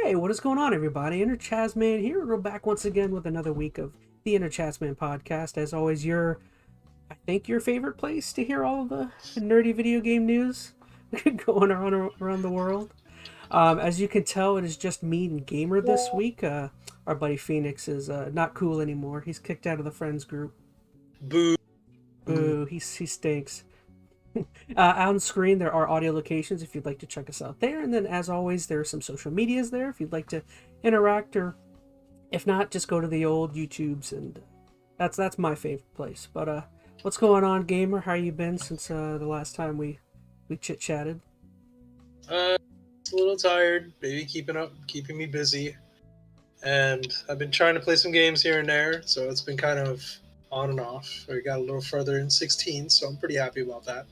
Hey, what is going on, everybody? ChazmaN here. We're back once again with another week of the Podcast. As always, I think your favorite place to hear all of the nerdy video game news going on around the world. As you can tell, it is just me and Gamer this week. Our buddy Phoenix is not cool anymore. He's kicked out of the friends group. Boo. Boo, he stinks. On screen, there are audio locations if you'd like to check us out there. And then, as always, there are some social medias there if you'd like to interact, or if not, just go to the old YouTubes, and that's my favorite place. But what's going on, Gamer? How you been since the last time we chit-chatted? It's a little tired, maybe keeping me busy. And I've been trying to play some games here and there, so it's been kind of on and off. We got a little further in 16, so I'm pretty happy about that.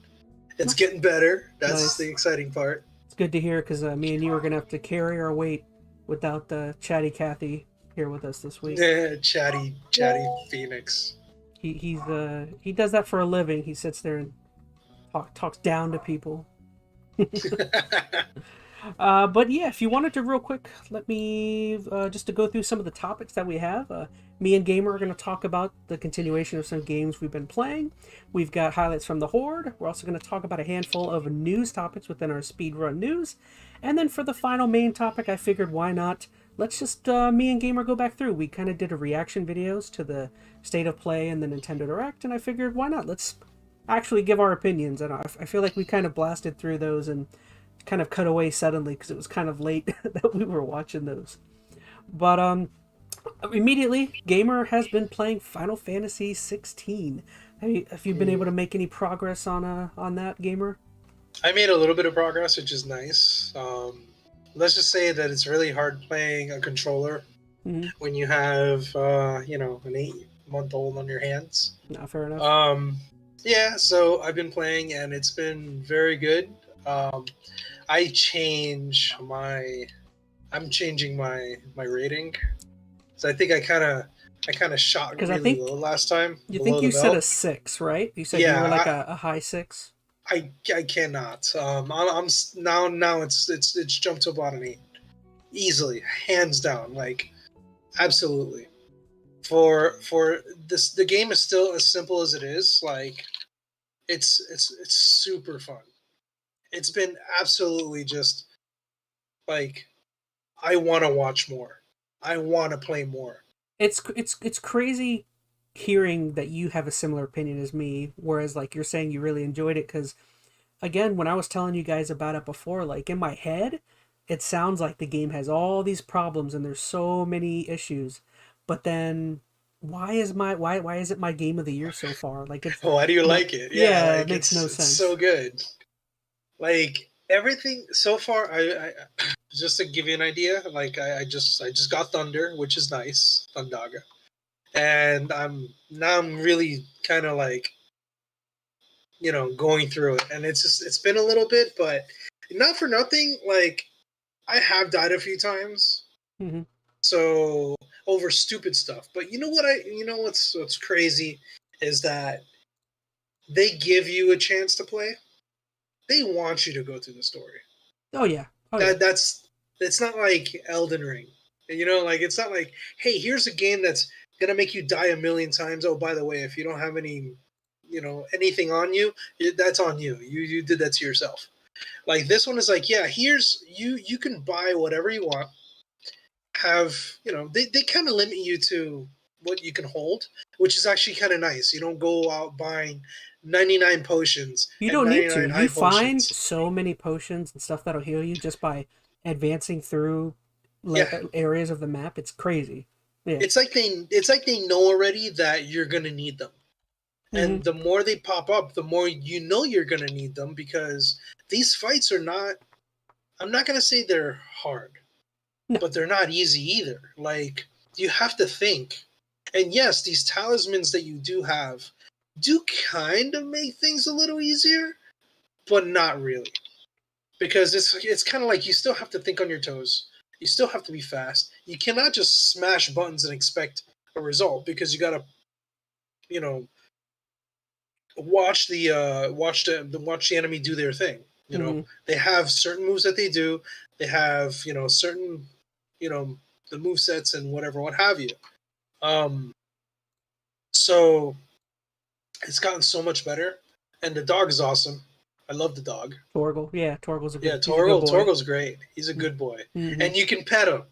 It's getting better. That's nice. The exciting part. It's good to hear, because me and you are going to have to carry our weight without Chatty Cathy here with us this week. Yeah, chatty Phoenix. He does that for a living. He sits there and talks down to people. But yeah, if you wanted to real quick, let me just to go through some of the topics that we have. Me and Gamer are going to talk about the continuation of some games we've been playing. We've got highlights from the Horde. We're also going to talk about a handful of news topics within our speedrun news. And then for the final main topic, I figured why not? Let's just, me and Gamer go back through. We kind of did a reaction videos to the State of Play and the Nintendo Direct, and I figured why not? Let's actually give our opinions. And I feel like we kind of blasted through those and kind of cut away suddenly because it was kind of late that we were watching those. But immediately, Gamer has been playing Final Fantasy 16. Have you been able to make any progress on that, Gamer? I made a little bit of progress, which is nice. Let's just say that it's really hard playing a controller when you have an 8-month-old on your hands. No, fair enough. Yeah, so I've been playing and it's been very good. I'm changing my rating. So I think I kind of shot really low last time. You think you said a 6, right? You said you were like a high 6. I cannot. I'm now it's jumped to about an 8, easily, hands down, like absolutely. For this, the game is still as simple as it is. Like it's super fun. It's been absolutely just like I want to watch more. I want to play more. It's crazy hearing that you have a similar opinion as me, whereas like you're saying you really enjoyed it, because again, when I was telling you guys about it before, like in my head, it sounds like the game has all these problems and there's so many issues, but then why is it my game of the year so far? Like why do you like it? Yeah, like, it makes no sense. It's so good. Like everything so far, I just to give you an idea, like I just got Thunder, which is nice, Thundaga, and I'm really kind of like, going through it, and it's been a little bit, but not for nothing. Like I have died a few times, so over stupid stuff. But what's crazy is that they give you a chance to play. They want you to go through the story. Oh yeah. It's not like Elden Ring. Like it's not like, hey, here's a game that's gonna make you die a million times. Oh, by the way, if you don't have any, anything on you, that's on you. You did that to yourself. Like this one is like, yeah, here's you can buy whatever you want. Have they kind of limit you to what you can hold, which is actually kind of nice. You don't go out buying 99 potions. You don't need to. You find so many potions and stuff that'll heal you just by advancing through areas of the map. It's crazy. Yeah. It's like they know already that you're gonna need them, and the more they pop up, the more you're gonna need them, because these fights are not. I'm not gonna say they're hard, but they're not easy either. Like you have to think, and yes, these talismans that you do have do kind of make things a little easier, but not really. Because it's kind of like you still have to think on your toes. You still have to be fast. You cannot just smash buttons and expect a result, because you gotta, watch the enemy do their thing. They have certain moves that they do. They have certain the move sets and whatever, what have you. So it's gotten so much better, and the dog is awesome. I love the dog. Torgal, yeah, Torgal's he's a good Torgal. boy. Torgal's great. He's a good boy, Mm-hmm. and you can pet him.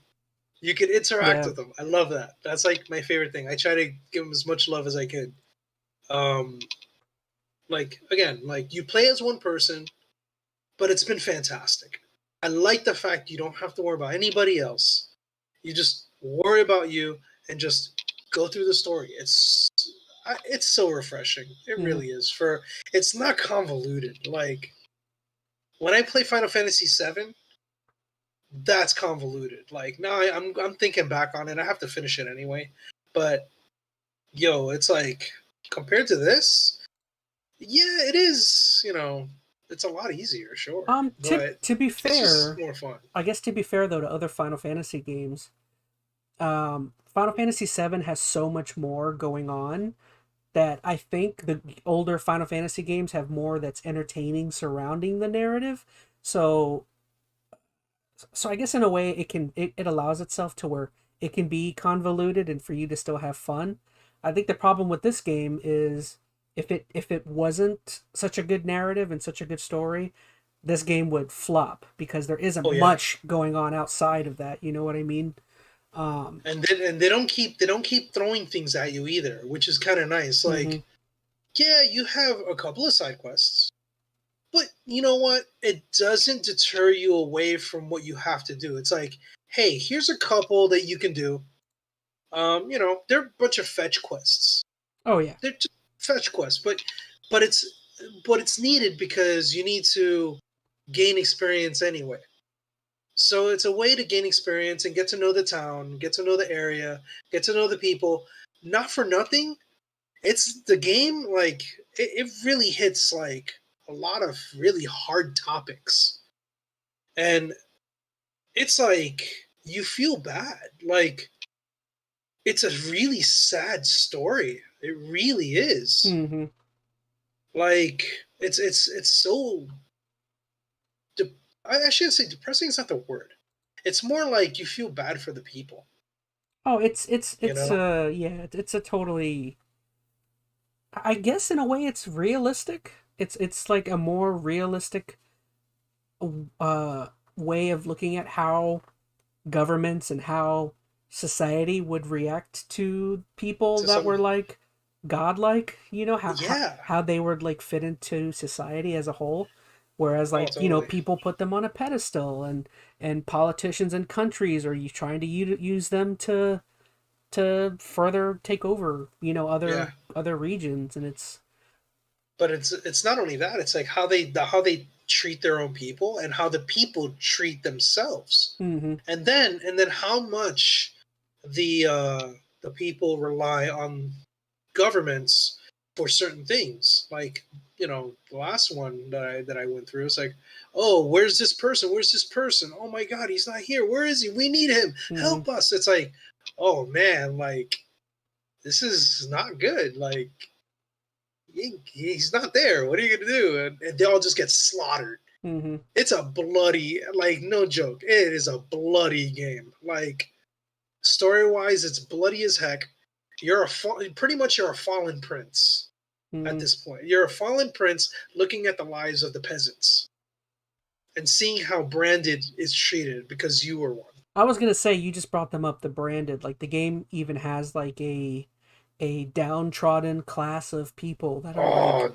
You can interact Yeah. with him. I love that. That's like my favorite thing. I try to give him as much love as I could. Like again, like you play as one person, but it's been fantastic. I like the fact you don't have to worry about anybody else. You just worry about you and just go through the story. It's so refreshing. It really is. It's not convoluted. Like when I play Final Fantasy VII, that's convoluted. Like now I'm thinking back on it. I have to finish it anyway, but yo, it's like compared to this, yeah, it is. It's a lot easier, sure. To be fair, it's just more fun. I guess to be fair though to other Final Fantasy games, Final Fantasy VII has so much more going on that I think the older Final Fantasy games have more that's entertaining surrounding the narrative. So I guess in a way it allows itself to where it can be convoluted and for you to still have fun. I think the problem with this game is if it wasn't such a good narrative and such a good story, this game would flop because there isn't much going on outside of that. You know what I mean? And they don't keep throwing things at you either, which is kind of nice. Like, yeah, you have a couple of side quests, but you know what? It doesn't deter you away from what you have to do. It's like, hey, here's a couple that you can do. They're a bunch of fetch quests. Oh yeah, they're just fetch quests, but it's needed because you need to gain experience anyway. So it's a way to gain experience and get to know the town, get to know the area, get to know the people. Not for nothing, it's the game, like, it really hits, like, a lot of really hard topics. And it's like, you feel bad. Like, it's a really sad story. It really is. Mm-hmm. Like, it's so... I shouldn't say depressing is not the word. It's more like you feel bad for the people. Oh, it's a totally. I guess in a way it's realistic. It's like a more realistic way of looking at how governments and how society would react to people that were like godlike. How they would like fit into society as a whole. Whereas, like, totally. People put them on a pedestal, and politicians and countries are you trying to use them to further take over, other regions, and it's. But it's not only that; it's like how they treat their own people and how the people treat themselves, Mm-hmm. and then how much the people rely on governments for certain things, like. The last one that I went through, it's like, oh, where's this person? Where's this person? Oh my God, he's not here. Where is he? We need him. Mm-hmm. Help us. It's like, oh man, like, this is not good. Like, he's not there. What are you going to do? And they all just get slaughtered. Mm-hmm. It's a bloody, like, no joke. It is a bloody game. Like, story-wise, it's bloody as heck. Pretty much you're a fallen prince. At this point, you're a fallen prince looking at the lives of the peasants and seeing how Branded is treated because you were one. I was gonna say, you just brought them up, the Branded. Like, the game even has like a downtrodden class of people that are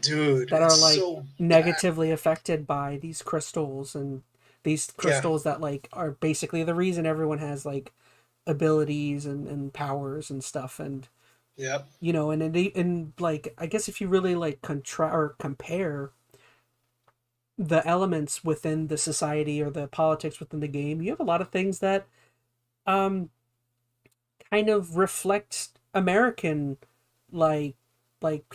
so negatively affected by these crystals, and these crystals that like are basically the reason everyone has like abilities and powers and stuff. And yep. And like, I guess if you really like compare the elements within the society or the politics within the game, you have a lot of things that kind of reflect American like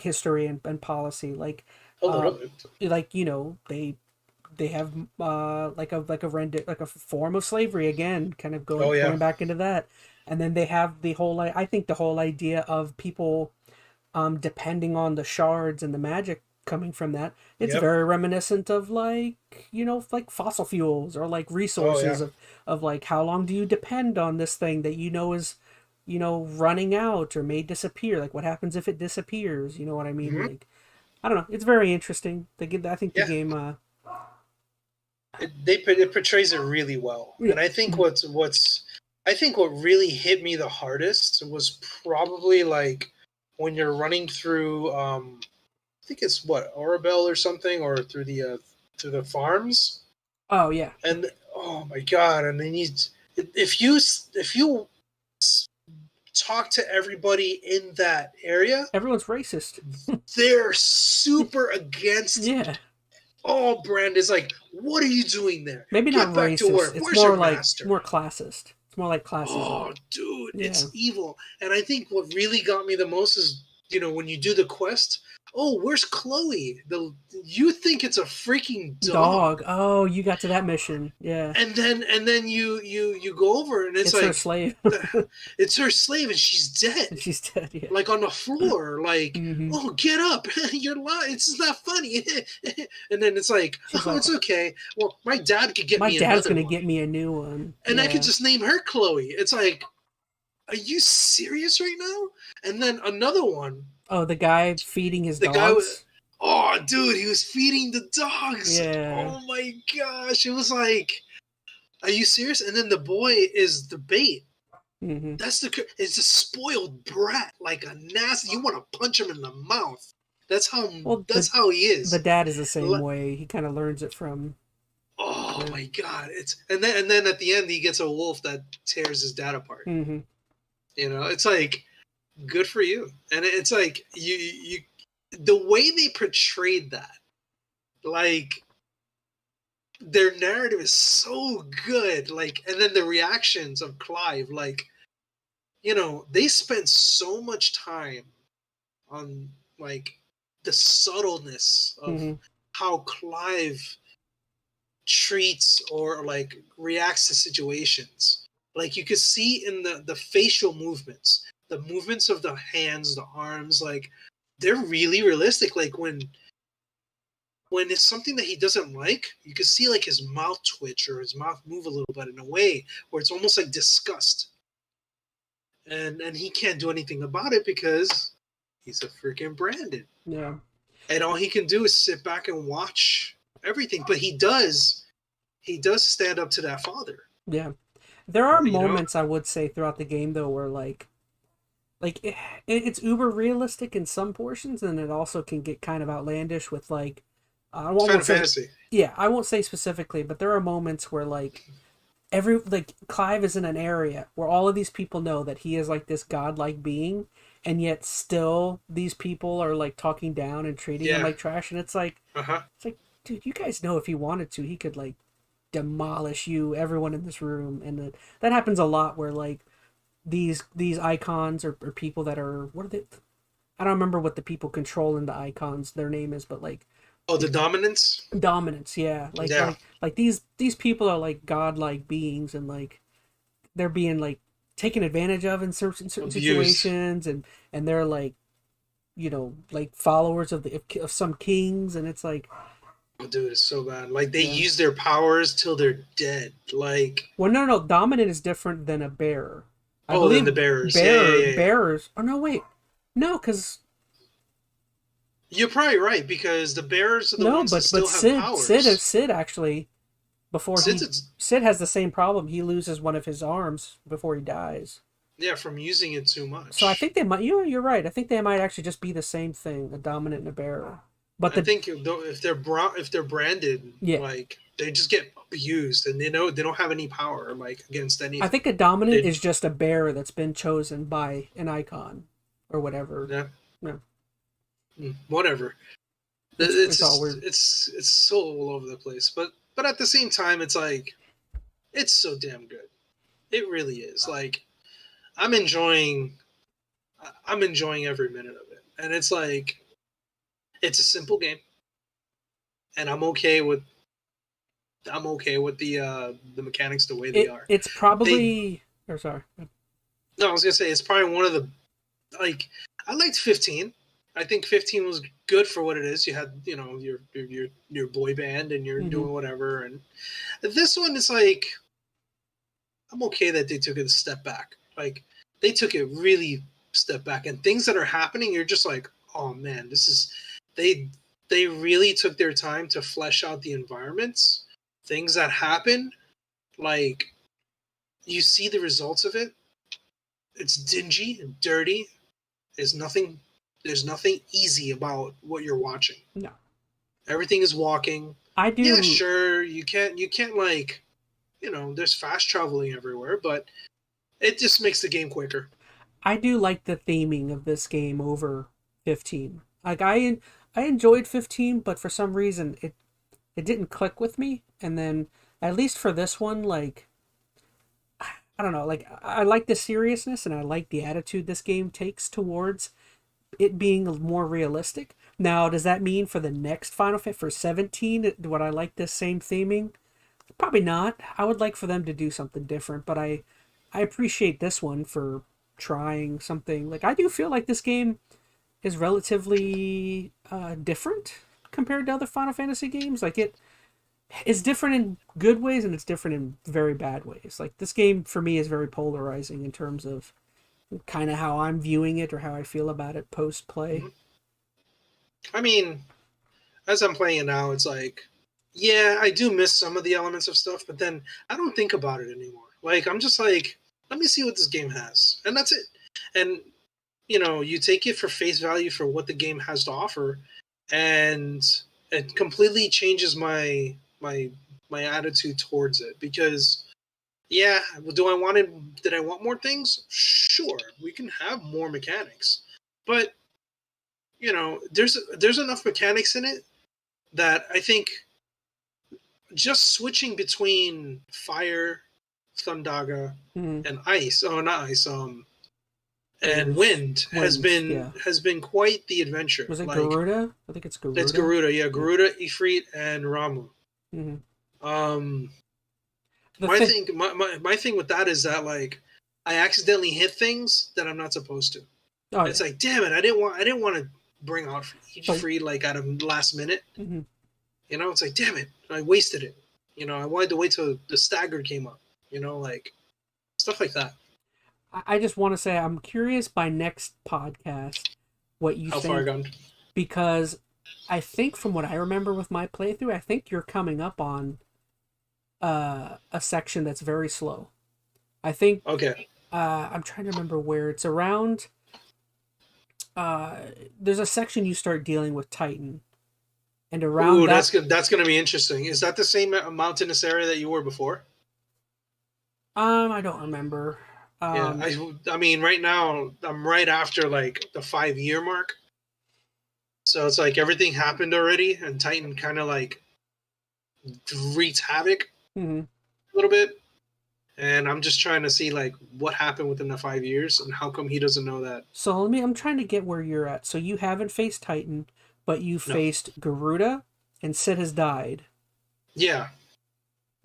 history and policy. Like a little bit. Like, they have like a form of slavery, again, kind of going back into that. And then they have the whole idea of people depending on the shards and the magic coming from that. It's Yep. very reminiscent of like, like fossil fuels or like Oh resources yeah. of like how long do you depend on this thing that is, running out or may disappear? Like what happens if it disappears? You know what I mean? Hmm. Like I don't know. It's very interesting. I think the Yeah. game It portrays it really well, yeah. and I think what really hit me the hardest was probably like when you're running through I think it's what Orabel or something, or through the farms, Oh yeah. and oh my god, and they need if you talk to everybody in that area, Everyone's racist. they're super against. Yeah. All brand is like, what are you doing there? Maybe not Get back to racist. work. It's Where's your more like master? more classist. It's more like classism. Oh, dude, Yeah. it's evil. And I think what really got me the most is, when you do the quest, oh, where's Chloe? You think it's a freaking dog. Oh, you got to that mission. Yeah. And then you go over and it's Her like slave. it's her slave and she's dead. She's dead, yeah. Like on the floor, like, Mhm. oh, get up. You're lying. It's not funny. And then it's like, She's oh, like, it's okay. Well, my dad could get my me dad's another gonna one. get me a new one. And yeah. I could just name her Chloe. It's like, are you serious right now? And then another one. Oh, the guy feeding his The dogs? guy was, oh, dude, he was feeding the dogs. Yeah. Oh my gosh. It was like, are you serious? And then the boy is the bait. Mm-hmm. It's a spoiled brat, like a nasty. You want to punch him in the mouth. That's how he is. The dad is the same way. He kind of learns it from. Oh my god! And then at the end he gets a wolf that tears his dad apart. Mm-hmm. It's like, good for you. And it's like you the way they portrayed that, like, their narrative is so good. Like, and then the reactions of Clive, like, they spent so much time on like the subtleness of how Clive treats or like reacts to situations. Like you could see in the facial movements, the movements of the hands, the arms, like they're really realistic. Like when it's something that he doesn't like, you could see like his mouth twitch or his mouth move a little bit in a way where it's almost like disgust. And he can't do anything about it because he's a freaking branded. Yeah. And all he can do is sit back and watch everything. But he does stand up to that father. Yeah. There are moments, I would say, throughout the game, though, where, like it's uber realistic in some portions, and it also can get kind of outlandish with, like... I won't say, fantasy. Yeah, I won't say specifically, but there are moments where, like... Clive is in an area where all of these people know that he is like this godlike being, and yet still these people are like talking down and treating him like trash, and it's like, dude, you guys know if he wanted to, he could like demolish everyone in this room, and that happens a lot where like these icons or people that are, what are they? I don't remember what the people controlling the icons their name is, but like. Oh, the dominance? Dominance, yeah. Like these people are like godlike beings, and like they're being like taken advantage of in certain situations, and they're like, like followers of some kings, and it's like, oh, dude, it's so bad. Like they use their powers till they're dead. Like, well, no, dominant is different than a bearer. I believe than the bearers. Bearers. Oh no, wait, no, because. You're probably right, because the bearers are the ones that still have powers. Sid actually, Sid has the same problem. He loses one of his arms before he dies. Yeah, from using it too much. So I think they might. You're right. I think they might actually just be the same thing, a dominant and a bearer. But I think if they're branded, like they just get abused, and they don't have any power like against anything. I think a dominant is just a bearer that's been chosen by an icon or whatever. Yeah. Yeah. Whatever. It's all weird. It's so all over the place, but at the same time, it's like it's so damn good. It really is. Like I'm enjoying every minute of it, and it's like it's a simple game, and I'm okay with the mechanics the way they are. It's probably. Sorry. No, I was gonna say it's probably one of the, like, I liked 15. I think 15 was good for what it is. You had, you know, your boy band and you're doing whatever. And this one is like, I'm okay that they took it a step back. Like, they took it really step back. And things that are happening, you're just like, oh man, this is, they really took their time to flesh out the environments. Things that happen, like, you see the results of it. It's dingy and dirty. There's nothing easy about what you're watching. No. Everything is walking. I do. Yeah, sure. You can't like, you know, there's fast traveling everywhere, but it just makes the game quicker. I do like the theming of this game over 15. Like I enjoyed 15, but for some reason it didn't click with me. And then at least for this one, like, I don't know, like I like the seriousness and I like the attitude this game takes towards it being more realistic. Now, does that mean for the next Final Fantasy for 17, would I like this same theming? Probably not. I would like for them to do something different, but I appreciate this one for trying something. Like, I do feel like this game is relatively different compared to other Final Fantasy games. Like, it's different in good ways and it's different in very bad ways. Like, this game for me is very polarizing in terms of kind of how I'm viewing it or how I feel about it post play. I mean, as I'm playing it now, it's like, yeah, I do miss some of the elements of stuff, but then I don't think about it anymore. Like, I'm just like, let me see what this game has, and that's it. And you know, you take it for face value for what the game has to offer, and it completely changes my attitude towards it. Because yeah, did I want more things? Sure, we can have more mechanics, but you know, there's enough mechanics in it that I think just switching between fire, Thundaga, and ice, not ice, and wind has been quite the adventure. Was it like, Garuda? I think it's Garuda. It's Garuda, yeah. Garuda, Ifrit, and Ramuh. My thing with that is that, like, I accidentally hit things that I'm not supposed to. Oh, it's like, damn it, I didn't want to bring out Ifrit like at a last minute. You know, it's like, damn it, I wasted it. You know, I wanted to wait till the stagger came up. You know, like stuff like that. I just want to say I'm curious by next podcast what you think. How far gone? Because I think from what I remember with my playthrough, I think you're coming up on a section that's very slow. I think. Okay. I'm trying to remember where it's around. There's a section you start dealing with Titan, and around. Ooh, that's going to be interesting. Is that the same mountainous area that you were before? I don't remember. I mean, right now I'm right after like the 5-year mark, so it's like everything happened already, and Titan kind of like wreaks havoc a little bit, and I'm just trying to see like what happened within the 5 years and how come he doesn't know that. So I'm trying to get where you're at. So you haven't faced Titan, but you faced Garuda, and Sid has died. Yeah.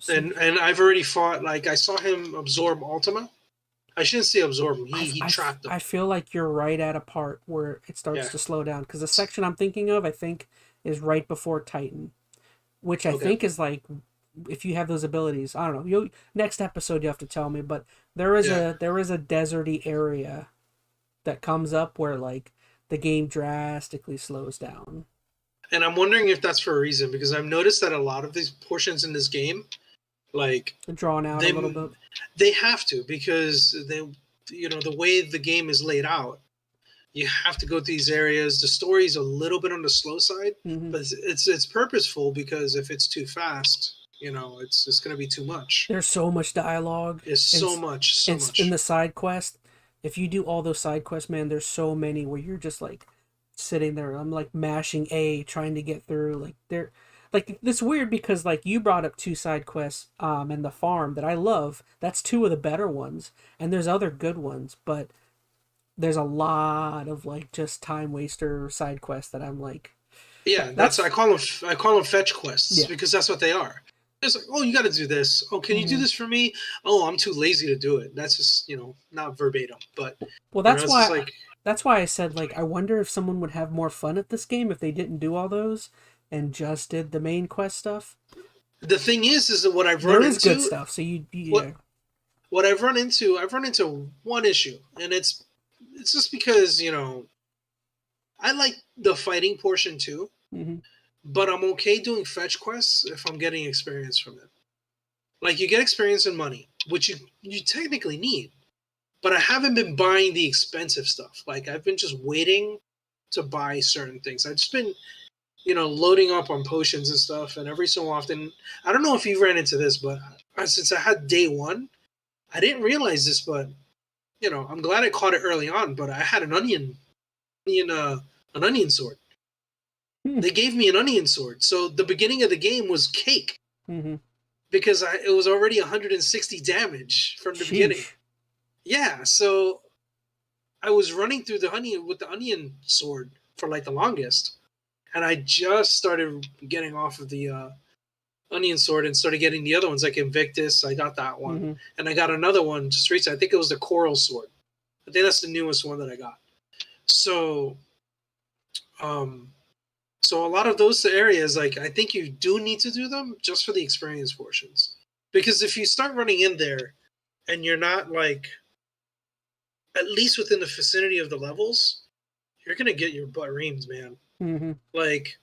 And I've already fought, like, I saw him absorb Ultima. I shouldn't say absorb him. He trapped him. I feel like you're right at a part where it starts to slow down. Because the section I'm thinking of, I think, is right before Titan. Which I think is like, if you have those abilities, I don't know. Next episode you have to tell me. But there is a deserty area that comes up where, like, the game drastically slows down. And I'm wondering if that's for a reason. Because I've noticed that a lot of these portions in this game, like, drawn out a little bit. They have to, because the way the game is laid out, you have to go through these areas. The story's a little bit on the slow side, but it's purposeful, because if it's too fast, it's just going to be too much. There's so much dialogue. There's so much. In the side quest. If you do all those side quests, man, there's so many where you're just like sitting there. I'm like mashing A, trying to get through. Like they're. Like, it's weird because, like, you brought up 2 side quests and the farm that I love. That's 2 of the better ones. And there's other good ones, but there's a lot of, like, just time waster side quests that I'm like... Yeah, I call them fetch quests, because that's what they are. It's like, oh, you got to do this. Oh, can you do this for me? Oh, I'm too lazy to do it. That's just, not verbatim. But well, that's why That's why I said, like, I wonder if someone would have more fun at this game if they didn't do all those and just did the main quest stuff. The thing is that what I've run There is good into, stuff, so what yeah. what I've run into one issue, and it's just because I like the fighting portion too, Mm-hmm. but I'm okay doing fetch quests if I'm getting experience from it. Like you get experience and money, which you technically need, but I haven't been buying the expensive stuff. Like I've been just waiting to buy certain things. I've just been loading up on potions and stuff, and every so often, I don't know if you ran into this, but since I had day one, I didn't realize this, but I'm glad I caught it early on. But I had an onion sword. They gave me an onion sword, so the beginning of the game was cake Mm-hmm. because it was already 160 damage from the beginning. Yeah, so I was running through the onion with the onion sword for like the longest, and I just started getting off of the onion sword and started getting the other ones like Invictus. I got that one, Mm-hmm. and I got another one just recently. I think it was the Coral sword. I think that's the newest one that I got. So, so a lot of those areas, like I think you do need to do them just for the experience portions, because if you start running in there and you're not like at least within the vicinity of the levels, you're gonna get your butt reamed, man. Mm-hmm. Like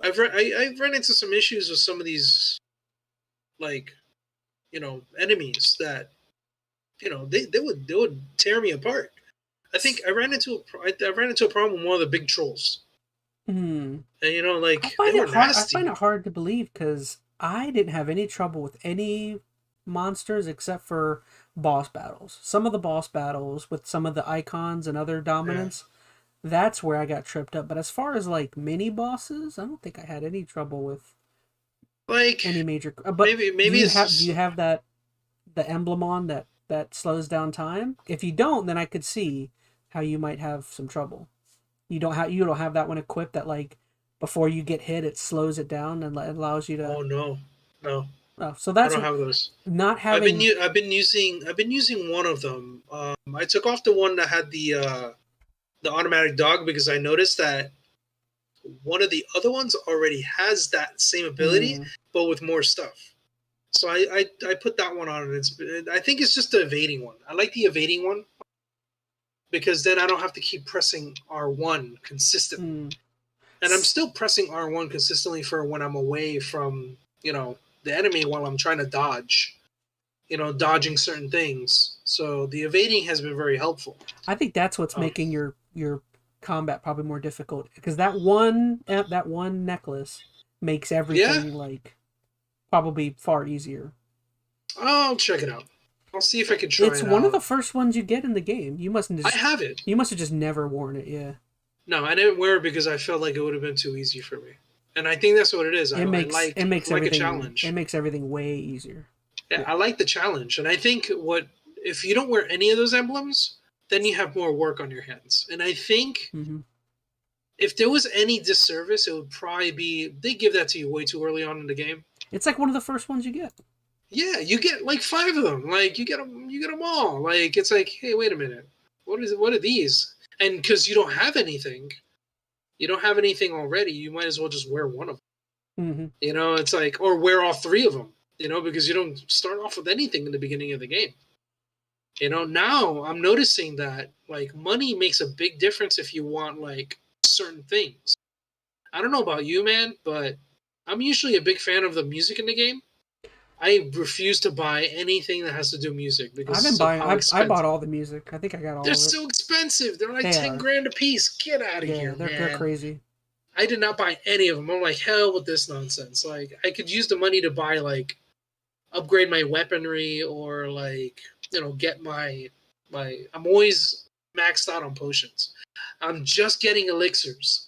I've run into some issues with some of these like enemies that they would tear me apart. I think I ran into a problem with one of the big trolls, Mm. and like I find they it were hard. I nasty. find it hard to believe because I didn't have any trouble with any monsters except for boss battles. Some of the boss battles with some of the icons and other dominants, that's where I got tripped up. But as far as like mini bosses, I don't think I had any trouble with Like any major. But maybe do you it's have just that the emblem on that slows down time? If you don't, then I could see how you might have some trouble. You don't have that one equipped that like before you get hit it slows it down and allows you to. oh no, Oh, so I that's don't have those. not having. I've been using one of them. I took off the one that had the automatic dog because I noticed that one of the other ones already has that same ability, but with more stuff. So I put that one on, and I think it's just the evading one. I like the evading one because then I don't have to keep pressing R1 consistently. And I'm still pressing R1 consistently for when I'm away from, the enemy while I'm trying to dodge, dodging certain things. So the evading has been very helpful. I think that's what's making your combat probably more difficult because that one necklace makes everything like probably far easier. I'll check it out. I'll see if I can try it out. It's one of the first ones you get in the game. I have it. You must have just never worn it, yeah. No, I didn't wear it because I felt like it would have been too easy for me. And I think that's what it is. It makes everything, a challenge. It makes everything way easier. Yeah, I like the challenge. And I think if you don't wear any of those emblems, then you have more work on your hands. And I think if there was any disservice, it would probably be they give that to you way too early on in the game. It's like one of the first ones you get. Yeah, you get like 5 of them. Like you get them all. Like it's like, hey, wait a minute, what are these? And because you don't have anything already, you might as well just wear one of them. It's like, or wear all 3 of them. Because you don't start off with anything in the beginning of the game. Now I'm noticing that like money makes a big difference if you want like certain things. I don't know about you, man, but I'm usually a big fan of the music in the game. I refuse to buy anything that has to do music because I bought all the music. I think I got all of it. They're so expensive. They're like 10 grand a piece. Get out of here, man. They're crazy. I did not buy any of them. I'm like, hell with this nonsense. Like, I could use the money to buy, like, upgrade my weaponry or, like, get my I'm always maxed out on potions. I'm just getting elixirs.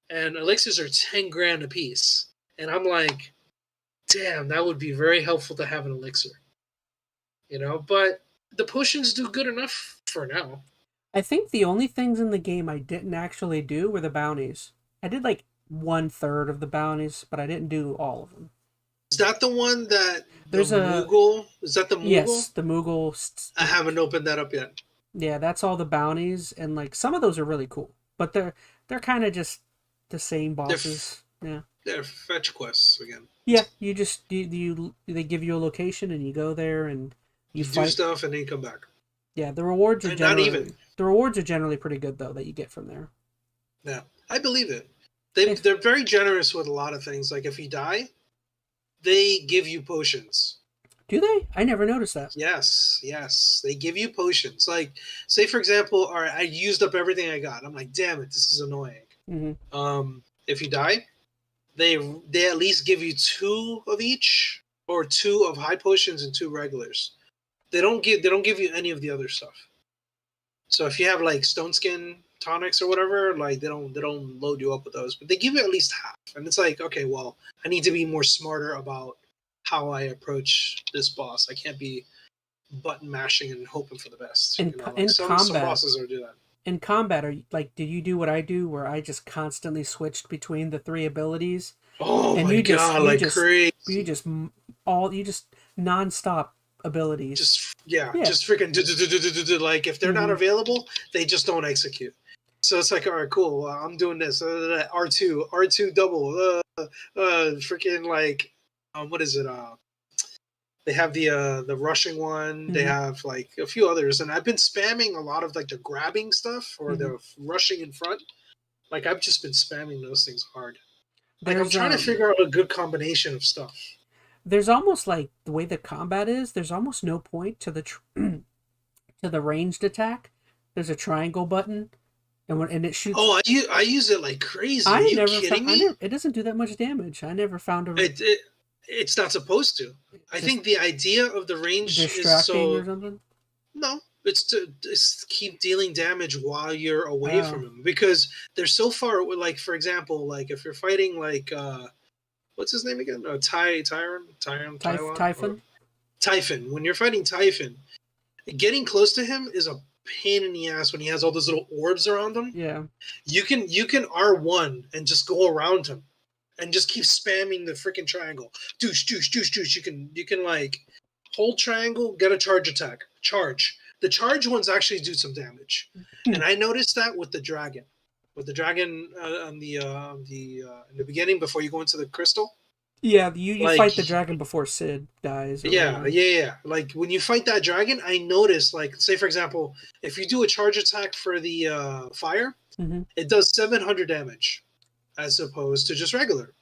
And elixirs are 10 grand a piece. And I'm like, damn, that would be very helpful to have an elixir. But the potions do good enough for now. I think the only things in the game I didn't actually do were the bounties. I did like 1/3 of the bounties, but I didn't do all of them. Is that the one that there's Moogle? Is that the Moogle? Yes, the Moogle. I haven't opened that up yet. Yeah, that's all the bounties, and like some of those are really cool, but they're kind of just the same They're bosses. Yeah. they're fetch quests again. Yeah, you just they give you a location and you go there and you You do fight. stuff and then you come back. Yeah, the rewards are And not even. generally pretty good though that you get from there. Yeah, I believe it. If, They're very generous with a lot of things. Like if you die, they give you potions. do they? I never noticed that. Yes, they give you potions. Like, say for example, all right, I used up everything I got. I'm like, damn it, this is annoying. If you die, they at least give you 2 of each, or 2 of high potions and 2 regulars. They don't give you any of the other stuff. So if you have like stone skin tonics or whatever, like they don't load you up with those, but they give you at least half. And it's like, okay, well, I need to be more smarter about how I approach this boss. I can't be button mashing and hoping for the best. In, You know? Like in some combat, bosses are do that. in combat, did you do what I do, where I just constantly switched between the 3 abilities? Oh and my god, like crazy! You just nonstop abilities. Just freaking like if they're not available, they just don't execute. So it's like, all right, cool. I'm doing this. R2 double. Freaking like, what is it? They have the rushing one. They have like a few others, and I've been spamming a lot of like the grabbing stuff or the rushing in front. Like I've just been spamming those things hard. Like I'm trying to figure out a good combination of stuff. There's almost like the way the combat is. There's almost no point to the to the ranged attack. There's a triangle button, and it shoots. Oh, I use it like crazy. Are you kidding me? It doesn't do that much damage. I never found a. It's not supposed to. I think the idea of the range is so. Or something? No, it's to keep dealing damage while you're away from him, because they're so far. Like for example, like if you're fighting like what's his name again? Typhon. When you're fighting Typhon, getting close to him is a pain in the ass when he has all those little orbs around him. Yeah. You can R1 and just go around him and just keep spamming the freaking triangle. Douche. You can like hold triangle, get a charge attack. Charge. The charge ones actually do some damage. And I noticed that with the dragon. With the dragon in the beginning before you go into the crystal. Yeah, you like, fight the dragon before Sid dies. Yeah. Like when you fight that dragon, I noticed, like, say for example, if you do a charge attack for the fire, it does 700 damage as opposed to just regular.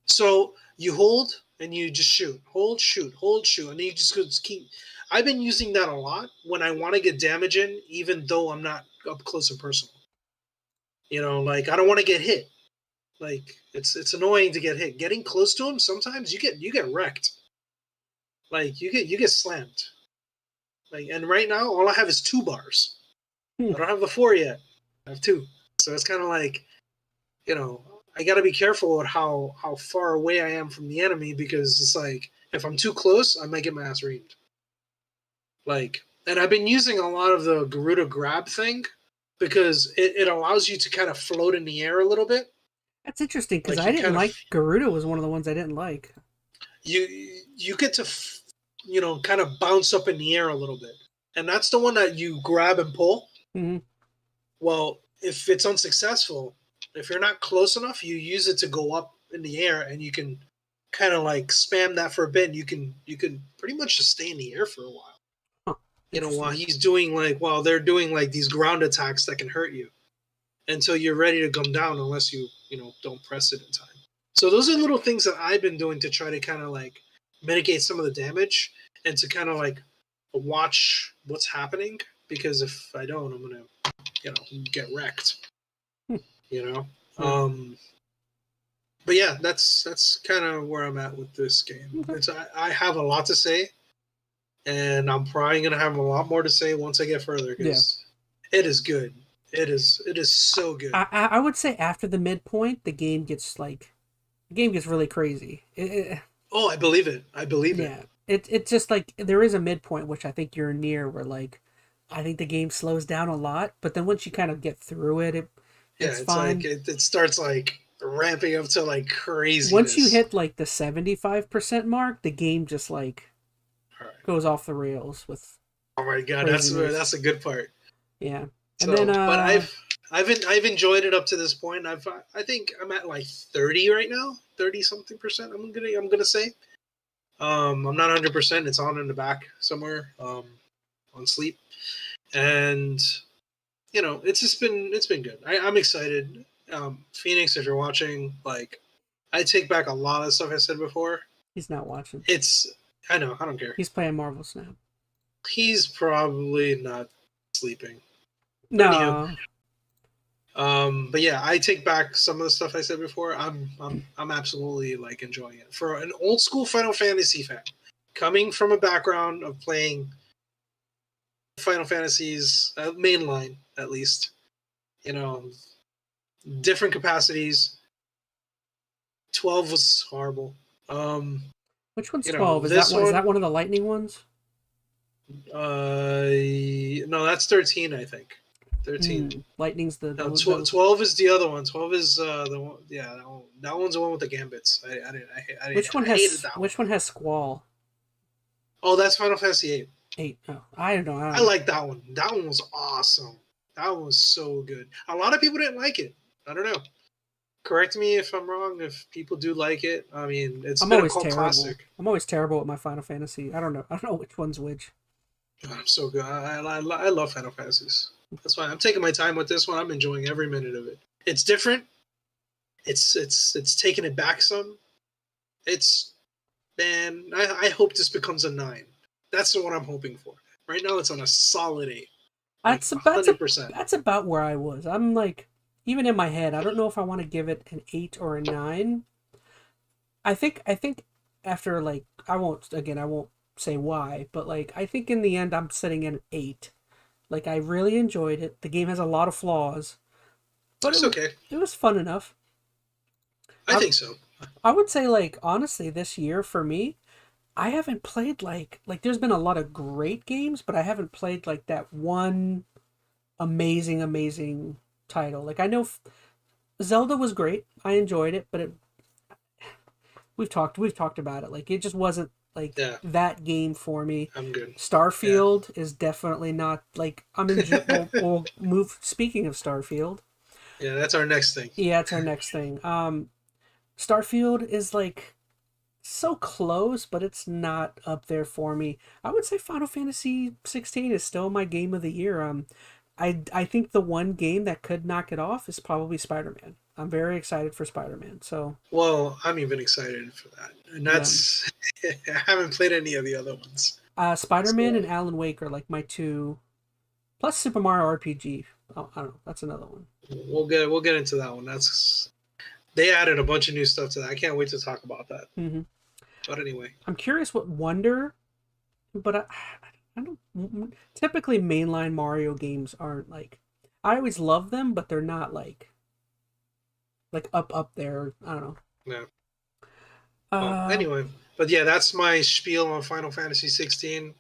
So you hold and you just shoot, hold, shoot, and then you just keep. I've been using that a lot when I want to get damage in, even though I'm not up close and personal. You know, like I don't want to get hit. Like it's annoying to get hit. Getting close to him, sometimes you get wrecked. Like you get slammed. Like, and right now all I have is 2 bars. I don't have the 4 yet. I have 2. So it's kind of like, you know, I got to be careful with how far away I am from the enemy, because it's like if I'm too close, I might get my ass reamed. Like, and I've been using a lot of the Garuda grab thing because it allows you to kind of float in the air a little bit. That's interesting, because I didn't like Garuda. Was one of the ones I didn't like. You get to kind of bounce up in the air a little bit, and that's the one that you grab and pull. Well, if it's unsuccessful, if you're not close enough, you use it to go up in the air, and you can kind of like spam that for a bit. And you can pretty much just stay in the air for a while. You know, while they're doing like these ground attacks that can hurt you, until you're ready to come down, unless you don't press it in time. So those are little things that I've been doing to try to kind of like mitigate some of the damage and to kind of like watch what's happening, because if I don't, I'm gonna get wrecked. But yeah, that's kind of where I'm at with this game. I have a lot to say, and I'm probably gonna have a lot more to say once I get further, because it is good. It is so good. I would say after the midpoint, the game gets really crazy. I believe it. Yeah, it's just like there is a midpoint, which I think you're near, where like I think the game slows down a lot, but then once you kind of get through it, it's fine. Like it starts like ramping up to like craziness. Once you hit like the 75% mark, the game just like goes off the rails with Oh my god, craziness. that's a good part. Yeah. And So, then but I've enjoyed it up to this point. I think I'm at like 30 right now, 30 something percent. I'm gonna say. I'm not 100%. It's on in the back somewhere, on sleep, and it's been good. I'm excited. Phoenix, if you're watching, like, I take back a lot of stuff I said before. he's not watching. I know, I don't care. He's playing Marvel Snap. He's probably not sleeping. But anywho, No. but yeah, I take back some of the stuff I said before. I'm absolutely like enjoying it. For an old school Final Fantasy fan, coming from a background of playing Final Fantasies mainline, at least, you know, different capacities. 12 was horrible. Which one's 12? Is that one of the lightning ones? No, that's 13, I think. 13. Lightning's the 12 is the other one. 12 is the one. Yeah, that one's the one with the gambits. Which one has Squall? Oh, that's Final Fantasy 8. 8. Oh, I don't know. I like that one. That one was awesome. That one was so good. A lot of people didn't like it. I don't know. Correct me if I'm wrong. If people do like it, I mean, it's been a cult classic. I'm always terrible with my Final Fantasy. I don't know which one's which. Oh, I'm so good. I love Final Fantasies. That's why I'm taking my time with this one. I'm enjoying every minute of it. It's different. It's taking it back some. Man, I hope this becomes a 9. That's what I'm hoping for. Right now, it's on a solid 8. That's like about 100%. That's about where I was. I'm like, even in my head, I don't know if I want to give it an 8 or a 9. I think after, like, I won't say why, but like, I think in the end I'm sitting at an 8. Like, I really enjoyed it. The game has a lot of flaws, but it's okay. It was fun enough. I think so. I would say, like, honestly, this year for me, I haven't played like there's been a lot of great games, but I haven't played like that one amazing title. Like, I know Zelda was great. I enjoyed it, but we've talked about it. Like, it just wasn't like that game for me. I'm good. Starfield is definitely not like we'll move. Speaking of Starfield, yeah, that's our next thing. Yeah, it's our next thing. Starfield is like so close, but it's not up there for me. I would say Final Fantasy 16 is still my game of the year. I think the one game that could knock it off is probably Spider-Man. I'm very excited for Spider-Man. So, well, I'm even excited for that, and that's I haven't played any of the other ones. Spider-Man and Alan Wake are like my two, plus Super Mario RPG. Oh, I don't know. That's another one. We'll get into that one. They added a bunch of new stuff to that. I can't wait to talk about that. Mm-hmm. But anyway, I'm curious what Wonder, but I don't. Typically, mainline Mario games aren't like. I always love them, but they're not like up there. I don't know. No. Anyway, but yeah, that's my spiel on Final Fantasy 16.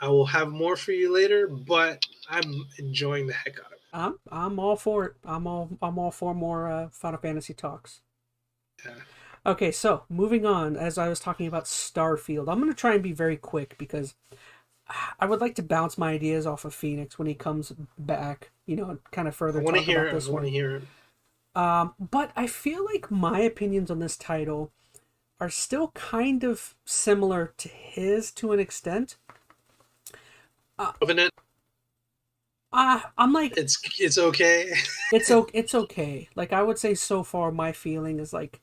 I will have more for you later, but I'm enjoying the heck out of it. I'm all for it. I'm all for more Final Fantasy talks. Yeah. Okay, so moving on, as I was talking about Starfield, I'm going to try and be very quick because I would like to bounce my ideas off of Phoenix when he comes back, kind of further talk about this one. I want to hear it. But I feel like my opinions on this title are still kind of similar to his to an extent. Covenant. I'm like, it's okay. it's okay. Like, I would say so far my feeling is like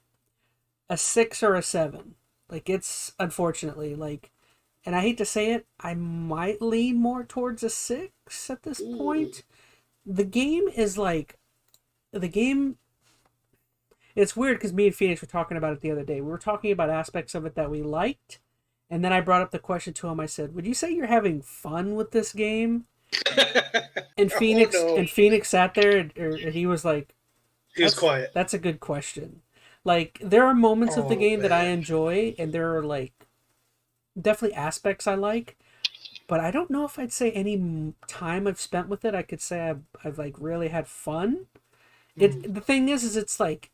a 6 or a 7. Like, it's unfortunately like, and I hate to say it, I might lean more towards a 6 at this point. The game is like, it's weird because me and Phoenix were talking about it the other day. We were talking about aspects of it that we liked, and then I brought up the question to him. I said, "Would you say you're having fun with this game?" And Phoenix sat there, and he was like, he was quiet. That's a good question. Like, there are moments of the game that I enjoy, and there are like definitely aspects I like, but I don't know if I'd say any time I've spent with it I could say I've like really had fun. The thing is it's like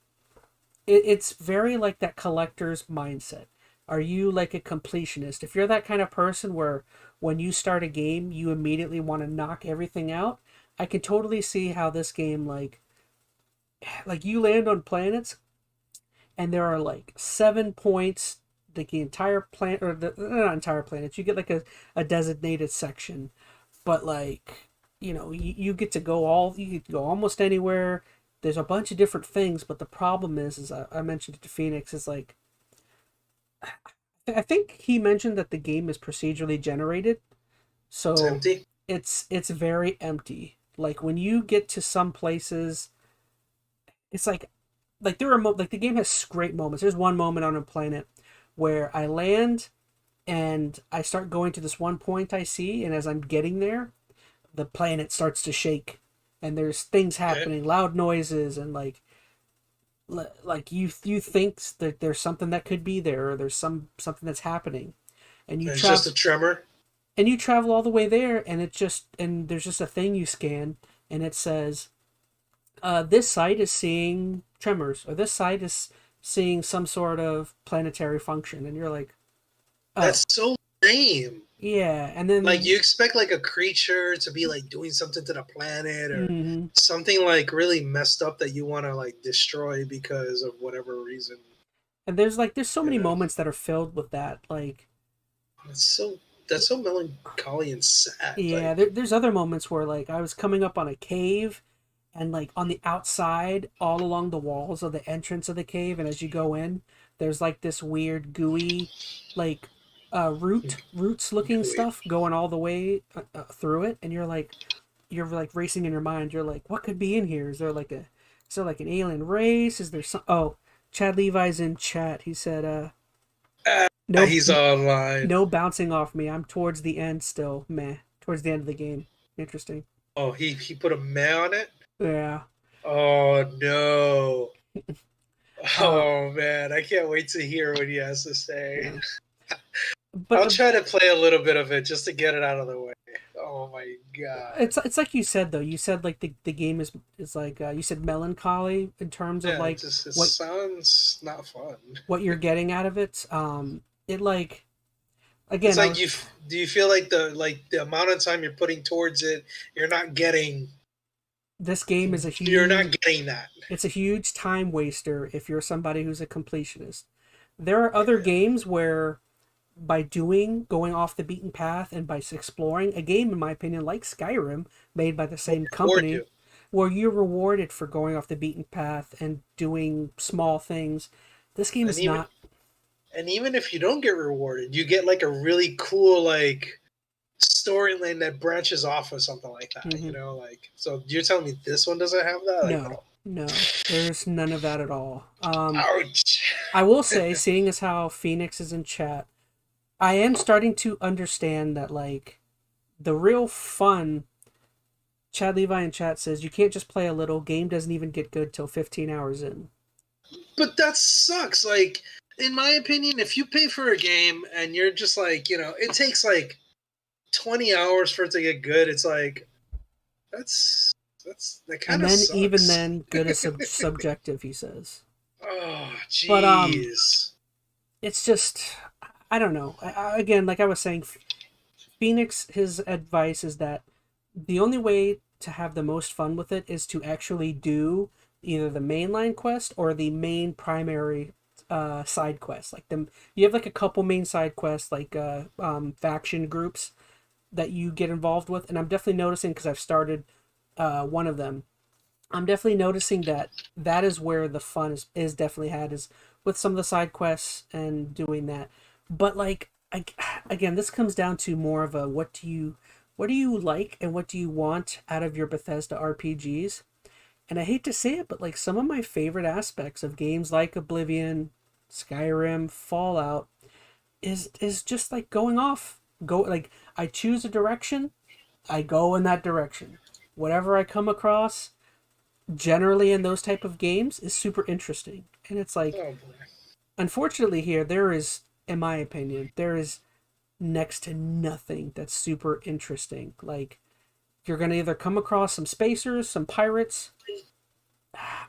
it's very like that collector's mindset. Are you like a completionist? If you're that kind of person where when you start a game, you immediately want to knock everything out. I can totally see how this game, like you land on planets and there are like 7 points, like the entire planet, or the not entire planets. You get like a designated section, but like you get to go you get to go almost anywhere. There's a bunch of different things, but the problem is I mentioned it to Phoenix, is like I think he mentioned that the game is procedurally generated, It's so empty. it's very empty. Like when you get to some places, it's like there are like the game has great moments. There's one moment on a planet where I land and I start going to this one point I see, and as I'm getting there, the planet starts to shake, and there's things Okay. happening, loud noises, and like you think that there's something that could be there, or there's something that's happening, and It's just a tremor. you travel all the way there, and there's just a thing you scan, and it says, this site is seeing tremors, or this site is seeing some sort of planetary function, and you're like, oh, That's so lame. yeah, and Like then you expect like a creature to be like doing something to the planet or mhm. something like really messed up that you want to like destroy because of whatever reason. And there's so You many know, moments that are filled with that, like it's so that's so melancholy and sad. yeah, Like there's other moments where like I was coming up on a cave, and like on the outside, all along the walls of the entrance of the cave, and as you go in, there's like this weird gooey, like roots looking gooey. stuff going all the way through it, and you're like racing in your mind. You're like, what could be in here? Is there like an alien race? Is there some? Oh, Chad Levi's in chat. He said, no, He's online. no bouncing off me. I'm towards the end still. Meh. Towards the end of the game. Interesting. Oh, he put a man on it. Yeah. Oh no. Uh, Oh man, I can't wait to hear what he has to say. yeah. But I'll try to play a little bit of it just to get it out of the way. Oh my god. it's like you said though. You said like the game is like you said melancholy in terms of Yeah, like it what sounds not fun. what you're getting out of it. It like It's again I like was do you feel like the amount of time you're putting towards it, you're not getting this game is a you're not huge getting that. it's a huge time waster if you're somebody who's a completionist. There are other Yeah. games where by going off the beaten path and by exploring a game, in my opinion, like Skyrim, made by the same Reward company, you. where you're rewarded for going off the beaten path and doing small things. This game And is not. even if you don't get rewarded, you get like a really cool like storyline that branches off of something like that. Mhm. You know, like so you're telling me this one doesn't have that? Like, No, no, there's none of that at all. ouch. I will say, seeing as how Phoenix is in chat, I am starting to understand that like the real fun. Chad Levi in chat says you can't just play a little. Game doesn't even get good till 15 hours in. But that sucks. Like, in my opinion, if you pay for a game and you're just like, it takes like 20 hours for it to get good, it's like that kind And of then even sucks. then, good is subjective, he says. Oh, But jeez. it's just I don't know. Again, like I was saying, Phoenix, his advice is that the only way to have the most fun with it is to actually do either the mainline quest or the main primary side quest. Like you have like a couple main side quests, like faction groups that you get involved with, and I'm definitely noticing because I've started one of them. I'm definitely noticing that that is where the fun is definitely had, is with some of the side quests and doing that. But like again, this comes down to more of a what do you like and what do you want out of your Bethesda RPGs? And I hate to say it, but like some of my favorite aspects of games like Oblivion, Skyrim, Fallout is just like going off. Go like I choose a direction, I go in that direction. Whatever I come across, generally in those type of games, is super interesting. And it's like, Oh boy. unfortunately here there is, in my opinion, there is next to nothing that's super interesting. Like you're gonna either come across some spacers, some pirates.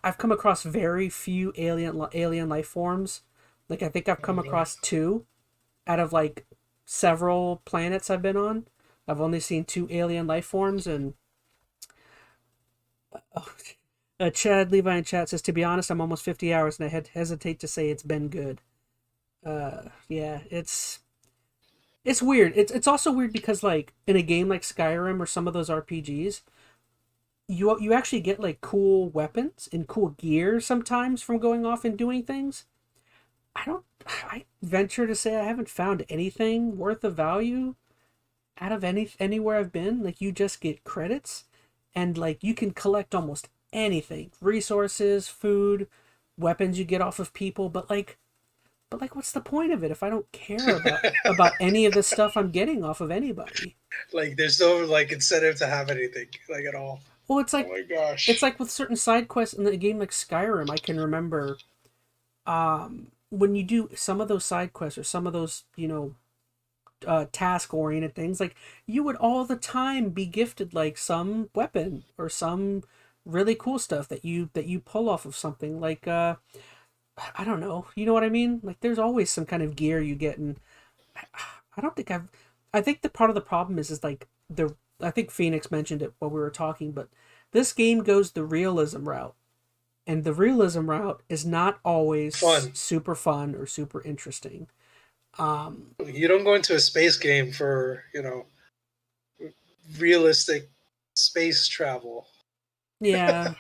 I've come across very few alien life forms. Like I think I've come across two out of like several planets I've been on. I've only seen 2 alien life forms, and oh, Chad Levi in chat says, to be honest, I'm almost 50 hours, and I hesitate to say it's been good. Yeah, it's weird. It's also weird because like in a game like Skyrim or some of those RPGs, you actually get like cool weapons and cool gear sometimes from going off and doing things. I venture to say I haven't found anything worth of value out of anywhere I've been. Like you just get credits and like you can collect almost anything. Resources, food, weapons you get off of people, but what's the point of it if I don't care about any of the stuff I'm getting off of anybody? Like there's no like incentive to have anything like at all. Well, it's like Oh my gosh. it's like with certain side quests in a game like Skyrim, I can remember when you do some of those side quests or some of those, task oriented things, like you would all the time be gifted like some weapon or some really cool stuff that you pull off of something like I don't know, you know what I mean? Like there's always some kind of gear you get, and I don't think I think the part of the problem is like I think Phoenix mentioned it while we were talking, but this game goes the realism route. And the realism route is not always super fun or super interesting. You don't go into a space game for, realistic space travel. Yeah.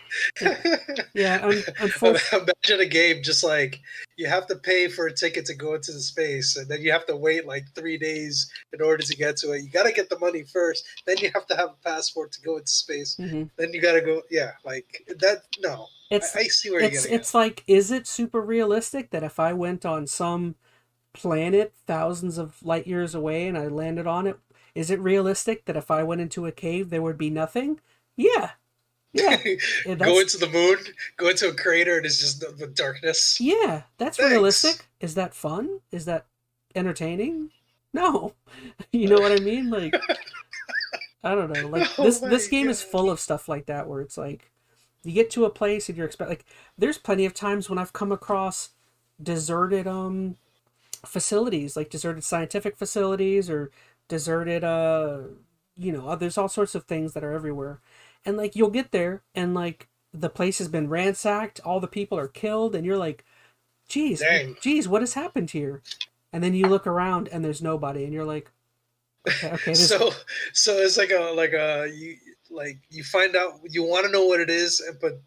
Yeah. Unfortunately, imagine a game just like you have to pay for a ticket to go into the space, and then you have to wait like 3 days in order to get to it. You got to get the money first, then you have to have a passport to go into space. Mm-hmm. Then you got to go. Yeah, like that. No, I see where you're getting. It's like, is it super realistic that if I went on some planet thousands of light years away and I landed on it, is it realistic that if I went into a cave there would be nothing? Yeah. Yeah. Go into the moon, go into a crater, and it's just the darkness. Yeah, that's realistic. Is that fun? Is that entertaining? No. You know what I mean? Like, I don't know. Like this game is full of stuff like that where it's like you get to a place and you're like there's plenty of times when I've come across deserted facilities, like deserted scientific facilities or deserted there's all sorts of things that are everywhere. And like you'll get there and like the place has been ransacked, all the people are killed, and you're like, geez, what has happened here? And then you look around and there's nobody, and you're like, okay. So it's you find out, you want to know what it is, but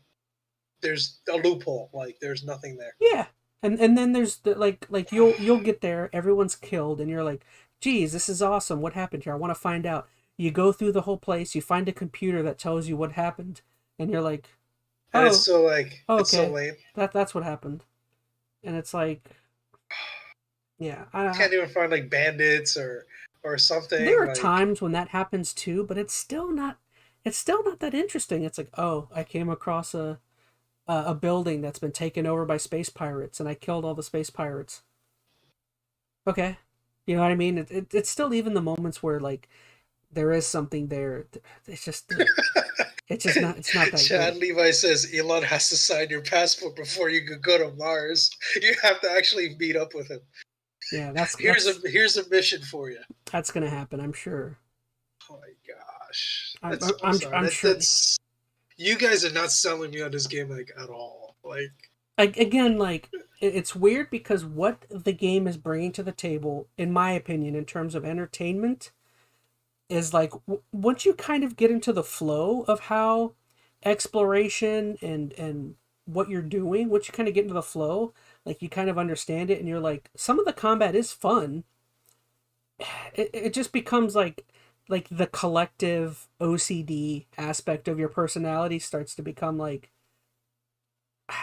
there's a loophole, like there's nothing there. Yeah, and then there's like you'll get there, everyone's killed, and you're like, geez, this is awesome. What happened here? I want to find out. You go through the whole place, you find a computer that tells you what happened, and you're like, oh, and it's so like, okay, it's so lame. That's what happened. And it's like, yeah. I can't even find like bandits or something. There are times when that happens too, but it's still not that interesting. It's like, oh, I came across a building that's been taken over by space pirates, and I killed all the space pirates. Okay. You know what I mean? It's still even the moments where like there is something there. It's not that Chad good. Levi says Elon has to sign your passport before you could go to Mars. You have to actually meet up with him. Yeah, here's a mission for you. That's gonna happen, I'm sure. Oh my gosh. I'm sure. You guys are not selling me on this game like at all. Like again, like it's weird because what the game is bringing to the table, in my opinion, in terms of entertainment, is like once you kind of get into the flow of how exploration and what you're doing, once you kind of get into the flow, like you kind of understand it, and you're like, some of the combat is fun. It just becomes like the collective OCD aspect of your personality starts to become like,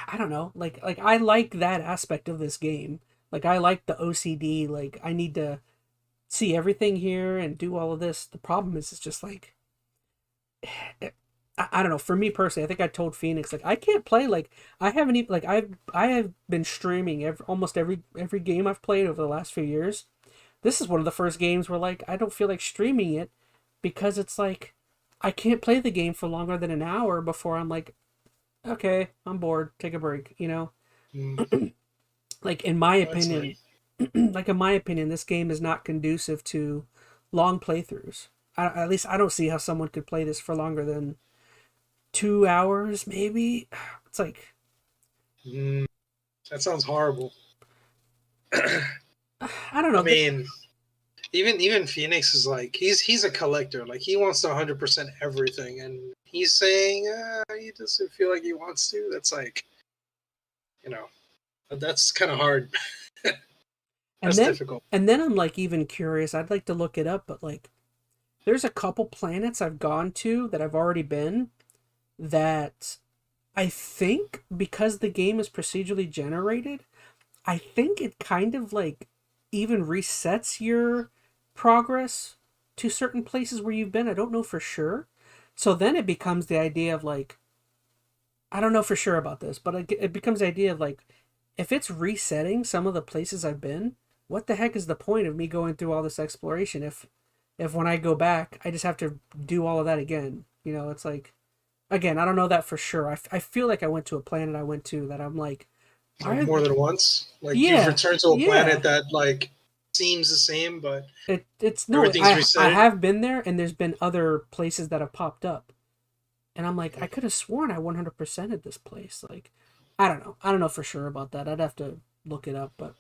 I don't know, like I like that aspect of this game. Like I like the OCD, like I need to see everything here and do all of this. The problem is it's just like, I don't know, for me personally, I think I told Phoenix, like I can't play, like I haven't even, like I have been streaming almost every game I've played over the last few years. This is one of the first games where like I don't feel like streaming it because it's like I can't play the game for longer than an hour before I'm like, okay, I'm bored, take a break, you know? Like in my opinion, like in my opinion, this game is not conducive to long playthroughs. At least I don't see how someone could play this for longer than 2 hours, maybe. It's like That sounds horrible. I don't know. I mean, even Phoenix is like he's a collector. Like he wants to 100% everything, and he's saying he doesn't feel like he wants to. That's like, that's kind of hard. That's difficult. And then I'm like even curious. I'd like to look it up, but like, there's a couple planets I've gone to that I've already been that I think because the game is procedurally generated, I think it kind of like even resets your progress to certain places where you've been. I don't know for sure. So then it becomes the idea of like, I don't know for sure about this, but it becomes the idea of like, if it's resetting some of the places I've been, what the heck is the point of me going through all this exploration if when I go back, I just have to do all of that again? It's like, again, I don't know that for sure. I feel like I went to a planet I went to that I'm like more than once. Like yeah, you've returned to a planet that like seems the same, but it's no. I have been there, and there's been other places that have popped up, and I'm like, I could have sworn I 100%ed this place. Like, I don't know. I don't know for sure about that. I'd have to look it up, but.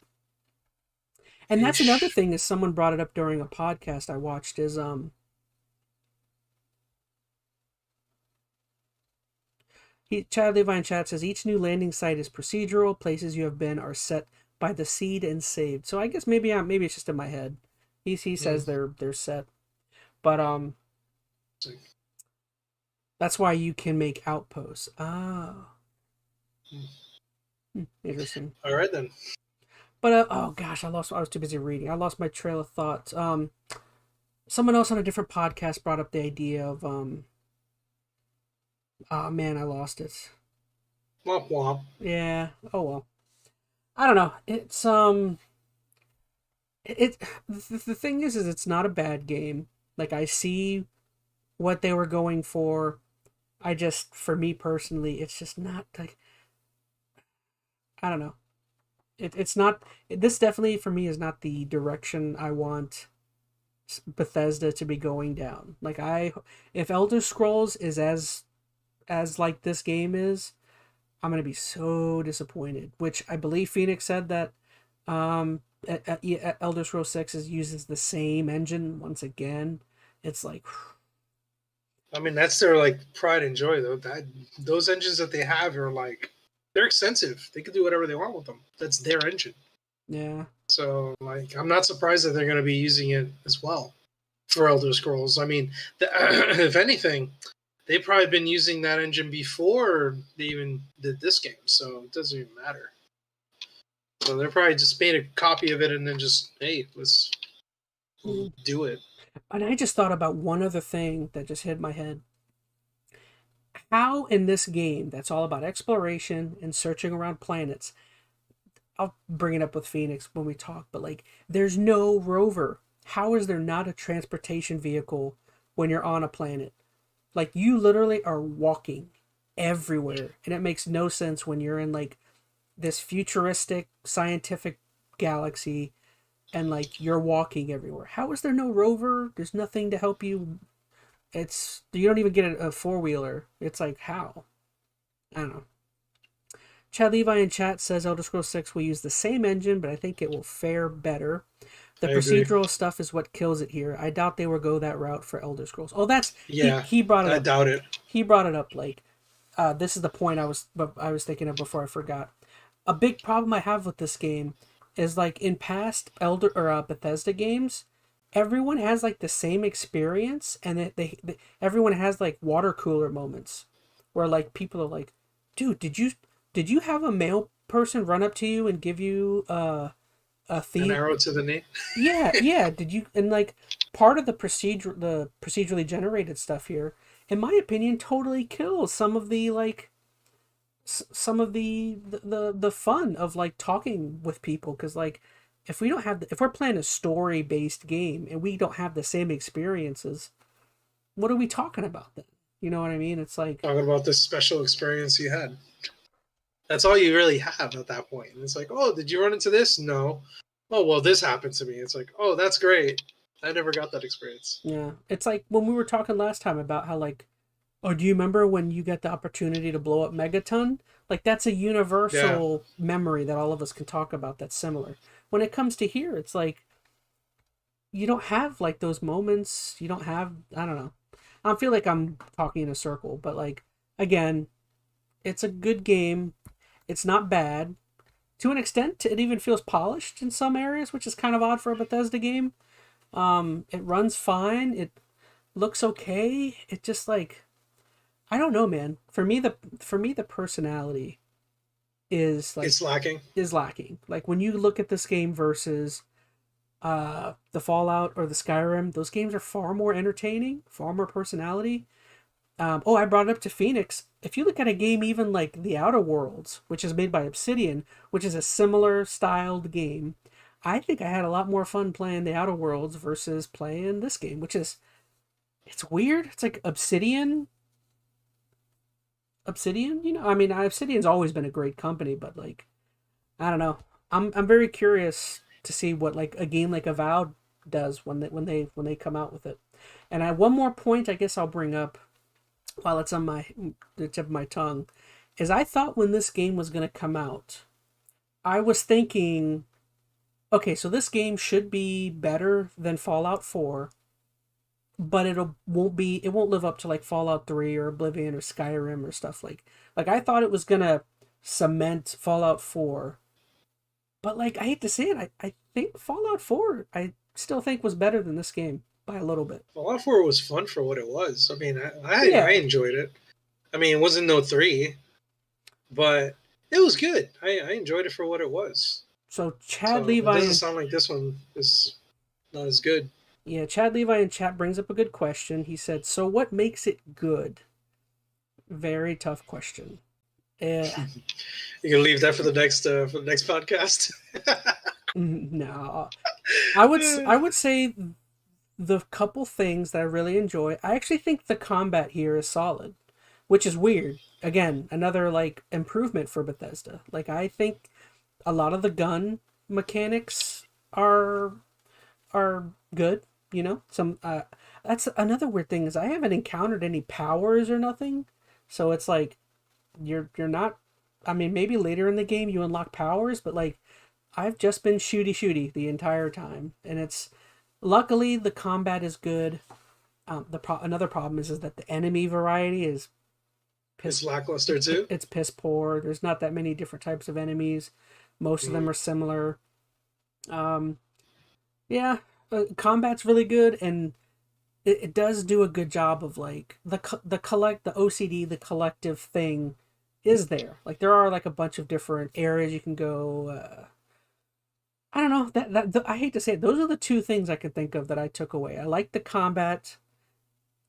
And that's another thing, is someone brought it up during a podcast I watched, is Chad Levi in chat says each new landing site is procedural. Places you have been are set by the seed and saved. So I guess maybe it's just in my head. He says they're set, but that's why you can make outposts. Interesting. All right then. But oh gosh, I was too busy reading. I lost my trail of thought. Someone else on a different podcast brought up the idea of oh man, I lost it. Womp womp. Yeah. Oh well. I don't know. It's the thing is it's not a bad game. Like, I see what they were going for. For me personally, it's just not like, I don't know. It's not, this definitely for me is not the direction I want Bethesda to be going down. Like, if Elder Scrolls is as like this game is, I'm gonna be so disappointed. Which I believe Phoenix said that Elder Scrolls 6 uses the same engine once again. It's like, I mean, that's their like pride and joy though. Those engines that they have are like, they're extensive. They can do whatever they want with them. That's their engine. Yeah. So like, I'm not surprised that they're going to be using it as well for Elder Scrolls. I mean, if anything, they've probably been using that engine before they even did this game, so it doesn't even matter. So they're probably just made a copy of it and then just, hey, let's do it. And I just thought about one other thing that just hit my head. How in this game that's all about exploration and searching around planets, I'll bring it up with Phoenix when we talk, but like, there's no rover. How is there not a transportation vehicle when you're on a planet? Like, you literally are walking everywhere, and it makes no sense when you're in like this futuristic scientific galaxy and like you're walking everywhere. How is there no rover? There's nothing to help you. You don't even get a four-wheeler. It's like, how? I don't know. Chad Levi in chat says Elder Scrolls 6 will use the same engine, but I think it will fare better. The procedural stuff is what kills it here. I doubt they will go that route for Elder Scrolls. Oh, that's he brought it up. I doubt it. He brought it up like, this is the point I was thinking of before I forgot. A big problem I have with this game is like in past Bethesda games, everyone has like the same experience, and everyone has like water cooler moments where like people are like, dude, did you have a male person run up to you and give you a theme? An arrow to the knee? Yeah. Did you? And like, part of the procedurally generated stuff here, in my opinion, totally kills some of the like the fun of like talking with people, because like, if we're playing a story based game and we don't have the same experiences, what are we talking about then? You know what I mean? It's like talking about this special experience you had. That's all you really have at that point. And it's like, oh, did you run into this? No. oh, well, this happened to me. It's like, oh, that's great. I never got that experience. Yeah, it's like when we were talking last time about how like, oh, do you remember when you get the opportunity to blow up Megaton? Like that's a Yeah. universal memory that all of us can talk about that's similar. When it comes to here, it's like you don't have like those moments. You don't have, I don't know. I feel like I'm talking in a circle, but like again, it's a good game. It's not bad. To an extent, it even feels polished in some areas, which is kind of odd for a Bethesda game. It runs fine. It looks okay. It just like I don't know, man. For me the personality is like It's lacking. is lacking. Like when you look at this game versus the Fallout or the Skyrim, those games are far more entertaining, far more personality. Oh, I brought it up to Phoenix. If you look at a game even like The Outer Worlds, which is made by Obsidian, which is a similar styled game, I think I had a lot more fun playing The Outer Worlds versus playing this game, which is it's weird. It's like Obsidian, I mean, Obsidian's always been a great company, but like I don't know. I'm very curious to see what like a game like Avowed does when they come out with it. And I one more point I guess I'll bring up while it's on the tip of my tongue is I thought when this game was going to come out, I was thinking, okay, so this game should be better than Fallout 4, but it won't live up to like Fallout 3 or Oblivion or Skyrim or stuff like I thought it was going to cement Fallout 4. But like I hate to say it, I think Fallout 4 I still think was better than this game by a little bit. Fallout 4 was fun for what it was. I mean, Yeah. I enjoyed it. I mean, it wasn't no 3, but it was good. I enjoyed it for what it was. So So it doesn't sound like this one is not as good. Yeah, Chad Levi in chat brings up a good question. He said, "So what makes it good?" Very tough question. You can leave that for the next podcast. No, I would say the couple things that I really enjoy. I actually think the combat here is solid, which is weird. Again, another like improvement for Bethesda. Like I think a lot of the gun mechanics are good. Some that's another weird thing is I haven't encountered any powers or nothing, so it's like you're not. I mean, maybe later in the game you unlock powers, but like I've just been shooty the entire time, and it's luckily the combat is good. Another problem is that the enemy variety is It's lackluster too. it's piss poor. There's not that many different types of enemies. Most of them are similar. Um, yeah, combat's really good, and it does do a good job of like the OCD, the collective thing is there. Like there are like a bunch of different areas you can go. I don't know I hate to say it. Those are the two things I could think of that I took away. I like the combat,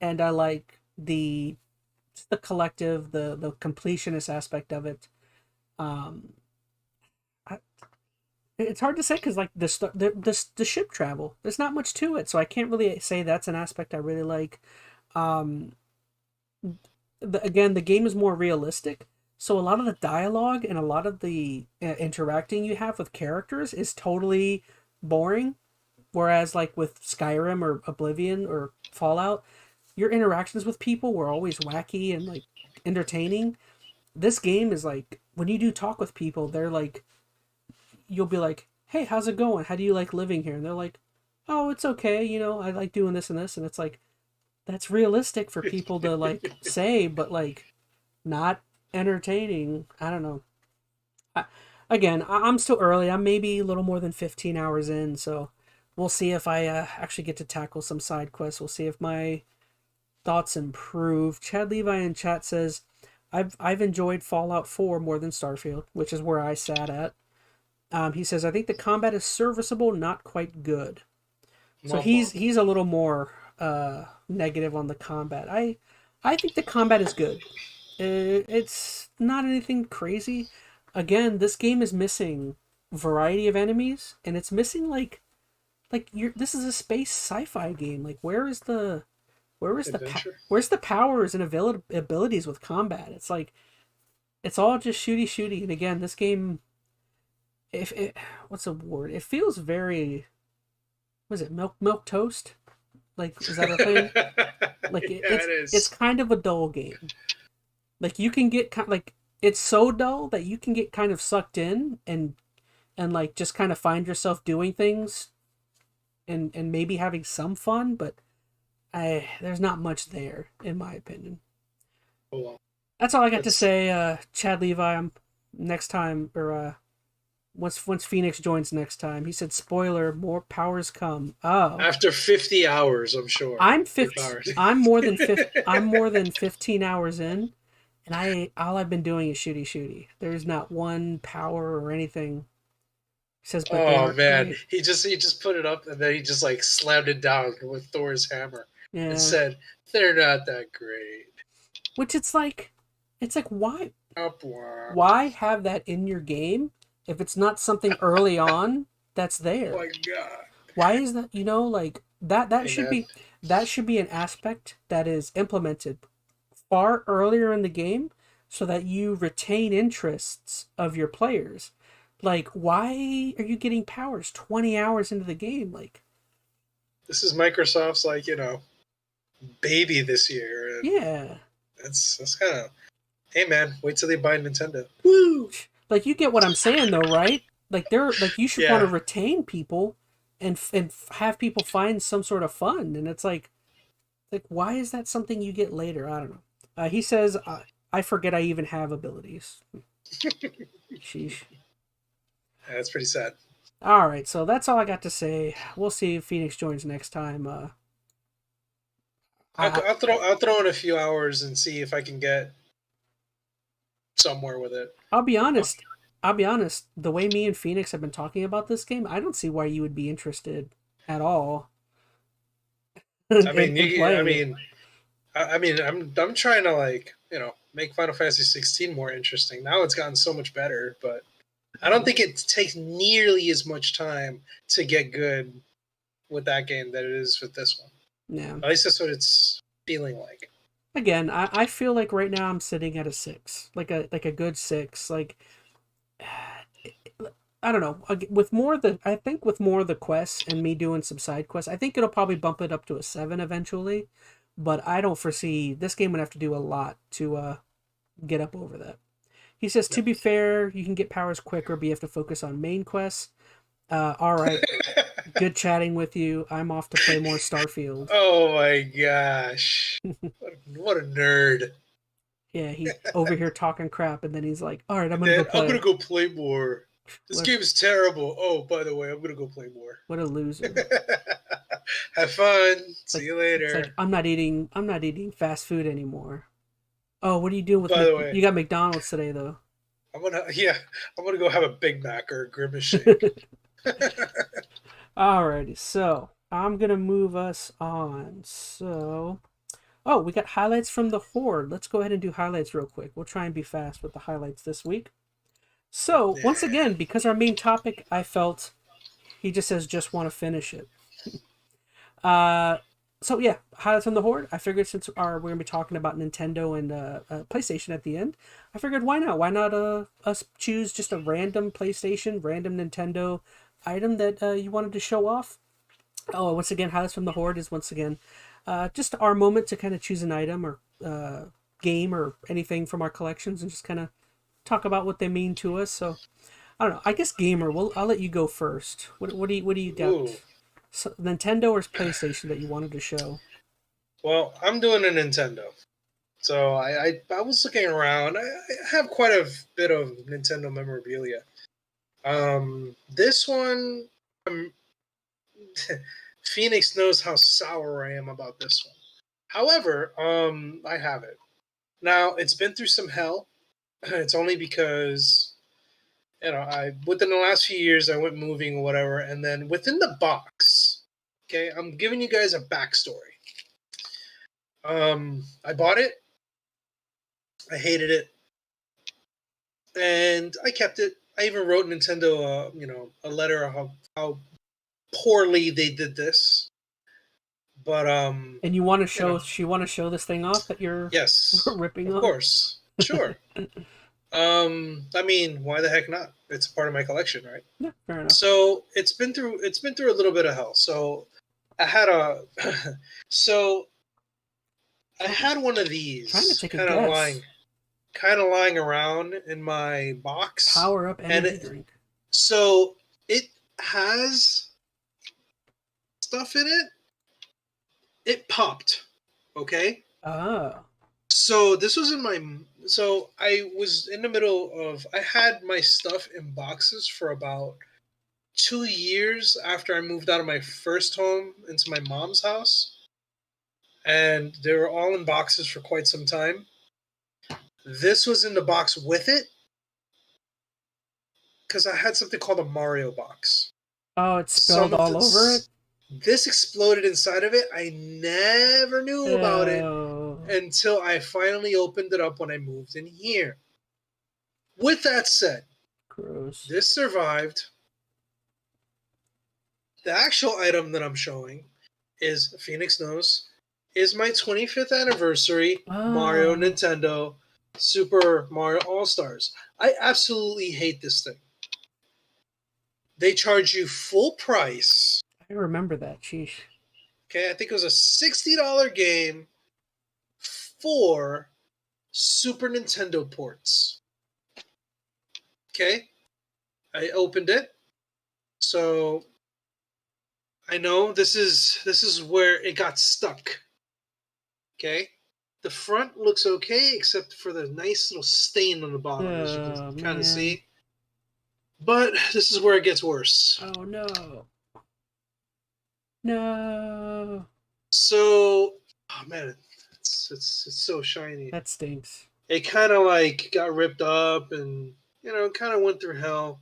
and I like the collective, the completionist aspect of it. Um, I, it's hard to say because like the ship travel, there's not much to it, so I can't really say that's an aspect I really like. Um, again, the game is more realistic, so a lot of the dialogue and a lot of the interacting you have with characters is totally boring. Whereas like with Skyrim or Oblivion or Fallout, your interactions with people were always wacky and like entertaining. This game is like when you do talk with people, they're like you'll be like, "Hey, how's it going? How do you like living here?" And they're like, "Oh, it's okay, I like doing this and this." And it's like that's realistic for people to like say, but like not entertaining. I don't know. I'm still early. I'm maybe a little more than 15 hours in, so we'll see if I actually get to tackle some side quests. We'll see if my thoughts improve. Chad Levi in chat says, I've enjoyed Fallout 4 more than Starfield, which is where I sat at. He says, I think the combat is serviceable, not quite good. So he's a little more negative on the combat. I think the combat is good. It's not anything crazy. Again, this game is missing variety of enemies, and it's missing this is a space sci-fi game. Like where's the powers and abilities with combat? It's like it's all just shooty. And again, this game, what's a word? It feels very, what is it, milk toast? Like, is that a thing? Like Yeah, it it's is. kind of a dull game. Like you can get like it's so dull that you can get kind of sucked in and like just kind of find yourself doing things and maybe having some fun, but there's not much there in my opinion. Oh, well. That's all I got to That's say. Chad Levi, next time or once Phoenix joins next time. He said, "Spoiler: more powers come." Oh, after 50 hours, I'm sure. I'm 50 50. hours. I'm more than 50. I'm more than 15 hours in, and all I've been doing is shooty. There's not one power or anything. He says, but they Oh are man, great. he just put it up and then he just like slammed it down with Thor's hammer and Yeah, said they're not that great. which it's like Womp womp. why have that in your game if it's not something early on that's Oh there? my god. Why is that? Like that Hey should man. be an aspect that is implemented far earlier in the game so that you retain interests of your players. Like, why are you getting powers 20 hours into the game? Like, This is Microsoft's like, baby this year and yeah. that's kinda hey man, wait till they buy Nintendo. Woo! Like, you get what I'm saying though, right? Like, they're like you should want to Yeah. retain people and have people find some sort of fun. And it's like why is that something you get later? I don't know. He says, I forget I even have abilities. Sheesh. Yeah, that's pretty sad. All right, so that's all I got to say. We'll see if Phoenix joins next time. I, I'll throw in a few hours and see if I can get somewhere with it. I'll be honest. I'll be honest. The way me and Phoenix have been talking about this game, I don't see why you would be interested at all I mean, in I playing it. mean, I'm trying to like make Final Fantasy 16 more interesting. Now it's gotten so much better, but I don't think it takes nearly as much time to get good with that game that it is with this one. Yeah. At least that's what it's feeling like. Again, I feel like right now I'm sitting at a 6, like a good 6. Like I don't know. I think with more of the quests and me doing some side quests, I think it'll probably bump it up to a 7 eventually. But I don't foresee this game would have to do a lot to get up over that. He says, to be fair, you can get powers quicker, but you have to focus on main quests. All right. Good chatting with you. I'm off to play more Starfield. Oh my gosh. What a nerd. Yeah, he's over here talking crap, and then he's like, all right, I'm And going to then go I'm play. gonna go play more. This What, game is terrible. Oh, by the way, I'm gonna go play more. what a loser. Have fun. It's See like, you it's like later. I'm not eating fast food anymore. Oh, what are you doing with By the way, you got McDonald's today though? I'm gonna go have a Big Mac or a Grimace shake. Alrighty, so I'm gonna move us on. So, oh, we got highlights from the Horde. Let's go ahead and do highlights real quick. We'll try and be fast with the highlights this week. So, Yeah. once again, because our main topic, I felt he just says just want to finish it. Uh, so yeah, highlights from the Horde. I figured since we're gonna be talking about Nintendo and PlayStation at the end, I figured why not? Why not us choose just a random PlayStation, random Nintendo item that you wanted to show off? Oh, once again, highlights from the Horde is once again just our moment to kind of choose an item or game or anything from our collections and just kind of talk about what they mean to us. So I don't know. I guess gamer. I'll let you go first. What do you got? Ooh. So, Nintendo or PlayStation that you wanted to show? Well, I'm doing a Nintendo. So I was looking around. I have quite a bit of Nintendo memorabilia. This one, Phoenix knows how sour I am about this one. However, I have it. Now, it's been through some hell. It's only because, within the last few years, I went moving or whatever, and then within the box, okay, I'm giving you guys a backstory. I bought it. I hated it. And I kept it. I even wrote Nintendo, a letter of how poorly they did this. But And you want to show? You want to show this thing off that you're yes, ripping of on? course, sure. I mean, why the heck not? It's a part of my collection, right? Yeah, fair enough. So it's been through a little bit of hell. So I had a so I had one of Trying to these take a guess. kind of lying around in my box, Power up and energy drink. so it has stuff in it. It popped. Okay. Oh. So this was in my. So I was in the middle of. I had my stuff in boxes for about 2 years after I moved out of my first home into my mom's house, and they were all in boxes for quite some time. This was in the box with it because I had something called a Mario box. Oh, it spilled Some of all over it? this exploded inside of it. I never knew about it Oh. until I finally opened it up when I moved in here. With that said, Gross. this survived. The actual item that I'm showing is Phoenix knows is my 25th anniversary Mario Nintendo Super Mario All Stars. I absolutely hate this thing. They charge you full price. I remember that. Sheesh. Okay, I think it was a $60 game for Super Nintendo ports. Okay, I opened it. So I know this is where it got stuck. Okay, the front looks okay except for the nice little stain on the bottom, as you can kind of see. But this is where it gets worse. Oh no! No. So, oh man, it's so shiny. That stinks. It kind of like got ripped up and kind of went through hell.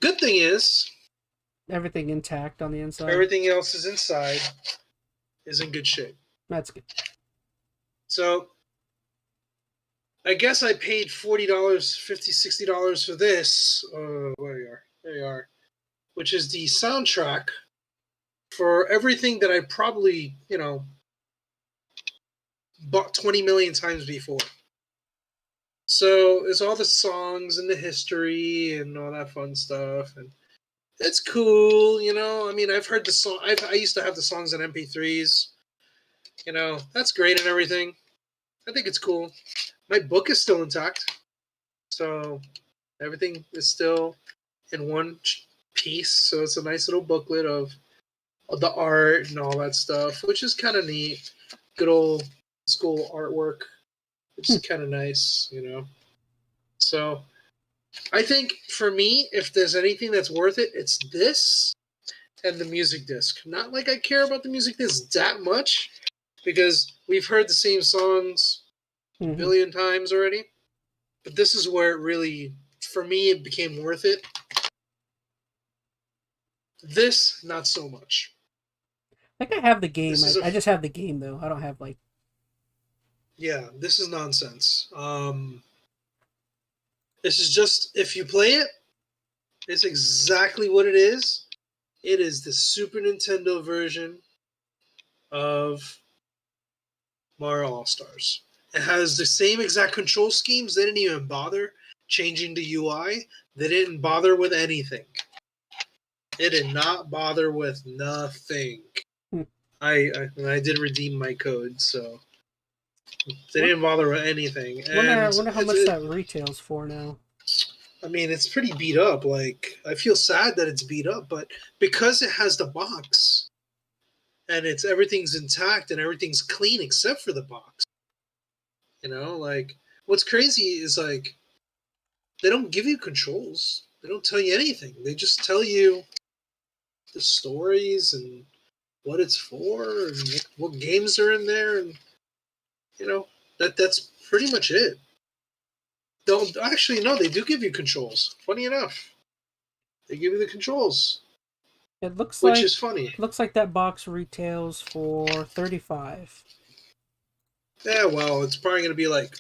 Good thing is everything intact on the inside. Everything else is inside, is in good shape. That's good. So I guess I paid $40, $50, $60 for this. Where you are? There you are. Which is the soundtrack for everything that I probably, bought 20 million times before. So it's all the songs and the history and all that fun stuff, and it's cool, I mean, I've heard the song. I used to have the songs on MP3s. That's great and everything. I think it's cool. My book is still intact, so everything is still in one piece. So it's a nice little booklet of the art and all that stuff, which is kind of neat. Good old school artwork, which is kind of nice, So I think for me, if there's anything that's worth it, it's this and the music disc. Not like I care about the music disc that much, because we've heard the same songs a billion times already. But this is where it really, for me, it became worth it. This, not so much. I think I have the game. I just have the game, though. I don't have, like... Yeah, this is nonsense. This is just, if you play it, it's exactly what it is. It is the Super Nintendo version of Mario All-Stars. It has the same exact control schemes. They didn't even bother changing the UI. They didn't bother with anything. It did not bother with nothing. I did redeem my code, so they didn't bother with anything. I wonder how much that retails for now. I mean, it's pretty beat up. Like, I feel sad that it's beat up, but because it has the box and everything's intact and everything's clean except for the box. Like, what's crazy is, like, they don't give you controls. They don't tell you anything. They just tell you the stories and what it's for and what games are in there, and that's pretty much it. They do give you controls. Funny enough, they give you the controls. It looks which is funny. It looks like that box retails for $35. Yeah, well, it's probably going to be like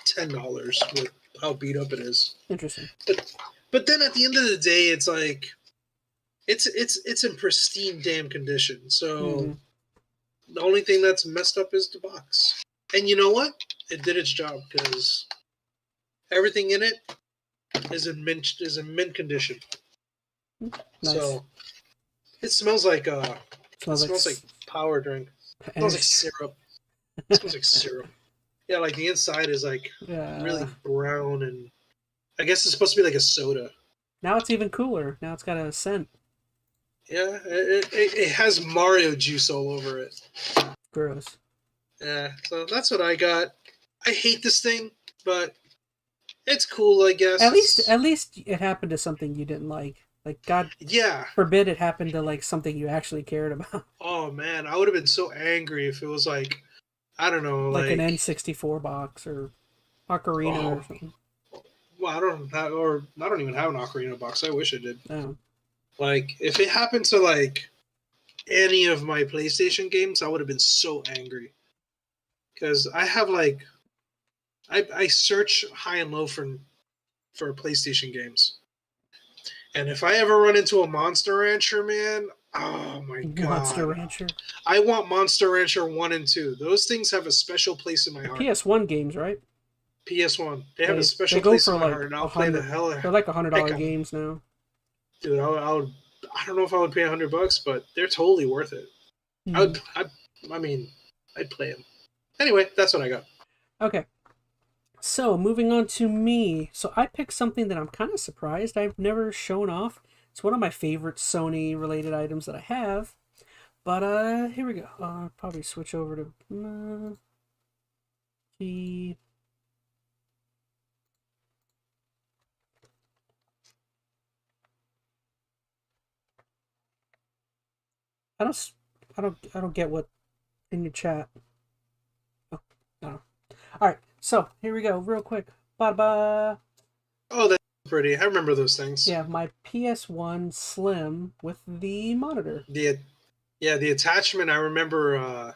$10 with how beat up it is. Interesting. But then at the end of the day, it's like it's in pristine damn condition. So the only thing that's messed up is the box. And you know what? It did its job, because everything in it is in mint condition. Nice. So it smells like smells like power drink. It smells like syrup. It smells like syrup. Yeah, like the inside is like really brown, and I guess it's supposed to be like a soda. Now it's even cooler. Now it's got a scent. Yeah, it has Mario juice all over it. Gross. Yeah, so that's what I got. I hate this thing, but it's cool, I guess. At least it happened to something you didn't like. Like, God forbid it happened to like something you actually cared about. Oh man, I would have been so angry if it was like, I don't know, like an N64 box or Ocarina or something. Well, I don't even have an Ocarina box. I wish I did. Oh. Like, if it happened to like any of my PlayStation games, I would have been so angry. Because I have like, I search high and low for PlayStation games, and if I ever run into a Monster Rancher, man, oh my god, Monster Rancher. I want Monster Rancher 1 and 2. Those things have a special place in my heart. PS1 games, right? PS1. They have a special place in my heart, and I'll play the hell. They're like $100 games now. Dude, I don't know if I would pay $100, but they're totally worth it. I mean, I'd play them. Anyway, that's what I got. Okay. So, moving on to me. So, I picked something that I'm kind of surprised I've never shown off. It's one of my favorite Sony-related items that I have. But, here we go. I'll probably switch over to the... I don't get what in your chat. Oh, no. All right, so here we go, real quick. Ba-ba. Oh, that's pretty. I remember those things. Yeah, my PS1 Slim with the monitor. The attachment. I remember.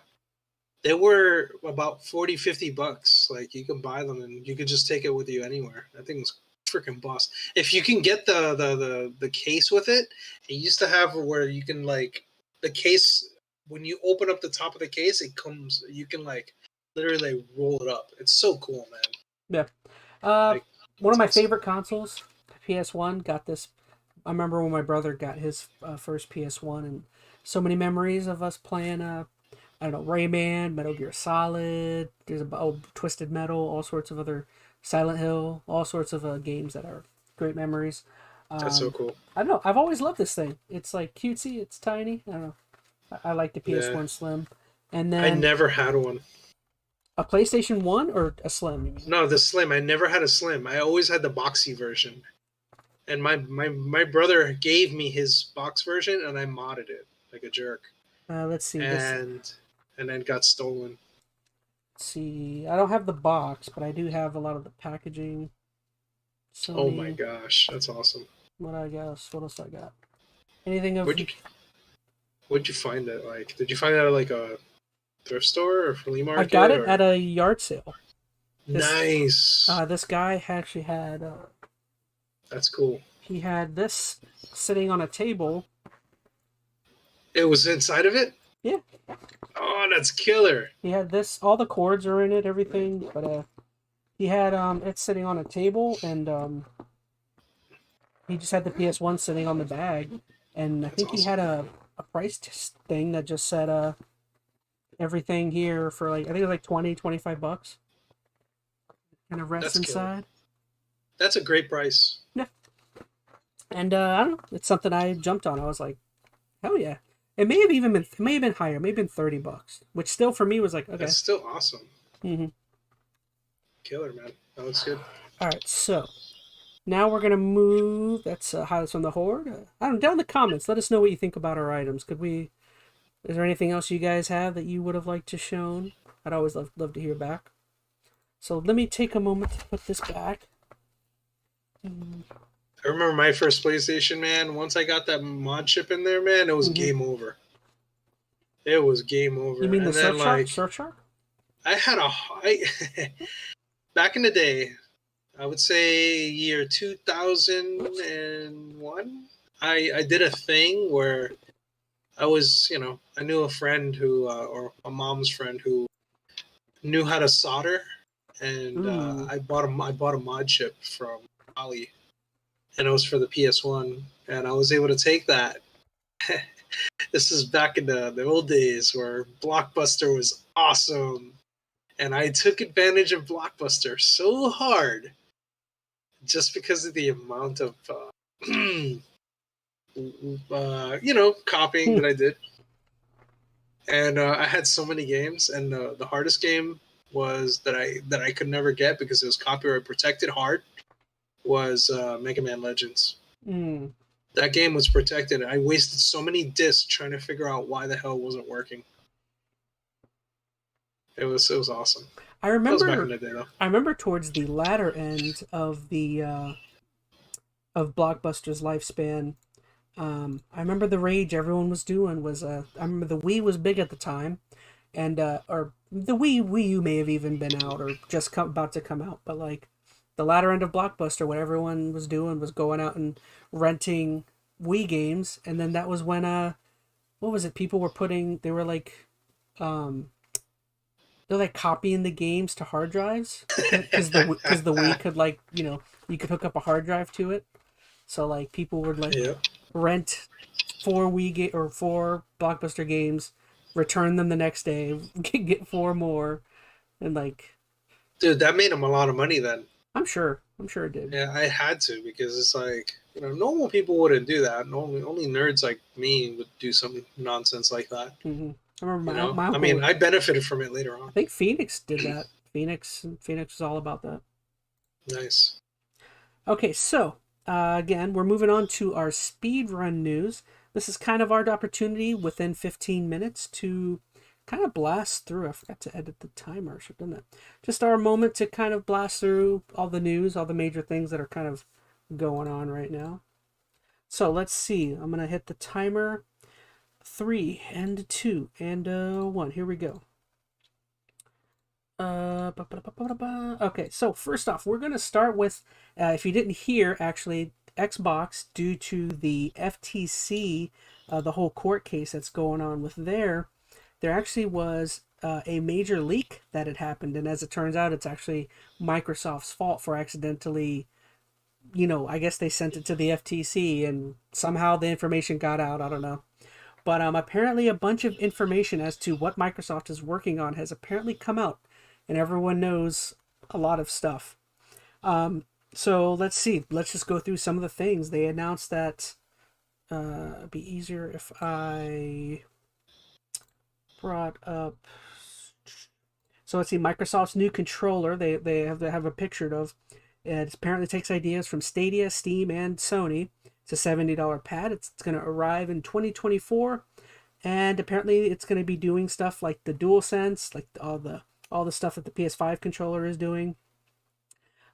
They were about $40-$50. Like, you can buy them and you could just take it with you anywhere. That thing was freaking boss. If you can get the case with it, it used to have where you can like the case when you open up the top of the case, it comes. You can like literally like, roll it up. It's so cool, man. Yeah. One of my favorite consoles, PS1. Got this. I remember when my brother got his first PS1, and so many memories of us playing. I don't know, Rayman, Metal Gear Solid. There's Twisted Metal, all sorts of other Silent Hill, all sorts of games that are great memories. That's so cool. I don't know. I've always loved this thing. It's like cutesy. It's tiny. I don't know. I like the PS1 Slim. And then I never had one. A PlayStation 1 or a Slim? You mean? No, the Slim. I never had a Slim. I always had the boxy version. And my brother gave me his box version, and I modded it like a jerk. Let's see. And then got stolen. Let's see. I don't have the box, but I do have a lot of the packaging. Sony. Oh my gosh, that's awesome. What else I got? Anything of... Where'd you find it? Like, did you find it at like a thrift store or flea market? I got it at a yard sale. Nice. This guy actually had... That's cool. He had this sitting on a table. It was inside of it? Yeah. Oh, that's killer. He had this, all the cords are in it, everything, but he had it sitting on a table, and he just had the PS1 sitting on the bag, and I think he had a price thing that just said everything here for like, I think it was like $20-$25. Kind of rests inside. Killer. That's a great price. Yeah. And I don't know, it's something I jumped on. I was like, hell yeah. It may have been higher, maybe been $30, which still for me was like, okay. That's still awesome. Mm-hmm. Killer, man. That looks good. All right, so now we're gonna move. That's highlights from the horde. I don't know, down in the comments, let us know what you think about our items. Is there anything else you guys have that you would have liked to shown? I'd always love to hear back. So let me take a moment to put this back. I remember my first PlayStation, man. Once I got that mod chip in there, man, it was game over. It was game over. You mean the Surfshark? I had back in the day, I would say year 2001, I did a thing where I was, I knew a friend who, or a mom's friend who knew how to solder. and Ooh. I bought a mod chip from Ali, and it was for the PS1, and I was able to take that. This is back in the old days where Blockbuster was awesome, and I took advantage of Blockbuster so hard just because of the amount of copying that I did. And I had so many games, and the hardest game was that I could never get because it was copyright protected hard was Mega Man Legends. Mm. That game was protected. I wasted so many discs trying to figure out why the hell it wasn't working. It was awesome. I That was back remember. in the day, though. I remember towards the latter end of the of Blockbuster's lifespan. I remember the rage everyone was doing was I remember the Wii was big at the time, and or the Wii U may have even been out or just about to come out, but like the latter end of Blockbuster, what everyone was doing was going out and renting Wii games, and then that was when what was it? People were they were like they're like copying the games to hard drives because the Wii could like you could hook up a hard drive to it, so like people would like rent 4 Blockbuster games, return them the next day, get 4 more, and like. Dude, that made them a lot of money then. I'm sure it did. Yeah, I had to because it's like normal people wouldn't do that. Only nerds like me would do some nonsense like that. Mm-hmm. I remember my uncle. I mean, I benefited from it later on. I think Phoenix did that. Phoenix was all about that. Nice. Okay, so again, we're moving on to our speedrun news. This is kind of our opportunity within 15 minutes to kind of blast through. I forgot to edit the timer, should have done that. Just our moment to kind of blast through all the news, all the major things that are kind of going on right now. So let's see. I'm going to hit the timer. 3 and 2 and 1. Here we go. Okay, so first off, we're going to start with, if you didn't hear, actually, Xbox, due to the FTC, the whole court case that's going on with there actually was a major leak that had happened, and as it turns out, it's actually Microsoft's fault for accidentally, I guess they sent it to the FTC, and somehow the information got out, I don't know. But apparently a bunch of information as to what Microsoft is working on has apparently come out, and everyone knows a lot of stuff. So let's see. Let's just go through some of the things. They announced that it'd be easier if I brought up. So let's see. Microsoft's new controller. They have a picture of. It apparently takes ideas from Stadia, Steam, and Sony. It's a $70 pad. It's going to arrive in 2024, and apparently it's going to be doing stuff like the DualSense, like all the stuff that the PS5 controller is doing.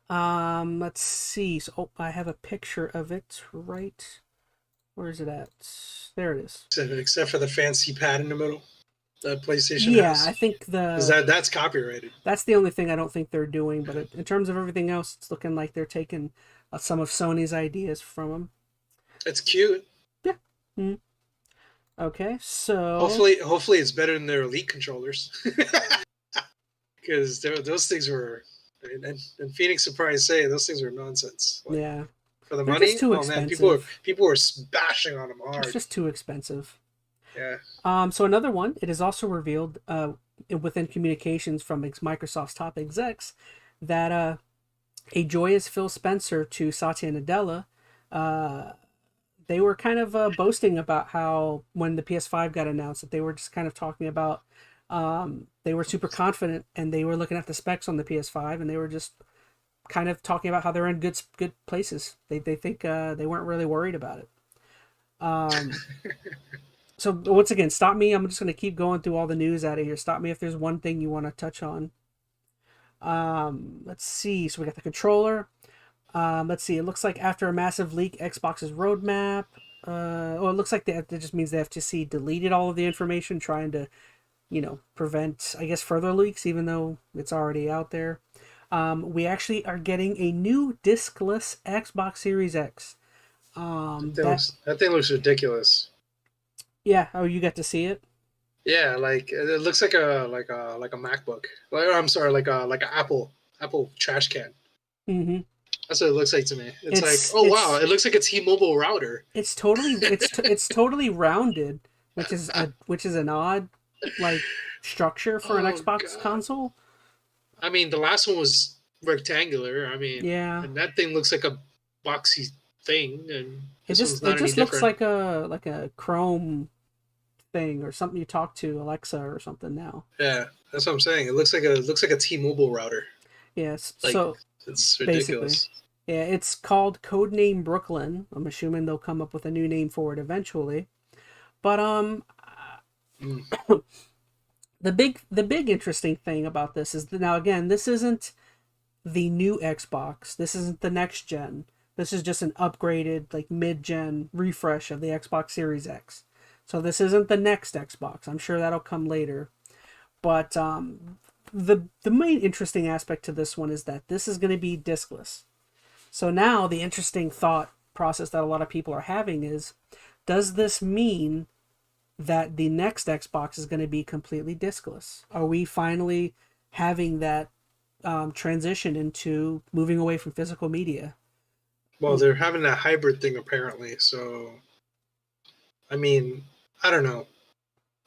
Let's see. So I have a picture of it right. Where is it at? There it is. Except for the fancy pad in the middle, the PlayStation. Yeah, has. I think that's copyrighted. That's the only thing I don't think they're doing. But in terms of everything else, it's looking like they're taking some of Sony's ideas from them. It's cute. Yeah. Mm-hmm. Okay, so hopefully it's better than their Elite controllers, because those things were, and Phoenix would probably say those things were nonsense. Like, yeah, for the they're money, just too expensive. Man, people were bashing on them hard. It's just too expensive. Yeah. So another one, it is also revealed within communications from Microsoft's top execs that a joyous Phil Spencer to Satya Nadella, they were kind of boasting about how when the PS5 got announced that they were just kind of talking about they were super confident and they were looking at the specs on the PS5 and they were just kind of talking about how they're in good places. They think they weren't really worried about it. So once again, stop me. I'm just going to keep going through all the news out of here. Stop me if there's one thing you want to touch on. Let's see. So we got the controller. Let's see. It looks like after a massive leak, Xbox's roadmap. It looks like that just means the FTC deleted all of the information, trying to, prevent, I guess, further leaks, even though it's already out there. We actually are getting a new discless Xbox Series X. That thing looks ridiculous. Yeah. Oh, you got to see it? Yeah, like it looks like a MacBook. I'm sorry, like an Apple Apple trash can. Mm-hmm. That's what it looks like to me. It's like, oh wow, it looks like a T-Mobile router. It's totally rounded, which is an odd like structure for an Xbox console. I mean, the last one was rectangular. I mean, yeah, and that thing looks like a boxy thing, and it this one's just not it any just looks different. like a Chrome thing or something you talk to Alexa or something now. Yeah, that's what I'm saying. It looks like a T-Mobile router. Yes, Like, so it's basically, ridiculous. yeah, it's called Codename Brooklyn. I'm assuming they'll come up with a new name for it eventually. But Mm. the big interesting thing about this is that now again, this isn't the new Xbox. This isn't the next gen. This is just an upgraded like mid-gen refresh of the Xbox Series X. So this isn't the next Xbox. I'm sure that'll come later. But the main interesting aspect to this one is that this is going to be diskless. So now the interesting thought process that a lot of people are having is, does this mean that the next Xbox is going to be completely diskless? Are we finally having that transition into moving away from physical media? Well, they're having that hybrid thing apparently. So, I mean, I don't know.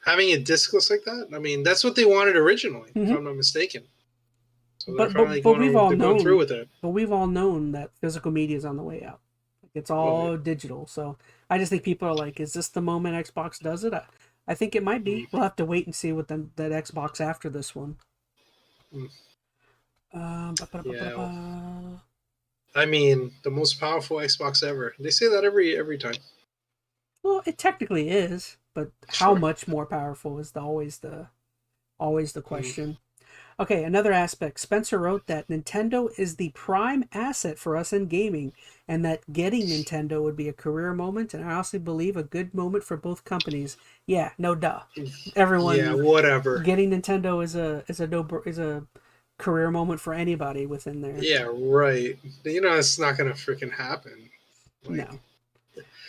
Having it diskless like that, I mean, that's what they wanted originally, if I'm not mistaken. So they're finally going through with it. But we've all known that physical media is on the way out. It's all digital. So I just think people are like, is this the moment Xbox does it? I think it might be. We'll have to wait and see what that Xbox after this one. Yeah. I mean, the most powerful Xbox ever. They say that every time. Well, it technically is, but how much more powerful is always the question. Okay, another aspect. Spencer wrote that Nintendo is the prime asset for us in gaming, and that getting Nintendo would be a career moment, and I also believe a good moment for both companies. Yeah, no duh. Everyone. Yeah, whatever. Getting Nintendo is a career moment for anybody within there. Yeah, right. You know, it's not gonna freaking happen. Like, no.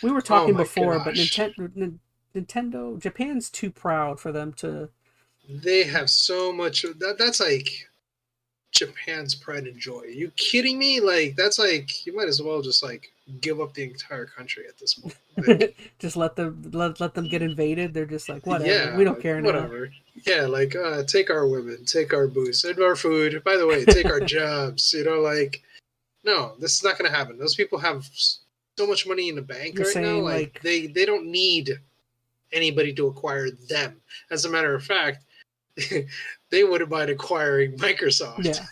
We were talking before, but Nintendo, Japan's too proud for them to. They have so much. That's like Japan's pride and joy. Are you kidding me? Like, that's like, you might as well just like give up the entire country at this point. Like, just let them get invaded. They're just like, whatever. Yeah, we don't care now. Whatever. Yeah, like take our women, take our booze, and our food. By the way, take our jobs. You know, like, no, this is not going to happen. Those people have so much money in the bank right now. Like they don't need anybody to acquire them. As a matter of fact, they wouldn't mind acquiring Microsoft. Yeah,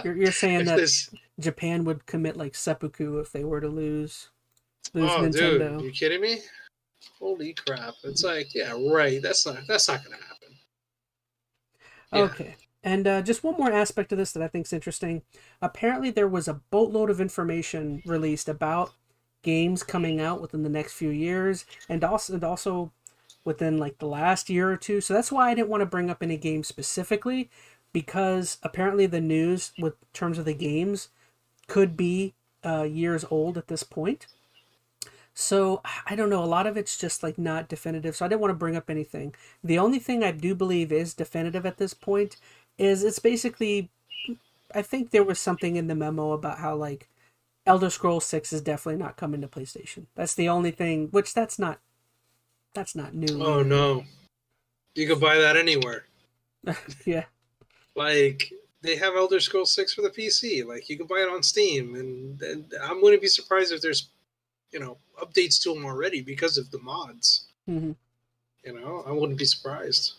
you're saying that Japan would commit like seppuku if they were to lose Nintendo. Dude, are you kidding me? Holy crap! It's like, yeah, right. That's not going to happen. Yeah. Okay. And just one more aspect of this that I think is interesting. Apparently, there was a boatload of information released about games coming out within the next few years, and also within like the last year or two. So that's why I didn't want to bring up any games specifically, because apparently the news with terms of the games could be years old at this point. So I don't know. A lot of it's just like not definitive. So I didn't want to bring up anything. The only thing I do believe is definitive at this point is it's basically, I think there was something in the memo about how like Elder Scrolls 6 is definitely not coming to PlayStation. That's the only thing, which that's not new. Oh, no. You can buy that anywhere. Yeah. Like, they have Elder Scrolls 6 for the PC. Like, you can buy it on Steam. And I wouldn't be surprised if there's, updates to them already because of the mods. Mm-hmm. I wouldn't be surprised.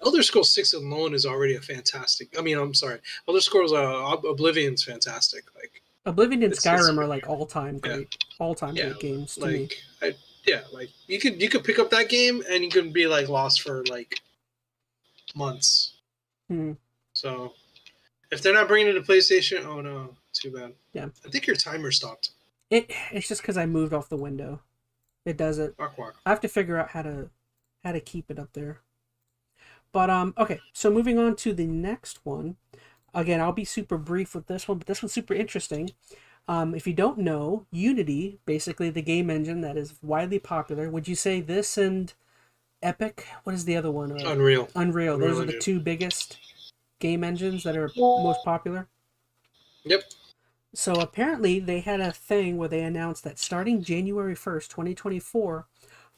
Elder Scrolls 6 alone is already a fantastic... I'm sorry. Elder Scrolls Oblivion's fantastic. Like, Oblivion and Skyrim are like all-time great. Yeah. All-time great games to me. You could pick up that game and you can be like lost for like months. Mm-hmm. So if they're not bringing it to PlayStation, oh no, too bad. Yeah, I think your timer stopped. It's just because I moved off the window. It does it. Walk, walk. I have to figure out how to keep it up there. But okay, so moving on to the next one. Again, I'll be super brief with this one, but this one's super interesting. If you don't know, Unity, basically the game engine that is widely popular. Would you say this and Epic? What is the other one? Unreal. Those are the two biggest. game engines that are most popular. Yep. So apparently they had a thing where they announced that starting January 1st, 2024,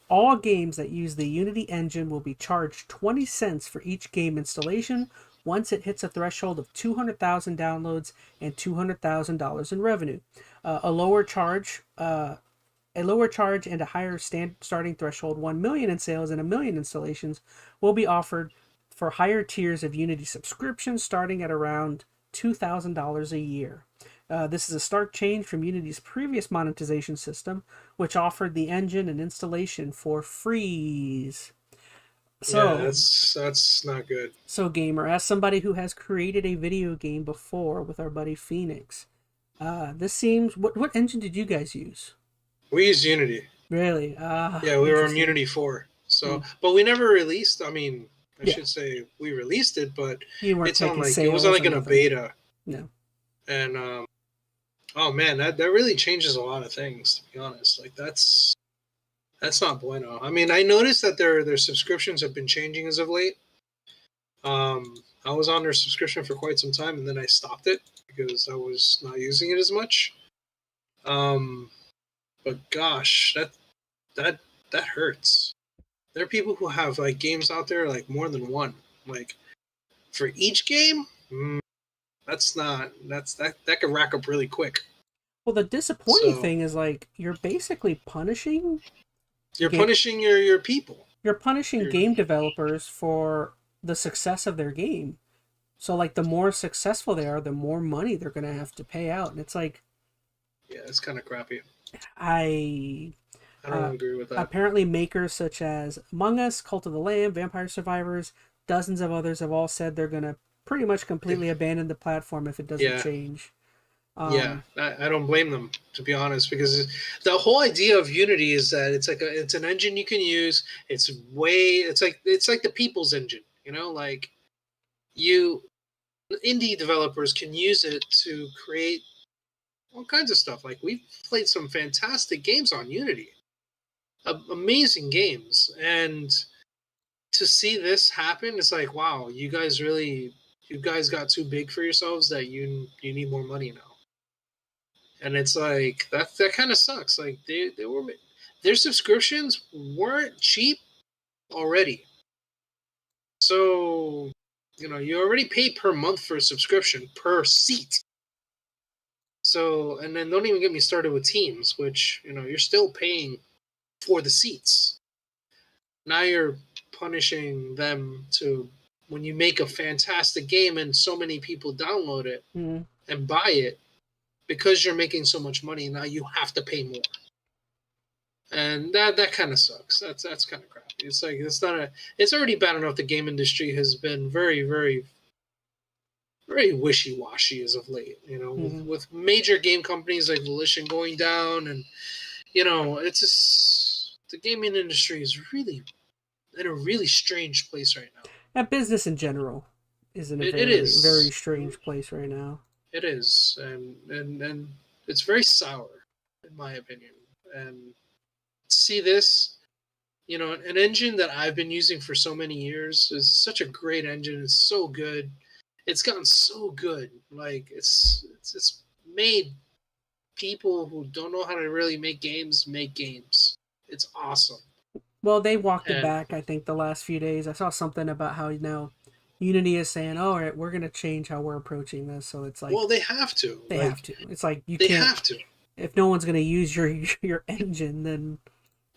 all games that use the Unity engine will be charged 20 cents for each game installation once it hits a threshold of 200,000 downloads and $200,000 in revenue. A lower charge and a higher starting threshold, 1 million in sales and a million installations, will be offered for higher tiers of Unity subscriptions starting at around $2,000 a year. This is a stark change from Unity's previous monetization system, which offered the engine and installation for free. So, yeah, that's not good. So gamer, as somebody who has created a video game before with our buddy Phoenix, this seems. What engine did you guys use? We use Unity. Really? Yeah, we were on Unity 4. So, but we never released. I mean, I should say we released it, but you weren't it's on taking like sales it was on like in a nothing. beta. No. And oh man, that really changes a lot of things. To be honest, like that's not bueno. I mean, I noticed that their subscriptions have been changing as of late. I was on their subscription for quite some time, and then I stopped it because I was not using it as much. But gosh, that hurts. There are people who have like games out there like more than one. Like for each game, that could rack up really quick. Well, the disappointing thing is like you're basically punishing. Punishing your people. You're punishing game developers for the success of their game. So like the more successful they are, the more money they're gonna have to pay out, and it's like, yeah, it's kind of crappy. I don't agree with that. Apparently, makers such as Among Us, Cult of the Lamb, Vampire Survivors, dozens of others have all said they're gonna pretty much completely abandon the platform if it doesn't change. I don't blame them, to be honest, because the whole idea of Unity is that it's an engine you can use. It's like the people's engine, like indie developers can use it to create all kinds of stuff. Like we've played some fantastic games on Unity, amazing games, and to see this happen, it's like, wow, you guys got too big for yourselves that you need more money now. And it's like that kind of sucks. Like their subscriptions weren't cheap already. So, you already pay per month for a subscription per seat. So, and then don't even get me started with Teams, which, you're still paying for the seats. Now you're punishing them when you make a fantastic game and so many people download it and buy it, because you're making so much money, now you have to pay more. And that kind of sucks. That's kind of crappy. It's like it's already bad enough the game industry has been very, very, very wishy-washy as of late, with major game companies like Volition going down, and it's just the gaming industry is really in a really strange place right now. That business in general is in a very strange place right now. It is, and it's very sour, in my opinion. And see this, an engine that I've been using for so many years is such a great engine. It's so good. It's gotten so good. Like it's made people who don't know how to really make games make games. It's awesome. Well, they walked it back, I think, the last few days. I saw something about how now Unity is saying, "Oh, all right, we're going to change how we're approaching this." So it's like, well, they have to. They have to. It's like they have to. If no one's going to use your engine, then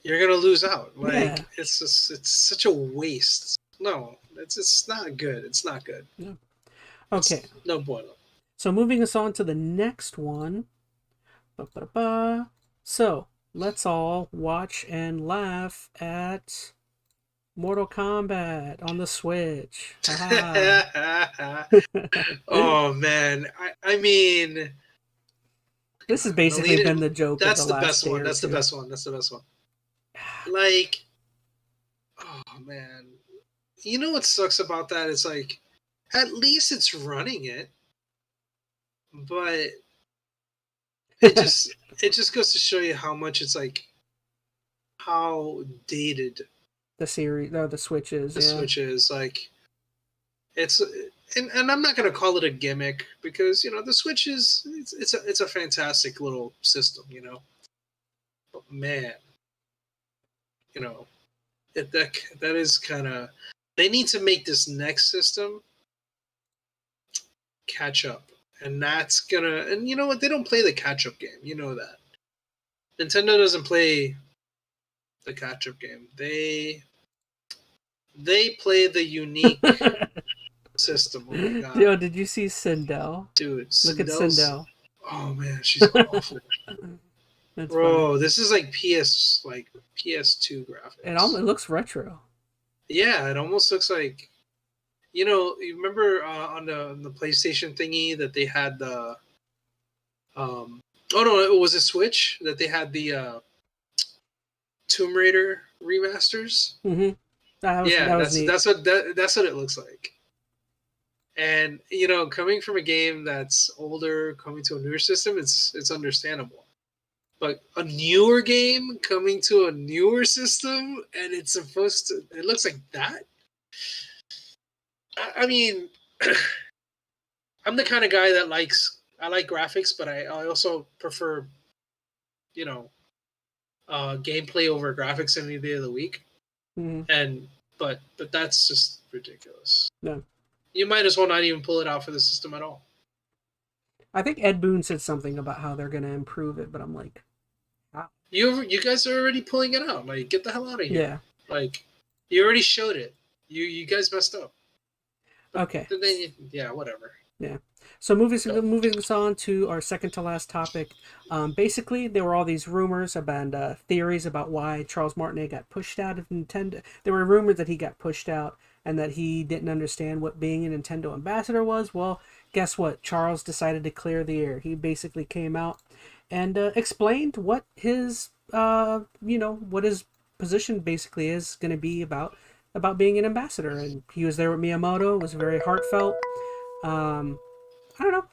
you're going to lose out. Like it's such a waste. No, it's not good. It's not good. Yeah. Okay. No bueno. So moving us on to the next one. So let's all watch and laugh at Mortal Kombat on the Switch. Oh man, I mean, this has basically been the joke. That's of the best one. That's the best one. Like, oh man, what sucks about that? It's like, at least it's running it, but it just goes to show you how much it's like, how dated the series, or the Switch is. The Switch is, like, It's and I'm not gonna call it a gimmick because the Switch it's a fantastic little system, But man, you know, that is kind of they need to make this next system catch up, and that's gonna and you know what they don't play the catch up game, that Nintendo doesn't play the catch up game. They play the unique system. Oh my god. Yo, did you see Sindel? Dude, Look at Sindel. Oh man, she's awful. That's Bro, funny. this is like PS2 graphics. It looks retro. Yeah, it almost looks like you remember on the PlayStation thingy that they had the oh no, it was a Switch that they had the Tomb Raider remasters. Mm-hmm. That's what it looks like. And coming from a game that's older, coming to a newer system, it's understandable. But a newer game coming to a newer system, and it looks like that. I mean, I'm the kind of guy that I like graphics, but I also prefer, gameplay over graphics any day of the week. Mm-hmm. But that's just ridiculous. No. You might as well not even pull it out for the system at all. I think Ed Boon said something about how they're going to improve it, but I'm like, how? You guys are already pulling it out. Like, get the hell out of here. Yeah. Like, you already showed it. You guys messed up. But okay. Yeah, whatever. Yeah. So moving us on to our second to last topic. Basically, there were all these rumors and theories about why Charles Martinet got pushed out of Nintendo. There were rumors that he got pushed out and that he didn't understand what being a Nintendo ambassador was. Well, guess what? Charles decided to clear the air. He basically came out and explained what his, what his position basically is going to be about being an ambassador. And he was there with Miyamoto. It was very heartfelt. I don't know.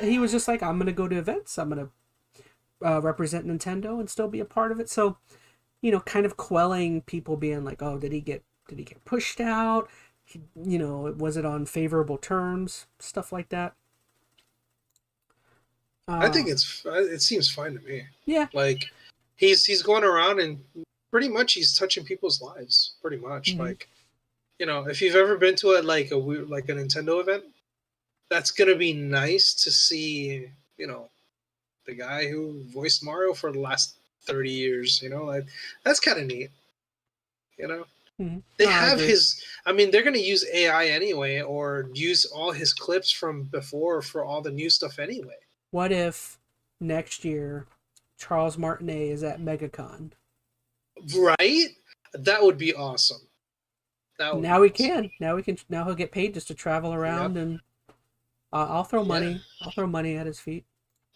He was just like, I'm going to go to events. I'm going to represent Nintendo and still be a part of it. So, kind of quelling people being like, oh, did he get pushed out? Was it on favorable terms? Stuff like that. I think it seems fine to me. Yeah. Like, he's going around and pretty much he's touching people's lives. Pretty much. Mm-hmm. Like, if you've ever been to a Nintendo event, that's gonna be nice to see, the guy who voiced Mario for the last 30 years, like that's kind of neat, Mm-hmm. They have they're gonna use AI anyway, or use all his clips from before for all the new stuff anyway. What if next year Charles Martinet is at MegaCon? Right? That would be awesome. Now he'll get paid just to travel around and I'll throw money. Yeah. I'll throw money at his feet.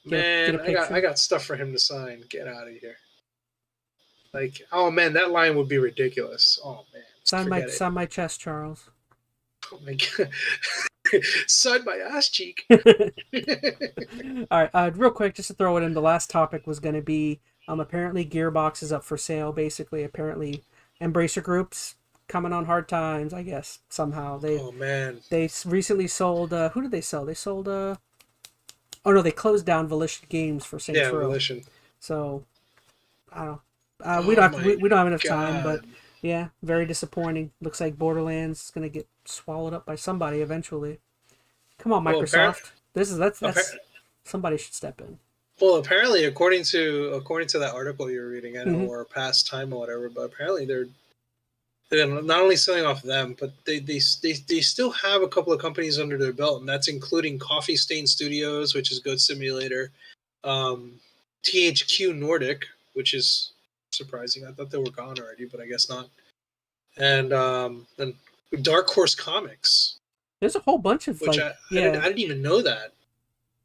Man, I got stuff for him to sign. Get out of here. Like, oh man, that line would be ridiculous. Oh man. Sign my chest, Charles. Oh my god. Sign my ass cheek. All right, real quick, just to throw it in, the last topic was going to be apparently Gearbox is up for sale. Basically, apparently Embracer Group's coming on hard times, I guess, somehow. They recently sold who did they sell? They sold they closed down Volition Games for Saints Row. Volition. So I don't know. We don't have enough time, but yeah, very disappointing. Looks like Borderlands is going to get swallowed up by somebody eventually. Come on, Microsoft. That's somebody should step in. Well, apparently, according to that article you're reading, I don't know, or past time or whatever, but apparently they're not only selling off them, but they still have a couple of companies under their belt, and that's including Coffee Stain Studios, which is Goat Simulator, THQ Nordic, which is surprising. I thought they were gone already, but I guess not. And then Dark Horse Comics. There's a whole bunch of I didn't even know that.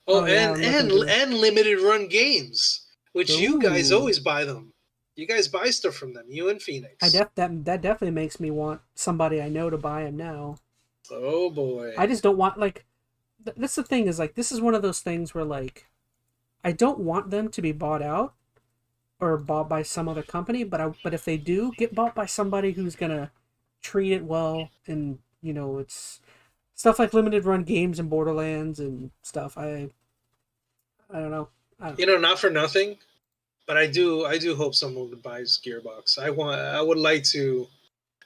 And Limited Run Games, which you guys always buy them. You guys buy stuff from them, you and Phoenix. That definitely makes me want somebody I know to buy them now. Oh boy! I just don't want that's the thing is this is one of those things where I don't want them to be bought out or bought by some other company, but if they do get bought by somebody who's gonna treat it well and it's stuff like limited run games and Borderlands and stuff. I don't know. Not for nothing, but I do hope someone buys Gearbox. I would like to.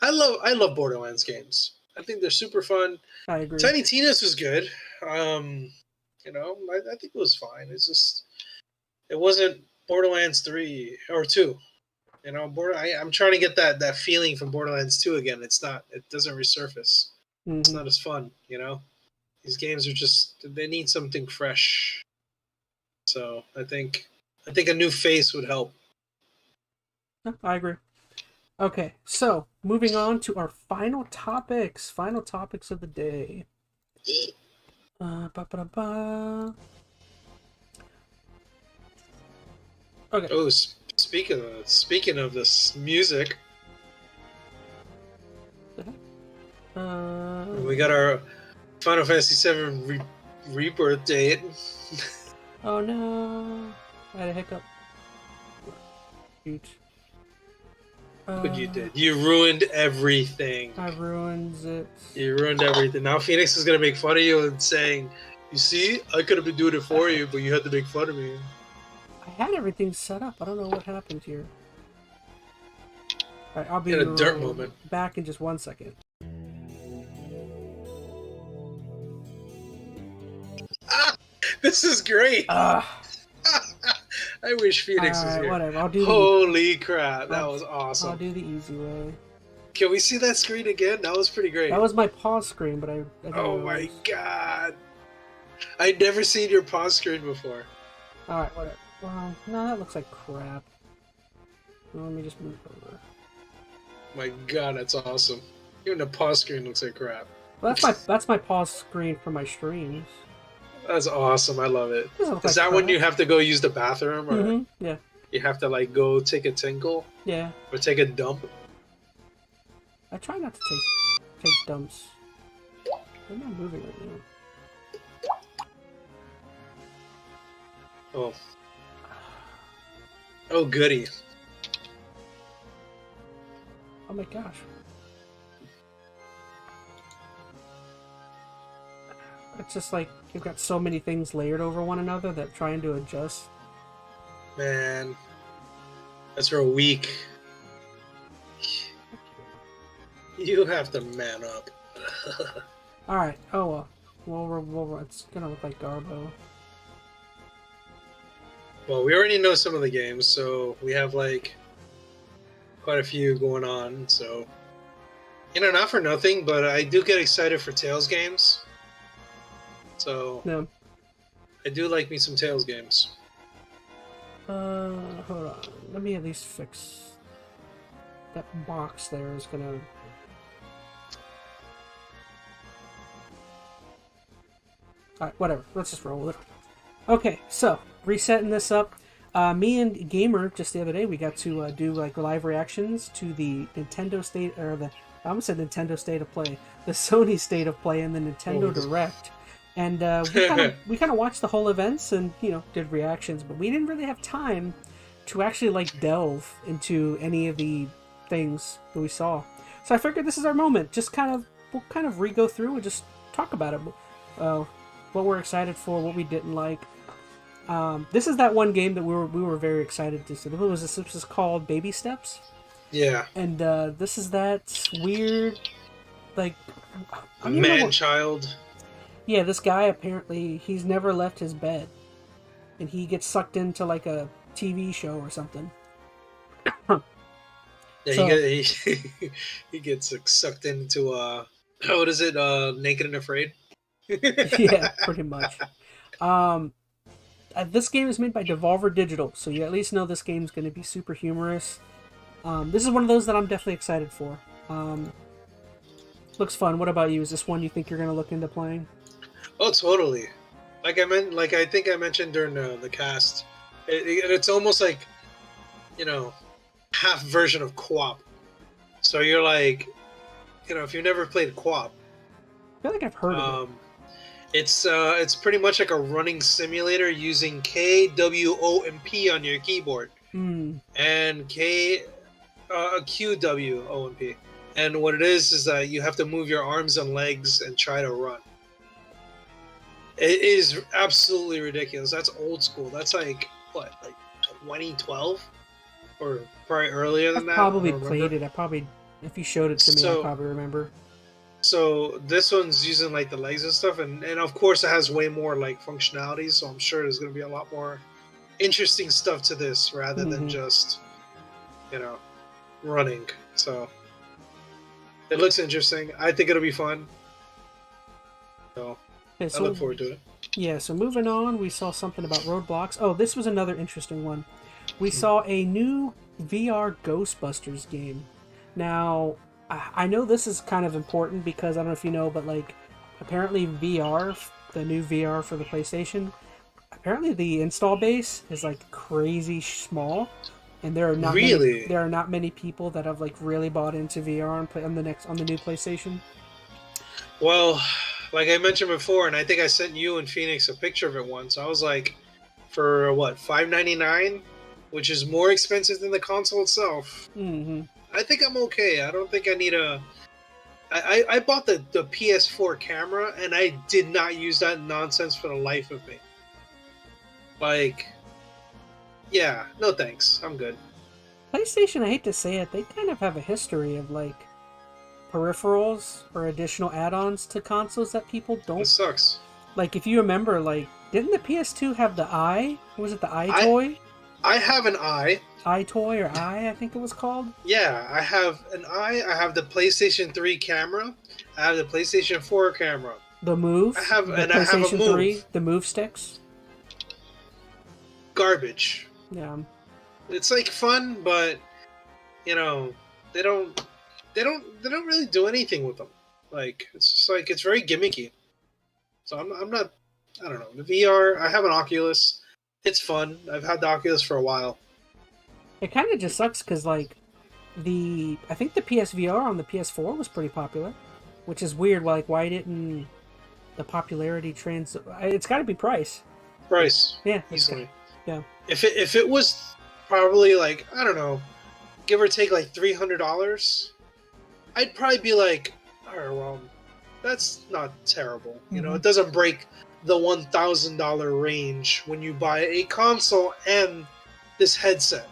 I love Borderlands games. I think they're super fun. I agree. Tiny Tina's was good. I think it was fine. It's just it wasn't Borderlands 3 or 2. I'm trying to get that feeling from Borderlands 2 again. It doesn't resurface. Mm-hmm. It's not as fun, These games are they need something fresh. So I think a new face would help. I agree. Okay, so moving on to our final topics of the day. Okay. Oh, speaking of this music, we got our Final Fantasy VII rebirth date. Oh no! I had a hiccup. Huge. But you did. You ruined everything. I ruined it. You ruined everything. Now Phoenix is gonna make fun of you and saying, "You see, I could have been doing it for you, but you had to make fun of me." I had everything set up. I don't know what happened here. All right, I'll be in a dirt moment. Back in just 1 second. This is great. I wish Phoenix was here. Whatever. I'll do. Holy crap, that was awesome. I'll do the easy way. Can we see that screen again? That was pretty great. That was my pause screen, but I oh my god! I'd never seen your pause screen before. All right, whatever. Well, no, that looks like crap. Well, let me just move over. My god, that's awesome. Even the pause screen looks like crap. Well, that's my pause screen for my streams. That's awesome. I love it. Is that when you have to go use the bathroom, or yeah, you have to go take a tinkle? Yeah, or take a dump? I try not to take dumps. I'm not moving right now. Oh, goody. Oh my gosh. It's just like you've got so many things layered over one another that trying to adjust. Man, that's real weak. You have to man up. Alright, oh well. It's gonna look like Garbo. Well, we already know some of the games, so we have quite a few going on, so not for nothing, but I do get excited for Tales games. So yeah. I do like me some Tales games. Hold on. Let me at least fix that box there is gonna. Alright, whatever. Let's just roll with it. Okay, so resetting this up. Me and Gamer just the other day we got to do live reactions to the Nintendo State I almost said Nintendo State of Play, the Sony State of Play, and the Nintendo Direct. And we kind of watched the whole events and did reactions, but we didn't really have time to actually delve into any of the things that we saw. So I figured this is our moment. We'll kind of re-go through and just talk about it. What we're excited for, what we didn't like. This is that one game that we were very excited to see. This was called Baby Steps. Yeah. And this is that weird, man-child. Yeah, this guy apparently he's never left his bed, and he gets sucked into a TV show or something. Yeah, so, he gets sucked into what is it? Naked and Afraid. Yeah, pretty much. This game is made by Devolver Digital, so you at least know this game's going to be super humorous. This is one of those that I'm definitely excited for. Looks fun. What about you? Is this one you think you're going to look into playing? Oh, totally. I think I mentioned during the cast, it's almost half version of co-op. So you're if you've never played co-op, I feel like I've heard of it. It's pretty much like a running simulator using K, W, O, and P on your keyboard, and Q, W, O, and P, And what it is that you have to move your arms and legs and try to run. It is absolutely ridiculous. That's old school. That's like 2012, or probably earlier than I've that. probably played it. If you showed it to me, I probably remember. So this one's using like the legs and stuff, and of course it has way more like functionality. So I'm sure there's going to be a lot more interesting stuff to this rather than just, running. So it looks interesting. I think it'll be fun. So I look forward to it. Yeah, so moving on, we saw something about roadblocks. Oh, this was another interesting one. We saw a new VR Ghostbusters game. Now, I know this is kind of important because I don't know if you know, but like apparently VR, the new VR for the PlayStation, apparently the install base is like crazy small, and there are not many people that have like really bought into VR and play on the new PlayStation. Well, like I mentioned before, and I think I sent you and Phoenix a picture of it once. I was like, for what, $5.99, which is more expensive than the console itself. Mm-hmm. I think I'm okay. I don't think I need a. I bought the PS4 camera, and I did not use that nonsense for the life of me. Like, yeah, no thanks. I'm good. PlayStation, I hate to say it, they kind of have a history of like peripherals or additional add-ons to consoles that people don't. It sucks. Like, if you remember, like, didn't the PS2 have the Eye? Was it the Eye toy? I have an Eye. Eye toy or Eye, I think it was called. Yeah, I have an Eye. I have the PlayStation 3 camera. I have the PlayStation 4 camera. The Move. I have a Move. 3, the Move sticks. Garbage. Yeah. It's like fun, but they don't really do anything with them. Like, it's just like, it's very gimmicky. So I'm not, I don't know. The VR, I have an Oculus. It's fun. I've had the Oculus for a while. It kind of just sucks because, like, I think the PSVR on the PS4 was pretty popular, which is weird. Like, why didn't the popularity it's got to be price. Price. Yeah. Easily. Yeah. If it was probably like, I don't know, give or take like $300, I'd probably be like, all right, well, that's not terrible. Mm-hmm. It doesn't break the $1,000 range when you buy a console and this headset.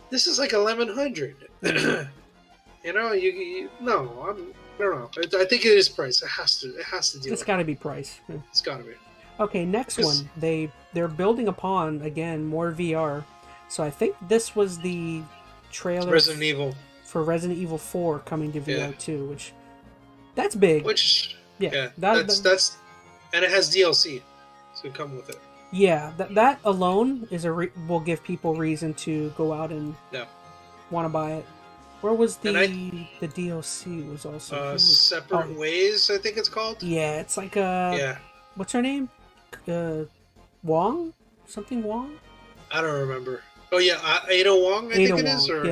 This is like $1,100. I don't know. I think it is price. It has to do. It's got to be price. It's got to be. Okay, next one. They're building upon again more VR. So I think this was the trailer Resident Evil for Resident Evil 4 coming to VR too, which that's big. That's and it has DLC to come with it. Yeah, that alone is will give people reason to go out and want to buy it. Where was the DLC? Was also Separate Ways, I think it's called. Yeah, it's like what's her name? Wong? Something Wong? I don't remember. Oh yeah, Ada Wong, I think it is. Or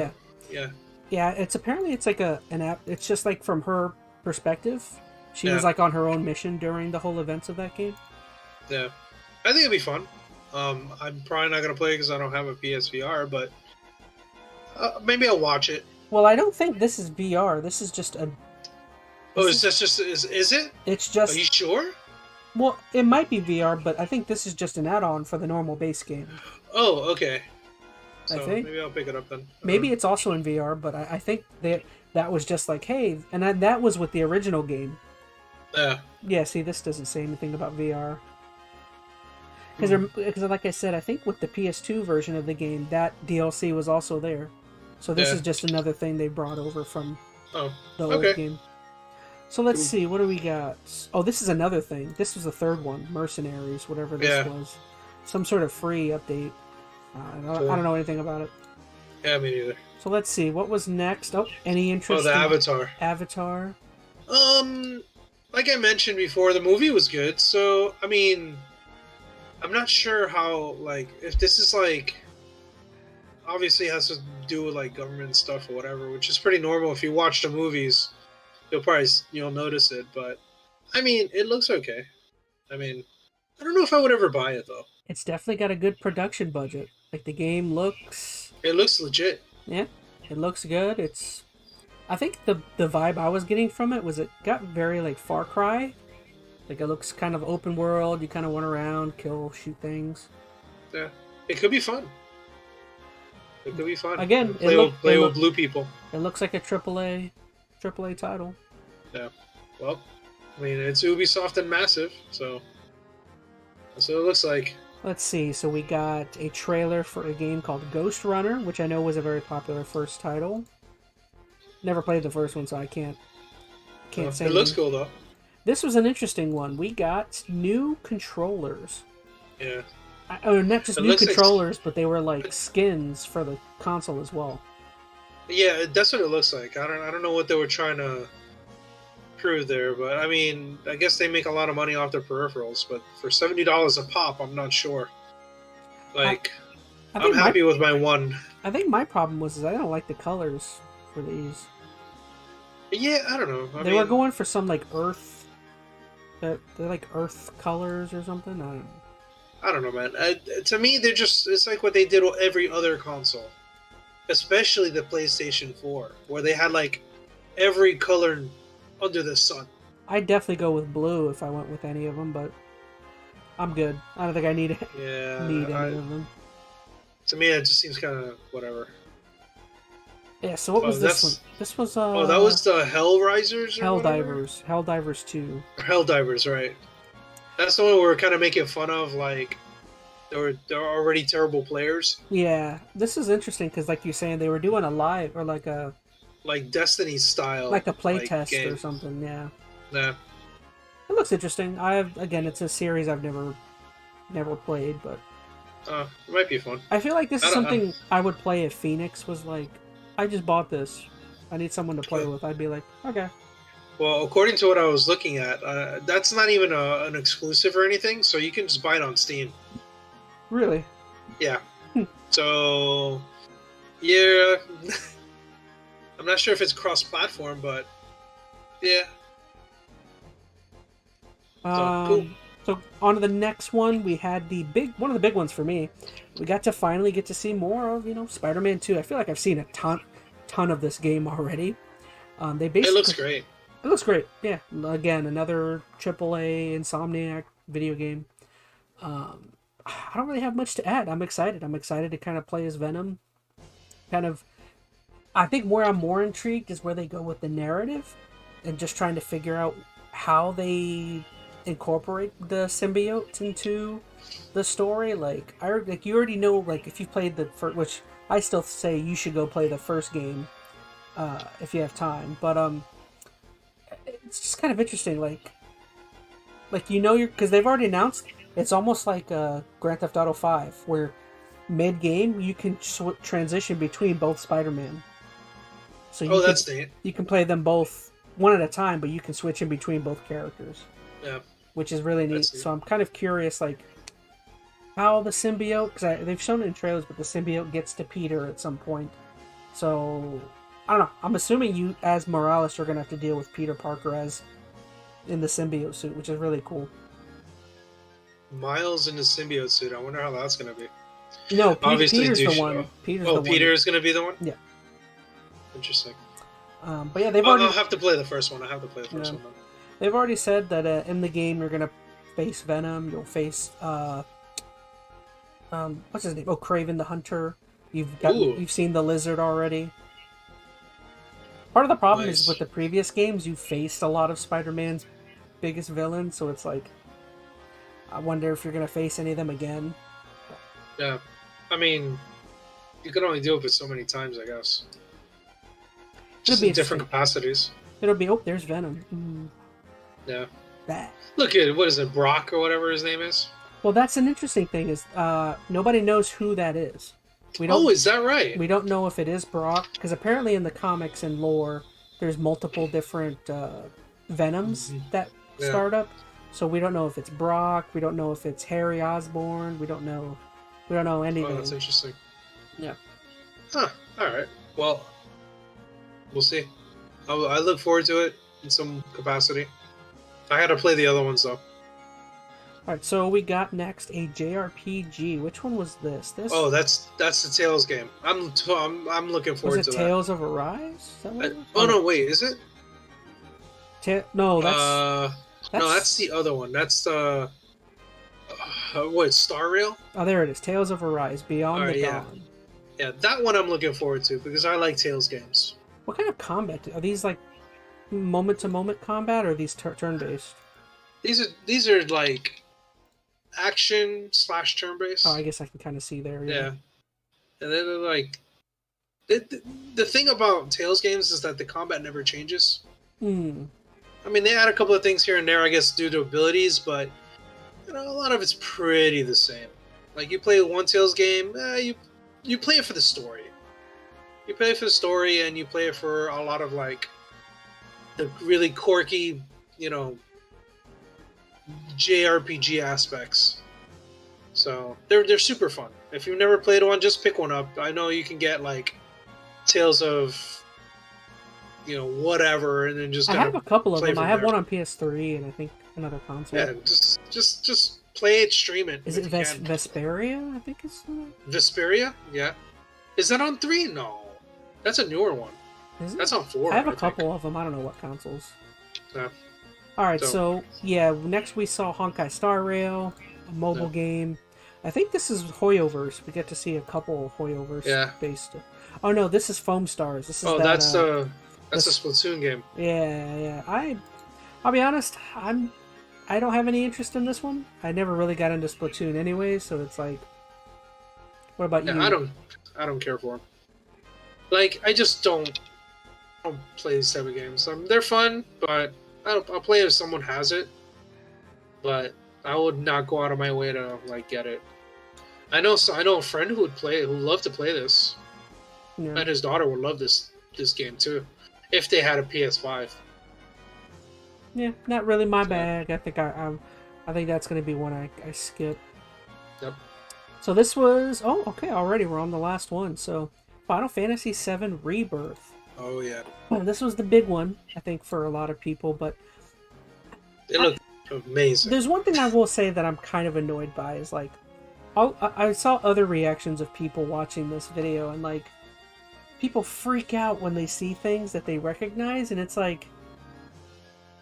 yeah. It's like an app. It's just like from her perspective. She was like on her own mission during the whole events of that game. Yeah, I think it'd be fun. I'm probably not gonna play it because I don't have a PSVR, but maybe I'll watch it. Well, I don't think this is VR. This is just a. Is it? It's just. Are you sure? Well, it might be VR, but I think this is just an add-on for the normal base game. Oh, okay. So I think maybe I'll pick it up then. Maybe it's also in VR, but I think that was just like, hey, and that was with the original game. Yeah. Yeah. See, this doesn't say anything about VR. Because, like I said, I think with the PS2 version of the game, that DLC was also there. So this is just another thing they brought over from the old game. So let's see, what do we got? Oh, this is another thing. This was the third one, Mercenaries, whatever this was. Some sort of free update. I don't know anything about it. Yeah, me neither. So let's see, what was next? Oh, any interest? Oh, the Avatar. Avatar. Like I mentioned before, the movie was good. So, I mean, I'm not sure how, like, if this is like, obviously it has to do with like government stuff or whatever, which is pretty normal. If you watch the movies, you'll notice it. But I mean, it looks okay. I mean, I don't know if I would ever buy it though. It's definitely got a good production budget. Like the game looks. It looks legit. Yeah, it looks good. I think the vibe I was getting from it was it got very like Far Cry. Like it looks kind of open world. You kind of run around, kill, shoot things. Yeah, it could be fun. It could be fun. Again, play with blue people. It looks like a AAA title. Yeah. Well, I mean, it's Ubisoft and Massive, so that's what it looks like. Let's see. So we got a trailer for a game called Ghost Runner, which I know was a very popular first title. Never played the first one, so I can't say. It looks cool though. This was an interesting one. We got new controllers. Yeah. Not just new controllers, but they were like skins for the console as well. Yeah, that's what it looks like. I don't know what they were trying to prove there, but I mean, I guess they make a lot of money off their peripherals. But for $70 a pop, I'm not sure. Like, I'm happy with my one. I think my problem was I don't like the colors for these. Yeah, I don't know. They were going for some like earth. They're like earth colors or something. I don't know, man. To me, they're just—it's like what they did with every other console, especially the PlayStation 4, where they had like every color under the sun. I'd definitely go with blue if I went with any of them, but I'm good. I don't think I need any of them. To me, it just seems kind of whatever. Yeah. So what was this one? This was that was the Hellrisers. Helldivers 2. Helldivers, right? That's the one we were kind of making fun of, like they're already terrible players. Yeah, this is interesting because, like you're saying, they were doing a live or like Destiny style, like a play test or something. Yeah. Nah. It looks interesting. It's a series I've never played, but it might be fun. I feel like this is something I would play if Phoenix was like, I just bought this. I need someone to play with. I'd be like, okay. Well, according to what I was looking at, that's not even an exclusive or anything, so you can just buy it on Steam. Really? Yeah. So, yeah. I'm not sure if it's cross-platform, but yeah. Cool. So on to the next one, we had one of the big ones for me. We got to finally get to see more of, Spider-Man 2. I feel like I've seen a ton of this game already. It looks great. It looks great, yeah. Again, another AAA Insomniac video game. I don't really have much to add. I'm excited. I'm excited to kind of play as Venom. I think where I'm more intrigued is where they go with the narrative and just trying to figure out how they incorporate the symbiote into the story. Like you already know, like if you've played the first, which I still say you should go play the first game if you have time. But it's just kind of interesting, like because they've already announced it's almost like Grand Theft Auto 5, where mid-game you can transition between both Spider-Man. So that's neat. You can play them both one at a time, but you can switch in between both characters. Yeah, which is really neat. So I'm kind of curious, like how the symbiote, because they've shown it in trailers, but the symbiote gets to Peter at some point. So I don't know. I'm assuming you, as Morales, are going to have to deal with Peter Parker as in the symbiote suit, which is really cool. Miles in the symbiote suit. I wonder how that's going to be. No, Peter's the one. Peter's going to be the one? Yeah. Interesting. But yeah, I'll have to play the first one. I have to play the first one. They've already said that in the game you're going to face Venom. You'll face what's his name? Oh, Kraven the Hunter. You've seen the Lizard already. Part of the problem is with the previous games, you faced a lot of Spider-Man's biggest villains, so it's like, I wonder if you're going to face any of them again. Yeah. I mean, you can only do it so many times, I guess. Just in different capacities. It'll be, there's Venom. Yeah. That. Look at, what is it, Brock or whatever his name is? Well, that's an interesting thing, is nobody knows who that is. Is that right? We don't know if it is Brock, because apparently in the comics and lore, there's multiple different Venoms that start up. So we don't know if it's Brock. We don't know if it's Harry Osborn. We don't know anything. Oh, that's interesting. Yeah. Huh. All right. Well, we'll see. I look forward to it in some capacity. I had to play the other ones though. All right, so we got next a JRPG. Which one was this? This Oh, that's the Tales game. I'm looking was forward it to Tales of Arise? Is that what that. it was? Oh no, wait, is it? No, No, that's the other one. That's the what? Star Rail? oh, there it is. Tales of Arise: Beyond the Yeah. Dawn. Yeah, that one I'm looking forward to because I like Tales games. What kind of combat are these? Like moment-to-moment combat, or are these turn-based? These are like action / turn based. Oh, I guess I can kind of see there. Yeah, and then they're like the thing about Tales games is that the combat never changes. Hmm. I mean, they add a couple of things here and there, I guess, due to abilities, but you know, a lot of it's pretty the same. Like you play one Tales game, you play it for the story. You play it for the story, and you play it for a lot of like the really quirky, you know, JRPG aspects. So they're super fun. If you've never played one, just pick one up. I know you can get like Tales of, you know, whatever, and then just I have a couple of them. I have there. one on PS3 and I think another console. Yeah, just play it, stream it. Is it Vesperia? I think it's Vesperia? Yeah. Is that on 3? No, that's a newer one. Is it? That's on 4. I have a couple of them. I don't know what consoles. Yeah. All right, so yeah. Next we saw Honkai Star Rail, a mobile game. I think this is Hoyoverse. We get to see a couple Hoyoverse based. Oh no, this is Foam Stars. This is that's a Splatoon game. Yeah. I'll be honest. I don't have any interest in this one. I never really got into Splatoon anyway, so it's like. What about you? I don't care for them. Like I just don't play these type of games. They're fun, but I'll play if someone has it. But I would not go out of my way to like get it. I know a friend who would play it, who would love to play this. Yeah. And his daughter would love this game too, if they had a PS5. Yeah, not really my bag. I think I think that's going to be one I skip. Yep. So this was okay. Already we're on the last one. So Final Fantasy VII Rebirth. Oh yeah. Well, this was the big one I think for a lot of people, but it looked amazing. There's one thing I will say that I'm kind of annoyed by is like, I saw other reactions of people watching this video and like, people freak out when they see things that they recognize, and it's like,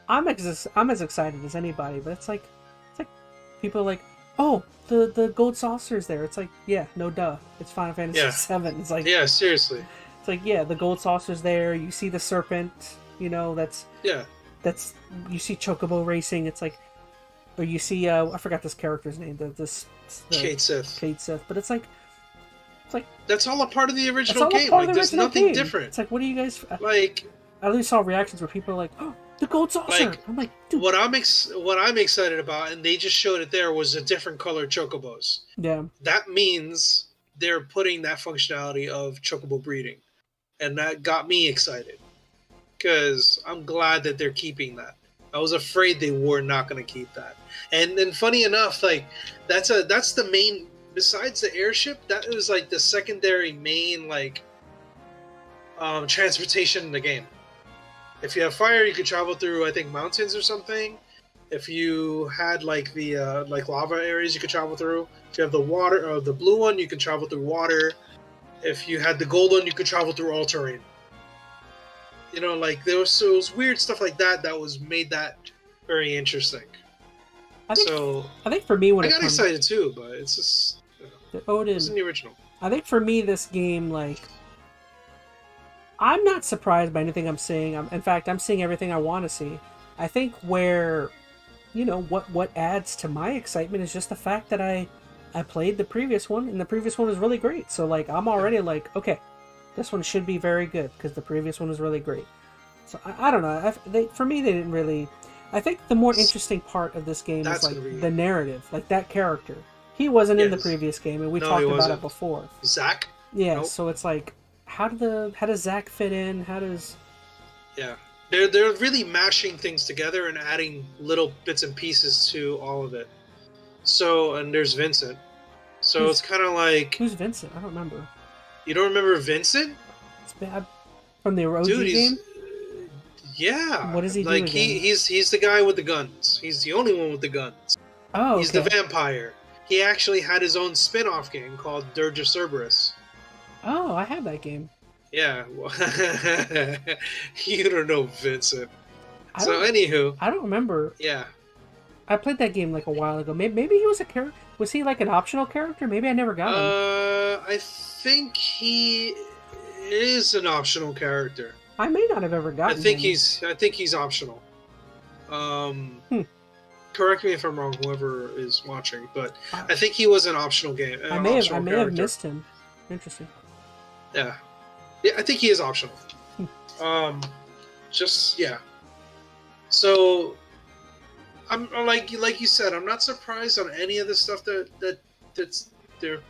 I'm as excited as anybody, but it's like people are like, oh, the gold saucer's there. It's like, yeah, no duh, it's Final Fantasy VII. It's like, yeah, seriously. It's like, yeah, the gold saucer's there. You see the serpent, you know, that's you see Chocobo racing. It's like, or you see I forgot this character's name. Kate Sith. But it's like that's all a part of the original game. Like, there's nothing different. It's like, what do you guys like? I at least saw reactions where people are like, oh, the gold saucer. Like, I'm like, dude. What I'm excited about, and they just showed it there, was a different color chocobos. Yeah. That means they're putting that functionality of chocobo breeding, and that got me excited because I'm glad that they're keeping that. I was afraid they were not going to keep that. And then, funny enough, like that's the main. Besides the airship, that was like the secondary main like transportation in the game. If you have fire, you could travel through, I think, mountains or something. If you had like the like lava areas, you could travel through. If you have the water, the blue one, you can travel through water. If you had the gold one, you could travel through all terrain. You know, like there was weird stuff like that was made that very interesting. I think for me, when I got excited too, but it's just it's in the original. I think for me, this game, like, I'm not surprised by anything I'm seeing. In fact, I'm seeing everything I want to see. I think where, you know, what adds to my excitement is just the fact that I played the previous one, and the previous one was really great. So, like, I'm already like, okay, this one should be very good because the previous one was really great. So, I don't know. For me, they didn't really... I think the more interesting part of this game is, like, the narrative. Like, that character. He wasn't in the previous game, and we talked about it before. Zack? Yeah, nope. So it's like, how does Zack fit in? How does... Yeah. They're really mashing things together and adding little bits and pieces to all of it. So, and there's Vincent. So it's kind of like... Who's Vincent? I don't remember. You don't remember Vincent? It's bad. From the OG game? Yeah. What does he do? Like, he's the guy with the guns. He's the only one with the guns. Oh, He's okay. the vampire. He actually had his own spin-off game called Dirge of Cerberus. Oh, I have that game. Yeah. Well, you don't know Vincent. I So, don't. anywho, I don't remember. yeah. I played that game like a while ago. Maybe he was a character. Was he like an optional character? Maybe I never got him. I think he is an optional character. I may not have ever gotten him. I think he's optional. Correct me if I'm wrong, whoever is watching, but I think he was an optional game. I may have missed him. Interesting. Yeah, I think he is optional. Just yeah. So, I'm like you said, I'm not surprised on any of the stuff that's there.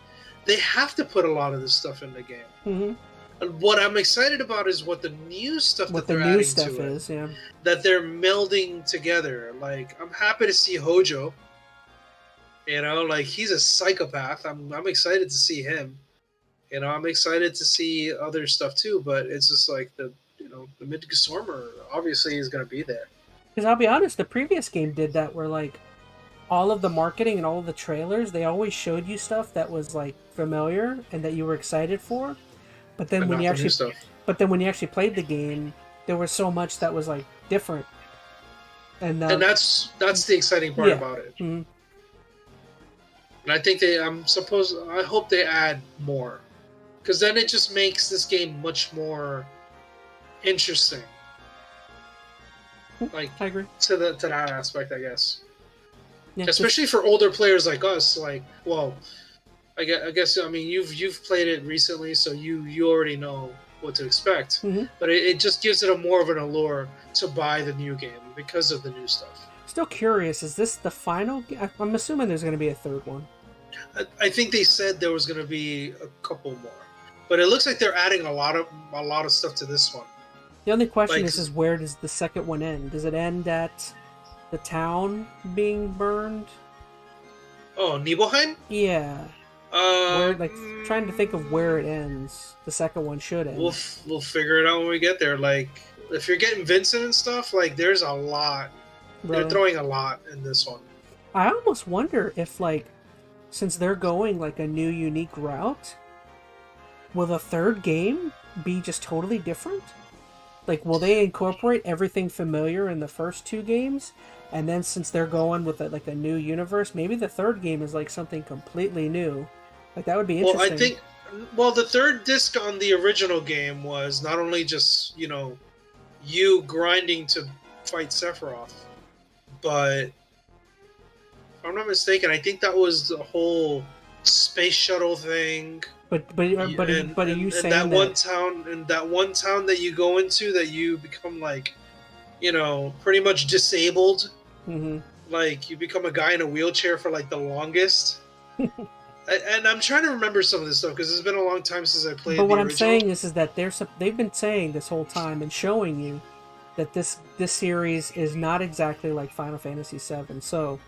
They have to put a lot of this stuff in the game. Mm-hmm. And what I'm excited about is what the new stuff What that the they're new adding stuff to is, it, yeah. that they're melding together. Like, I'm happy to see Hojo. You know, like, he's a psychopath. I'm excited to see him. You know, I'm excited to see other stuff too. But it's just like the Midsommar obviously is going to be there. Because I'll be honest, the previous game did that, where like all of the marketing and all of the trailers, they always showed you stuff that was like familiar and that you were excited for. But then when you actually played the game, there was so much that was like different. And that's the exciting part about it. Mm-hmm. And I think I hope they add more, because then it just makes this game much more interesting. Like, I agree to that aspect, I guess. Yeah, especially for older players like us. Like, well, I guess I mean you've played it recently, so you already know what to expect. Mm-hmm. But it just gives it a more of an allure to buy the new game because of the new stuff. Still curious, is this the final? I'm assuming there's going to be a third one. I think they said there was going to be a couple more, but it looks like they're adding a lot of stuff to this one. The only question is where does the second one end? Does it end at the town being burned? Oh, Nibelheim? Yeah. Where, like, trying to think of where it ends. The second one should end. We'll figure it out when we get there. Like, if you're getting Vincent and stuff, like, there's a lot. Really? They're throwing a lot in this one. I almost wonder if, like, since they're going like a new unique route, will the third game be just totally different? Like, will they incorporate everything familiar in the first two games, and then since they're going with like a new universe, maybe the third game is like something completely new? Like, that would be interesting. Well, I think, the third disc on the original game was not only just you grinding to fight Sephiroth, but if I'm not mistaken, I think that was the whole space shuttle thing. But are you saying that one town that you go into, that you become like, pretty much disabled. Mm-hmm. Like, you become a guy in a wheelchair for like the longest. And I'm trying to remember some of this stuff because it's been a long time since I played. But what I'm saying is that they've been saying this whole time and showing you that this series is not exactly like Final Fantasy VII. So,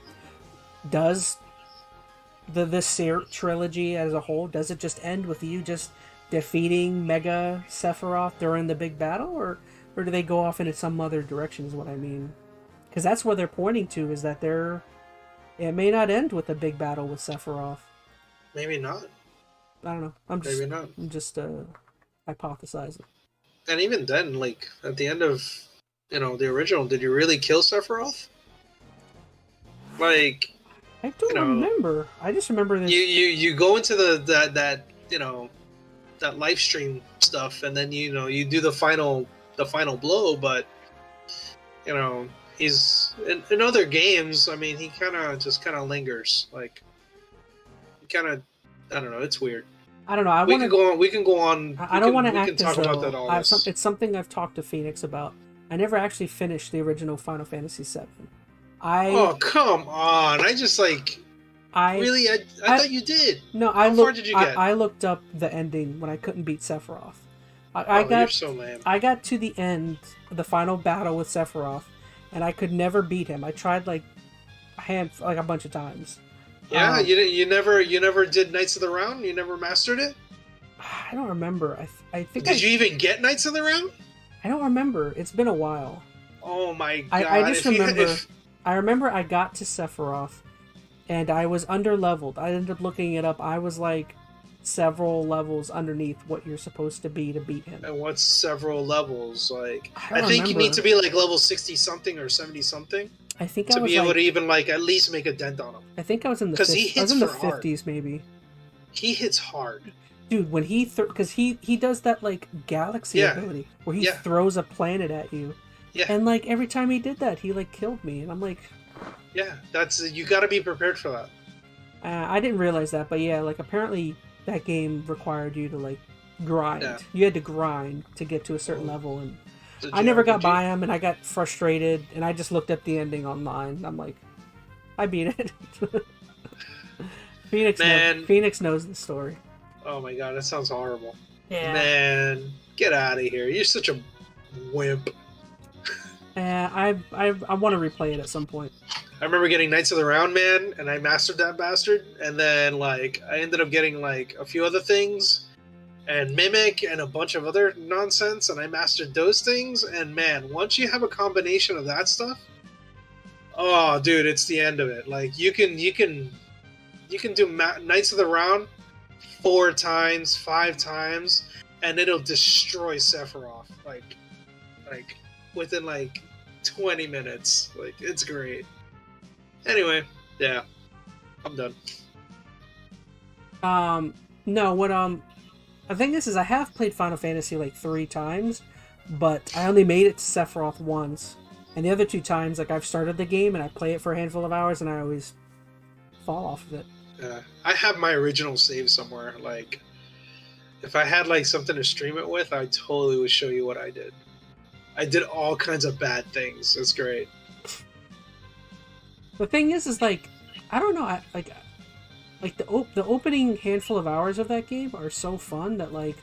does this trilogy as a whole, does it just end with you just defeating Mega Sephiroth during the big battle, or do they go off into some other direction? Is what I mean, because that's what they're pointing to, is that it may not end with a big battle with Sephiroth. Maybe not. I don't know. I'm just hypothesizing. And even then, like, at the end of the original, did you really kill Sephiroth? Like, I don't remember. I just remember this. You go into that live stream stuff, and then you do the final blow, but he's in other games. I mean, he kind of lingers. Like, I don't know. It's weird. I don't know. We can go on. I don't want to act as about though that it's something I've talked to Phoenix about. I never actually finished the original Final Fantasy VII. Oh, come on! I thought you did. No, How far did you get? I looked up the ending when I couldn't beat Sephiroth. You're so lame. I got to the end, the final battle with Sephiroth, and I could never beat him. I tried like a bunch of times. Yeah, you never did Knights of the Round. You never mastered it. I don't remember. I think. Did you even get Knights of the Round? I don't remember. It's been a while. Oh my god! I just remember. I remember I got to Sephiroth, and I was under-leveled. I ended up looking it up. I was like several levels underneath what you're supposed to beat him. And what's several levels? Like, I think you need to be like level 60 something or 70 something. I think to be able to even like at least make a dent on him. I think I was in the 50s maybe. He hits hard, dude. When he because he does that like galaxy ability where he throws a planet at you. Yeah. And like every time he did that, he like killed me, and I'm like, yeah, you got to be prepared for that. I didn't realize that, but yeah, like apparently that game required you to like grind. Yeah. You had to grind to get to a certain level, and I never got by him, and I got frustrated, and I just looked up the ending online. I'm like, I beat it. Phoenix knows the story. Oh my god, that sounds horrible. Yeah. Man, get out of here! You're such a wimp. I want to replay it at some point. I remember getting Knights of the Round Man, and I mastered that bastard, and then like I ended up getting like a few other things, and Mimic, and a bunch of other nonsense, and I mastered those things. And man, once you have a combination of that stuff, oh dude, it's the end of it. Like you can do Knights of the Round 4 times, 5 times, and it'll destroy Sephiroth like within like 20 minutes. Like it's great. Anyway, yeah, I'm done. No, what the thing is I have played Final Fantasy like 3 times, but I only made it to Sephiroth once, and the other 2 times like I've started the game and I play it for a handful of hours and I always fall off of it. I have my original save somewhere. Like, if I had like something to stream it with, I totally would show you what I did. I did all kinds of bad things. It's great. The thing is like, I don't know, like the opening handful of hours of that game are so fun that like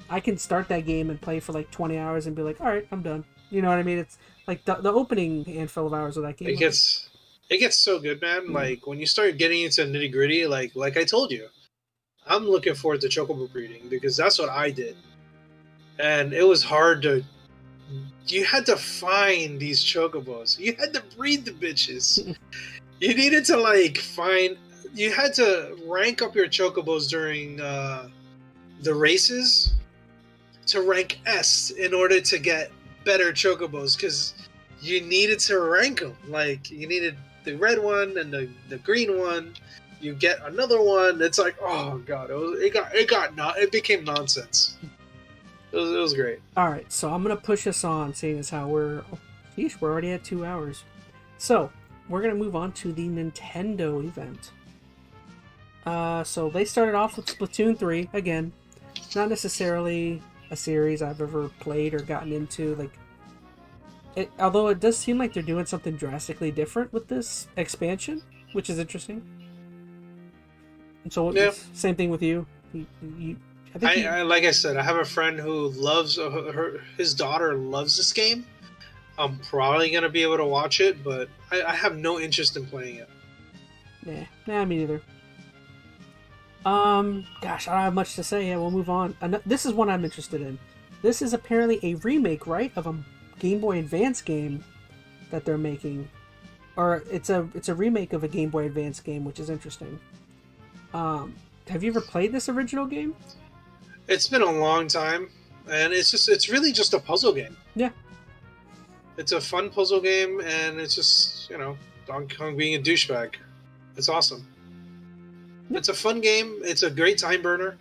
I can start that game and play for like 20 hours and be like, all right, I'm done. You know what I mean? It's like the opening handful of hours of that game. It gets so good, man. Mm-hmm. Like when you start getting into nitty gritty, like I told you, I'm looking forward to chocobo breeding because that's what I did, and it was hard to. You had to find these chocobos. You had to breed the bitches. You needed to like find. You had to rank up your chocobos during the races to rank S in order to get better chocobos because you needed to rank them. Like you needed the red one and the green one. You get another one. It's like, oh god, it became nonsense. It was great. All right, so I'm gonna push us on, seeing as how we're already at 2 hours. So we're gonna move on to the Nintendo event. So they started off with Splatoon 3 again. Not necessarily a series I've ever played or gotten into. Like, although it does seem like they're doing something drastically different with this expansion, which is interesting. And so, same thing with you. I like I said, I have a friend who loves his daughter loves this game. I'm probably gonna be able to watch it, but I have no interest in playing it. Nah, me neither. Gosh, I don't have much to say. Yeah, we'll move on. This is one I'm interested in. This is apparently a remake, right, of a Game Boy Advance game that they're making, or it's a remake of a Game Boy Advance game, which is interesting. Have you ever played this original game? It's been a long time, and it's really just a puzzle game. Yeah. It's a fun puzzle game, and it's just, Donkey Kong being a douchebag. It's awesome. Yep. It's a fun game. It's a great time burner.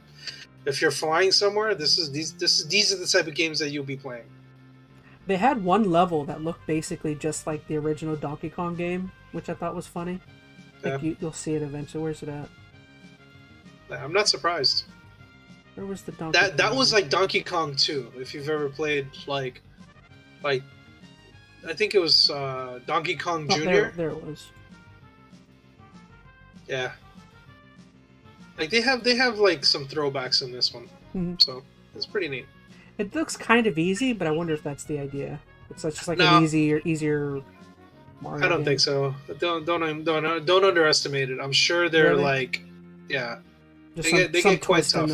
If you're flying somewhere, these are the type of games that you'll be playing. They had one level that looked basically just like the original Donkey Kong game, which I thought was funny. Like you'll see it eventually. Where's it at? I'm not surprised. Where was the Donkey Kong? That was like Donkey Kong 2. If you've ever played like I think it was Donkey Kong Jr. There it was. Yeah. Like they have like some throwbacks in this one, so it's pretty neat. It looks kind of easy, but I wonder if that's the idea. It's just like an easier. Mario I don't game. think so. Don't underestimate it. I'm sure they're really? They get quite tough.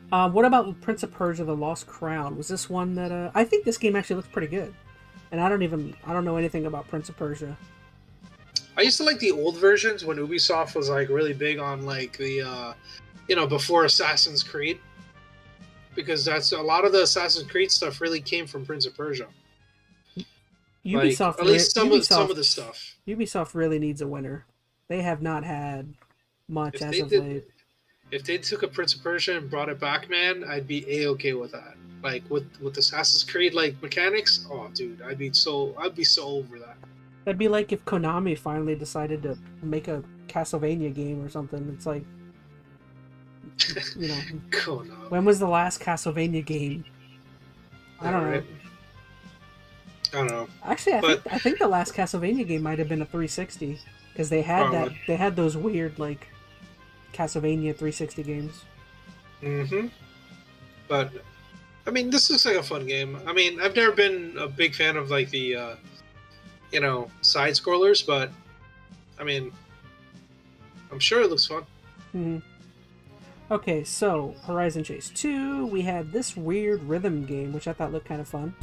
What about Prince of Persia: The Lost Crown? Was this one that I think this game actually looks pretty good, and I don't know anything about Prince of Persia. I used to like the old versions when Ubisoft was like really big on like the before Assassin's Creed, because that's a lot of the Assassin's Creed stuff really came from Prince of Persia. Like Ubisoft, at least some of the stuff. Ubisoft really needs a winner. They have not had much If as they of did, late. if they took a Prince of Persia and brought it back, man, I'd be a-okay with that. Like with Assassin's Creed like mechanics, oh dude, I'd be so over that. That'd be like if Konami finally decided to make a Castlevania game or something. It's like, Konami. when was the last Castlevania game? I don't know. I don't know. Actually, I think the last Castlevania game might have been a 360 because they had those weird like Castlevania 360 games. Mm-hmm. But I mean, this looks like a fun game. I mean, I've never been a big fan of like the side scrollers, but I mean, I'm sure it looks fun. Mm-hmm. Okay, so Horizon Chase 2, we had this weird rhythm game, which I thought looked kind of fun.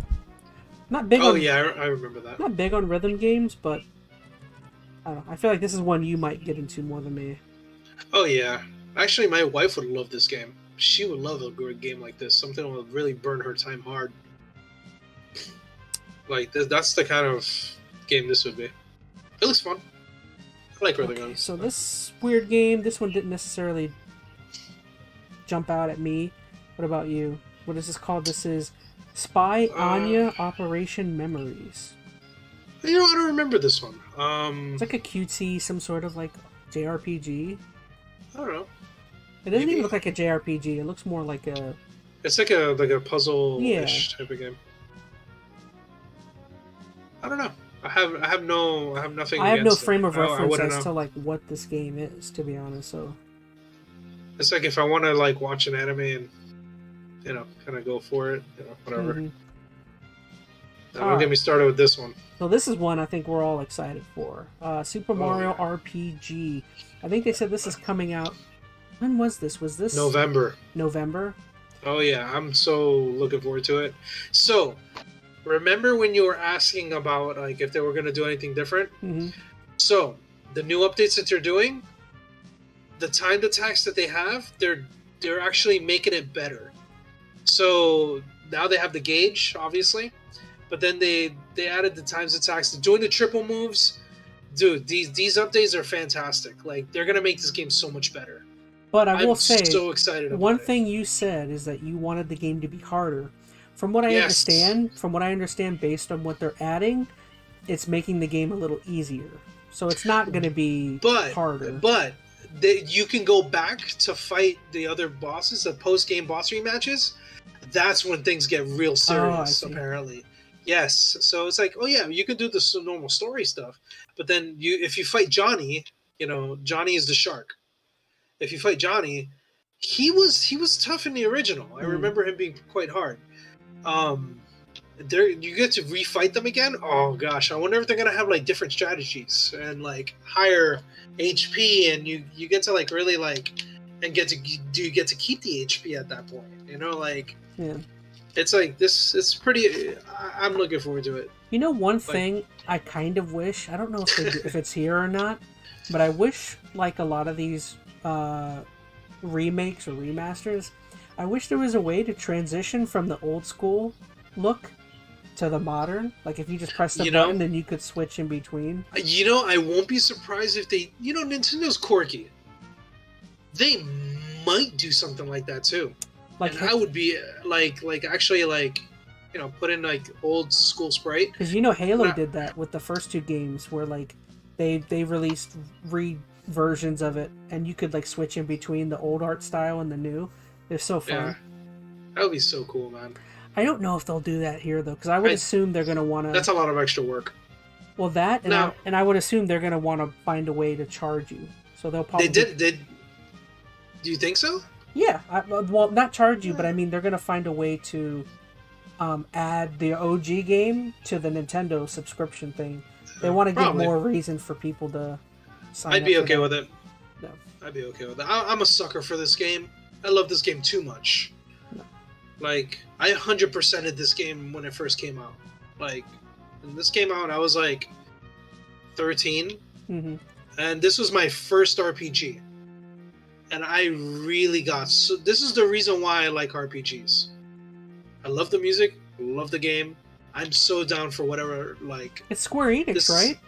Not big. Oh yeah, I remember that. Not big on rhythm games, but I don't know. I feel like this is one you might get into more than me. Oh yeah, actually, my wife would love this game. She would love a good game like this. Something that would really burn her time hard. Like that's the kind of game this would be. It looks fun. I like rhythm games. So this weird game, this one didn't necessarily jump out at me. What about you? What is this called? This is Spy Anya Operation Memories. I don't remember this one. It's like a cutesy, some sort of like JRPG. I don't know. It doesn't even look like a JRPG. It looks more like a... It's like a puzzle-ish type of game. I don't know. I have nothing. I have no frame of reference as to like what this game is, to be honest. So it's like if I want to like watch an anime and kind of go for it, whatever. Mm-hmm. Don't get me started with this one. So this is one I think we're all excited for. Super Mario RPG. I think they said this is coming out. When was this? Was this November? Oh yeah, I'm so looking forward to it. So, remember when you were asking about like if they were going to do anything different? Mm-hmm. So, the new updates that they're doing, the timed attacks that they have, they're actually making it better. So now they have the gauge, obviously, but then they added the times attacks. They're doing the triple moves. Dude, these updates are fantastic. Like they're gonna make this game so much better. But I will say, so excited about one it. thing you said is that you wanted the game to be harder. From what I understand, based on what they're adding, it's making the game a little easier. So it's not going to be harder. But you can go back to fight the other bosses, the post-game boss rematches. That's when things get real serious, apparently. Yes, so it's like, oh yeah, you can do the normal story stuff, but then if you fight Johnny, Johnny is the shark. If you fight Johnny, he was tough in the original. I remember him being quite hard. You get to refight them again. Oh gosh, I wonder if they're gonna have like different strategies and like higher HP, and you get to like really like and do you get to keep the HP at that point? Yeah. It's like this. It's pretty. I'm looking forward to it. One thing I kind of wish. I don't know if it's here or not, but I wish like a lot of these remakes or remasters. I wish there was a way to transition from the old school look to the modern. Like if you just press the button, then you could switch in between. I won't be surprised if they. Nintendo's quirky. They might do something like that too. Like I would be put in like old school sprite. Because Halo did that with the first two games, where like they released versions of it, and you could like switch in between the old art style and the new. They're so fun. Yeah. That would be so cool, man. I don't know if they'll do that here though, because I would assume they're gonna want to. That's a lot of extra work. Well, that and I would assume they're gonna want to find a way to charge you. So they'll probably. They did. Do you think so? Yeah, well, not charge you, but I mean they're gonna find a way to add the OG game to the Nintendo subscription thing. They want to give more reason for people to sign up. I'd be okay with it. No. I'd be okay with it. I'm a sucker for this game. I love this game too much. No. Like I 100%ed this game when it first came out. Like when this came out, I was like 13, Mm-hmm. And this was my first RPG. And I really got... So this is the reason why I like RPGs. I love the music. I love the game. I'm so down for whatever, like... It's Square Enix, right?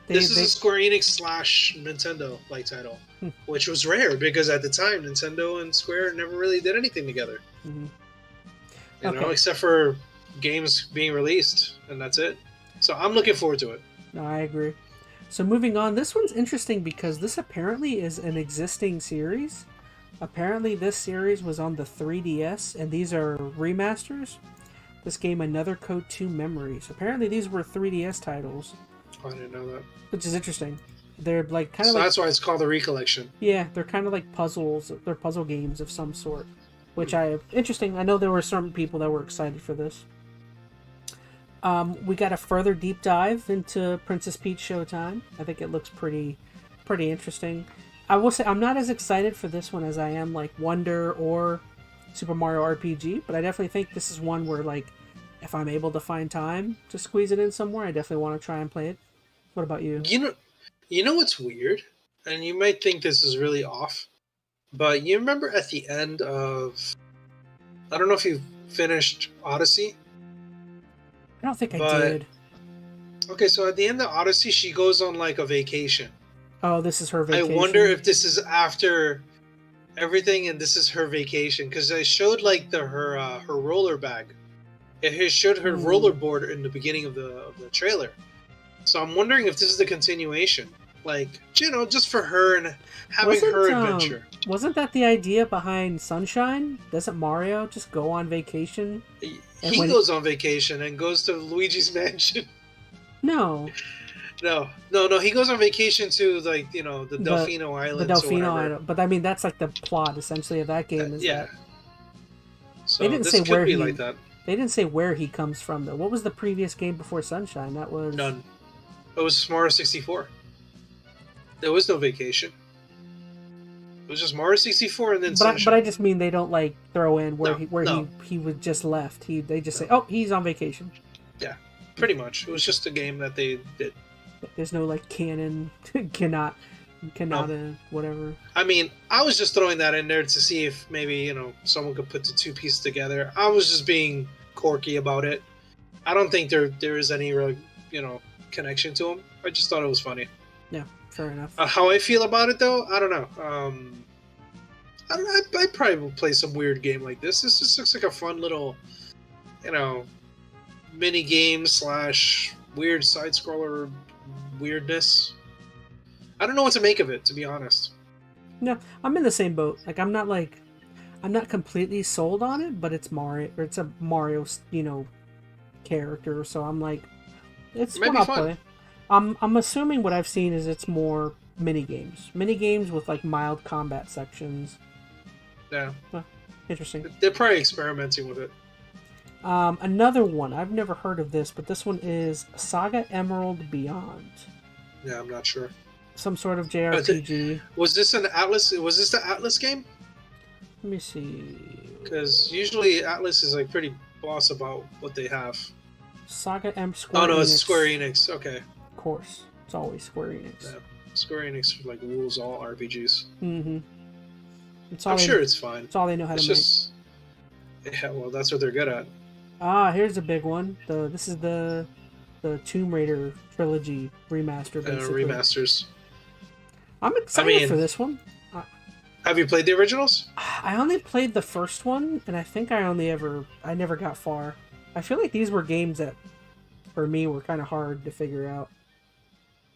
This is a Square Enix / Nintendo like title, which was rare because at the time Nintendo and Square never really did anything together. Mm-hmm. You know, except for games being released, and that's it. So I'm looking forward to it. No, I agree. So moving on, this one's interesting because this apparently is an existing series. Apparently this series was on the 3DS, and these are remasters. This game, Another Code 2 Memories. Apparently these were 3DS titles. I didn't know that. Which is interesting. They're like kind of so like... that's why it's called the Recollection. Yeah, they're kind of like puzzles. They're puzzle games of some sort. Which interesting. I know there were certain people that were excited for this. We got a further deep dive into Princess Peach Showtime. I think it looks pretty interesting. I will say I'm not as excited for this one as I am like Wonder or Super Mario RPG, but I definitely think this is one where, like, if I'm able to find time to squeeze it in somewhere, I definitely want to try and play it. What about you? You know what's weird? And you might think this is really off, but you remember at the end of... I don't know if you finished Odyssey? I don't think I did. Okay, so at the end of Odyssey, she goes on, like, a vacation. Oh, this is her vacation? I wonder if this is after everything and this is her vacation, because I showed, like, her roller bag. It showed her rollerboard in the beginning of the trailer. So I'm wondering if this is the continuation. Like, you know, just for her and having her adventure. Wasn't that the idea behind Sunshine? Doesn't Mario just go on vacation? He goes on vacation and goes to Luigi's mansion. No. No. He goes on vacation to, like, you know, the Delfino Islands. The Delfino Island. But I mean, that's like the plot essentially of that game. So they didn't say where he. Like that. They didn't say where he comes from though. What was the previous game before Sunshine? That was none. It was Mario 64. There was no vacation. It was just Mario 64 and then Sunshine. But I just mean they don't like throw in where he was just left. They just say, "Oh, he's on vacation." Yeah, pretty much. It was just a game that they did. There's no like canon, cannot, whatever. I mean, I was just throwing that in there to see if maybe, you know, someone could put the two pieces together. I was just being quirky about it. I don't think there is any real, you know, connection to them. I just thought it was funny. Yeah, fair enough. How I feel about it though, I don't know. I probably will play some weird game like this. This just looks like a fun little, you know, mini game / weird side scroller weirdness. I don't know what to make of it, to be honest. No, I'm in the same boat. Like, I'm not completely sold on it, but it's Mario, or it's a Mario, you know, character. So I'm like, it's what I'll play. I'm assuming what I've seen is it's more mini games with like mild combat sections. Yeah. Well, interesting. They're probably experimenting with it. Another one, I've never heard of this, but this one is Saga Emerald Beyond. Yeah, I'm not sure. Some sort of JRPG. Was this an Atlas? Was this the Atlas game? Let me see. Because usually Atlas is like pretty boss about what they have. Saga Square Enix. Oh no, it's Square Enix. Okay. Of course, it's always Square Enix. Yeah. Square Enix like rules all RPGs. Mm-hmm. I'm sure it's fine. It's all they know how to make. Yeah, well, that's what they're good at. Here's a big one. This is the Tomb Raider trilogy remaster. Basically. Remasters. I'm excited for this one. Have you played the originals? I only played the first one, and I think I never got far. I feel like these were games that, for me, were kind of hard to figure out.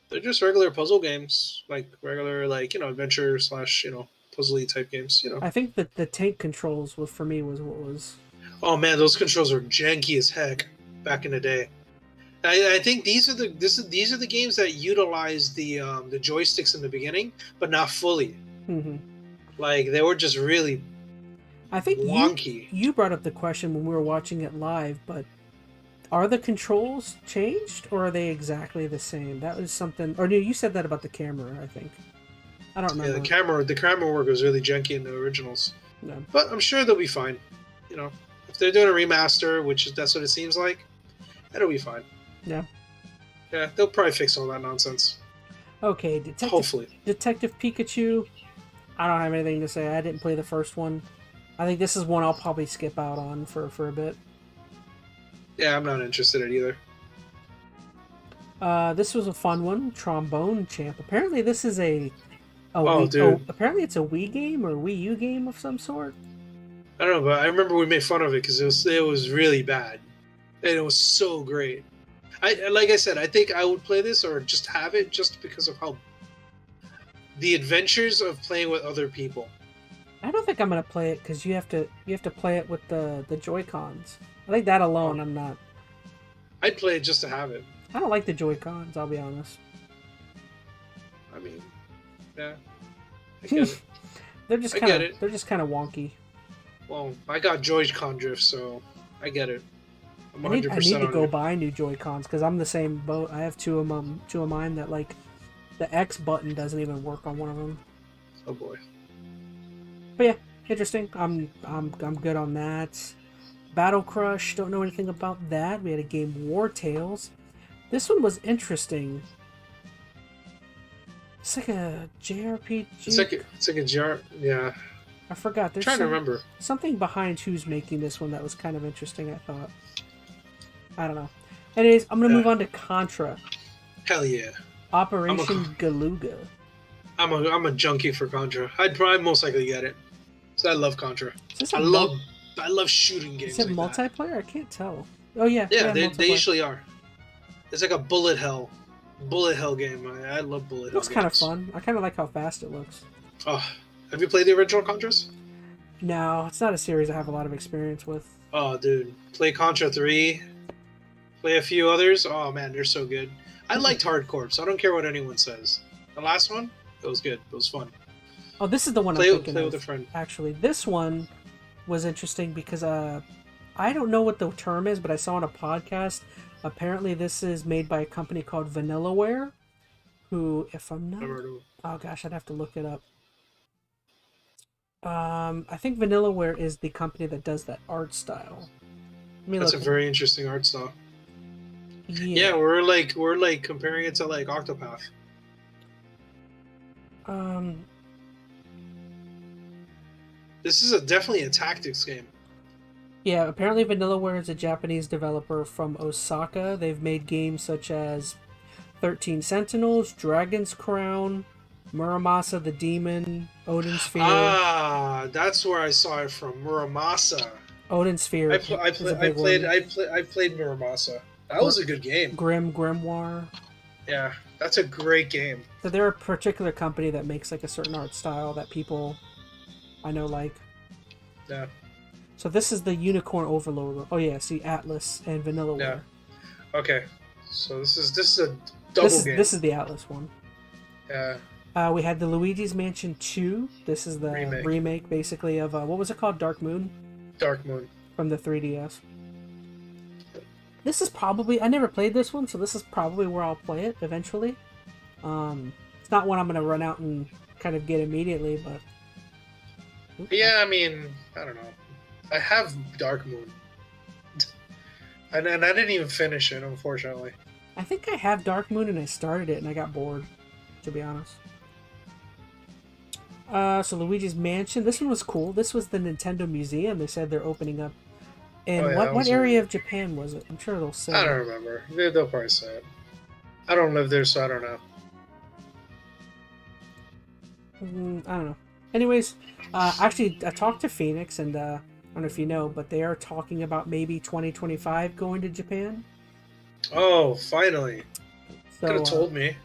They're just regular puzzle games, like regular, like, you know, adventure / you know, puzzly type games. You know. I think that the tank controls was for me was what was. Oh man, those controls were janky as heck back in the day. I think these are the games that utilize the joysticks in the beginning, but not fully. Mm-hmm. Like they were just really. I think wonky. You brought up the question when we were watching it live, but are the controls changed or are they exactly the same? That was something. Or no, you said that about the camera. I think. I don't remember. Yeah, the camera work was really janky in the originals. No. But I'm sure they'll be fine. You know, if they're doing a remaster, that's what it seems like, it'll be fine. Yeah. Yeah, they'll probably fix all that nonsense. Okay, Hopefully. Detective Pikachu. I don't have anything to say. I didn't play the first one. I think this is one I'll probably skip out on for a bit. Yeah, I'm not interested in either. This was a fun one. Trombone Champ. Apparently, this is a Oh, Wii. dude. Oh, apparently, it's a Wii game or Wii U game of some sort. I don't know, but I remember we made fun of it because it was really bad, and it was so great. Like I said, I think I would play this or just have it just because of how the adventures of playing with other people. I don't think I'm gonna play it because you have to play it with the Joy-Cons. I think that alone, I'm not. I'd play it just to have it. I don't like the Joy-Cons. I'll be honest. I mean, yeah, I get it. They're just kind of wonky. Well, I got Joy-Con drift, so I get it. I'm 100% I need to go it. buy new Joy-Cons because I'm the same boat. I have two of mine that like the X button doesn't even work on one of them. Oh boy. But yeah, interesting. I'm good on that. Battle Crush, don't know anything about that. We had a game War Tales. This one was interesting. It's like a JRPG. It's like a JR. Yeah. I forgot. There's trying to remember something behind who's making this one that was kind of interesting. I thought. I don't know. Anyways, I'm gonna move on to Contra. Hell yeah. Operation Galuga. I'm a junkie for Contra. I'd probably most likely get it. So I love Contra. I love shooting games. Is it like multiplayer? That. I can't tell. Oh yeah. Yeah, they usually are. It's like a bullet hell game. I love bullet hell. Looks kind of fun. I kind of like how fast it looks. Oh, have you played the original Contras? No, it's not a series I have a lot of experience with. Oh, dude, play Contra 3. Play a few others. Oh man, they're so good. I liked Hardcore, so I don't care what anyone says. The last one, it was good. It was fun. Oh, this is the one I'm thinking play of. with a friend. Actually, this one was interesting because I don't know what the term is, but I saw on a podcast. Apparently, this is made by a company called VanillaWare, who, if I'm not, oh gosh, I'd have to look it up. I think VanillaWare is the company that does that art style. That's a very interesting art style. Yeah, we're like comparing it to like Octopath. This is definitely a tactics game. Yeah, apparently VanillaWare is a Japanese developer from Osaka. They've made games such as 13 Sentinels, Dragon's Crown, Muramasa the Demon, Odin Sphere. Ah, that's where I saw it from. Muramasa. Odin Sphere. I played Muramasa. That was a good game. Grimoire. Yeah, that's a great game. So they're a particular company that makes like a certain art style that people I know like. Yeah. So this is the Unicorn Overlord. Oh yeah, see Atlas and VanillaWare. Yeah. Okay. So this is a double game. This is the Atlas one. Yeah. We had the Luigi's Mansion 2. This is the remake basically of what was it called? Dark Moon? Dark Moon. From the 3DS. This is probably I never played this one, so this is probably where I'll play it eventually. It's not one I'm gonna run out and kind of get immediately, but yeah, I mean, I don't know. I have Dark Moon. And I didn't even finish it, unfortunately. I think I have Dark Moon and I started it and I got bored, to be honest. So Luigi's Mansion. This one was cool. This was the Nintendo Museum. They said they're opening up. And what area of Japan was it? I'm sure they'll say. I don't remember. They'll probably say it. I don't live there, so I don't know. I don't know. Anyways, actually, I talked to Phoenix, and I don't know if you know, but they are talking about maybe 2025 going to Japan. Oh, finally. So, could have told me.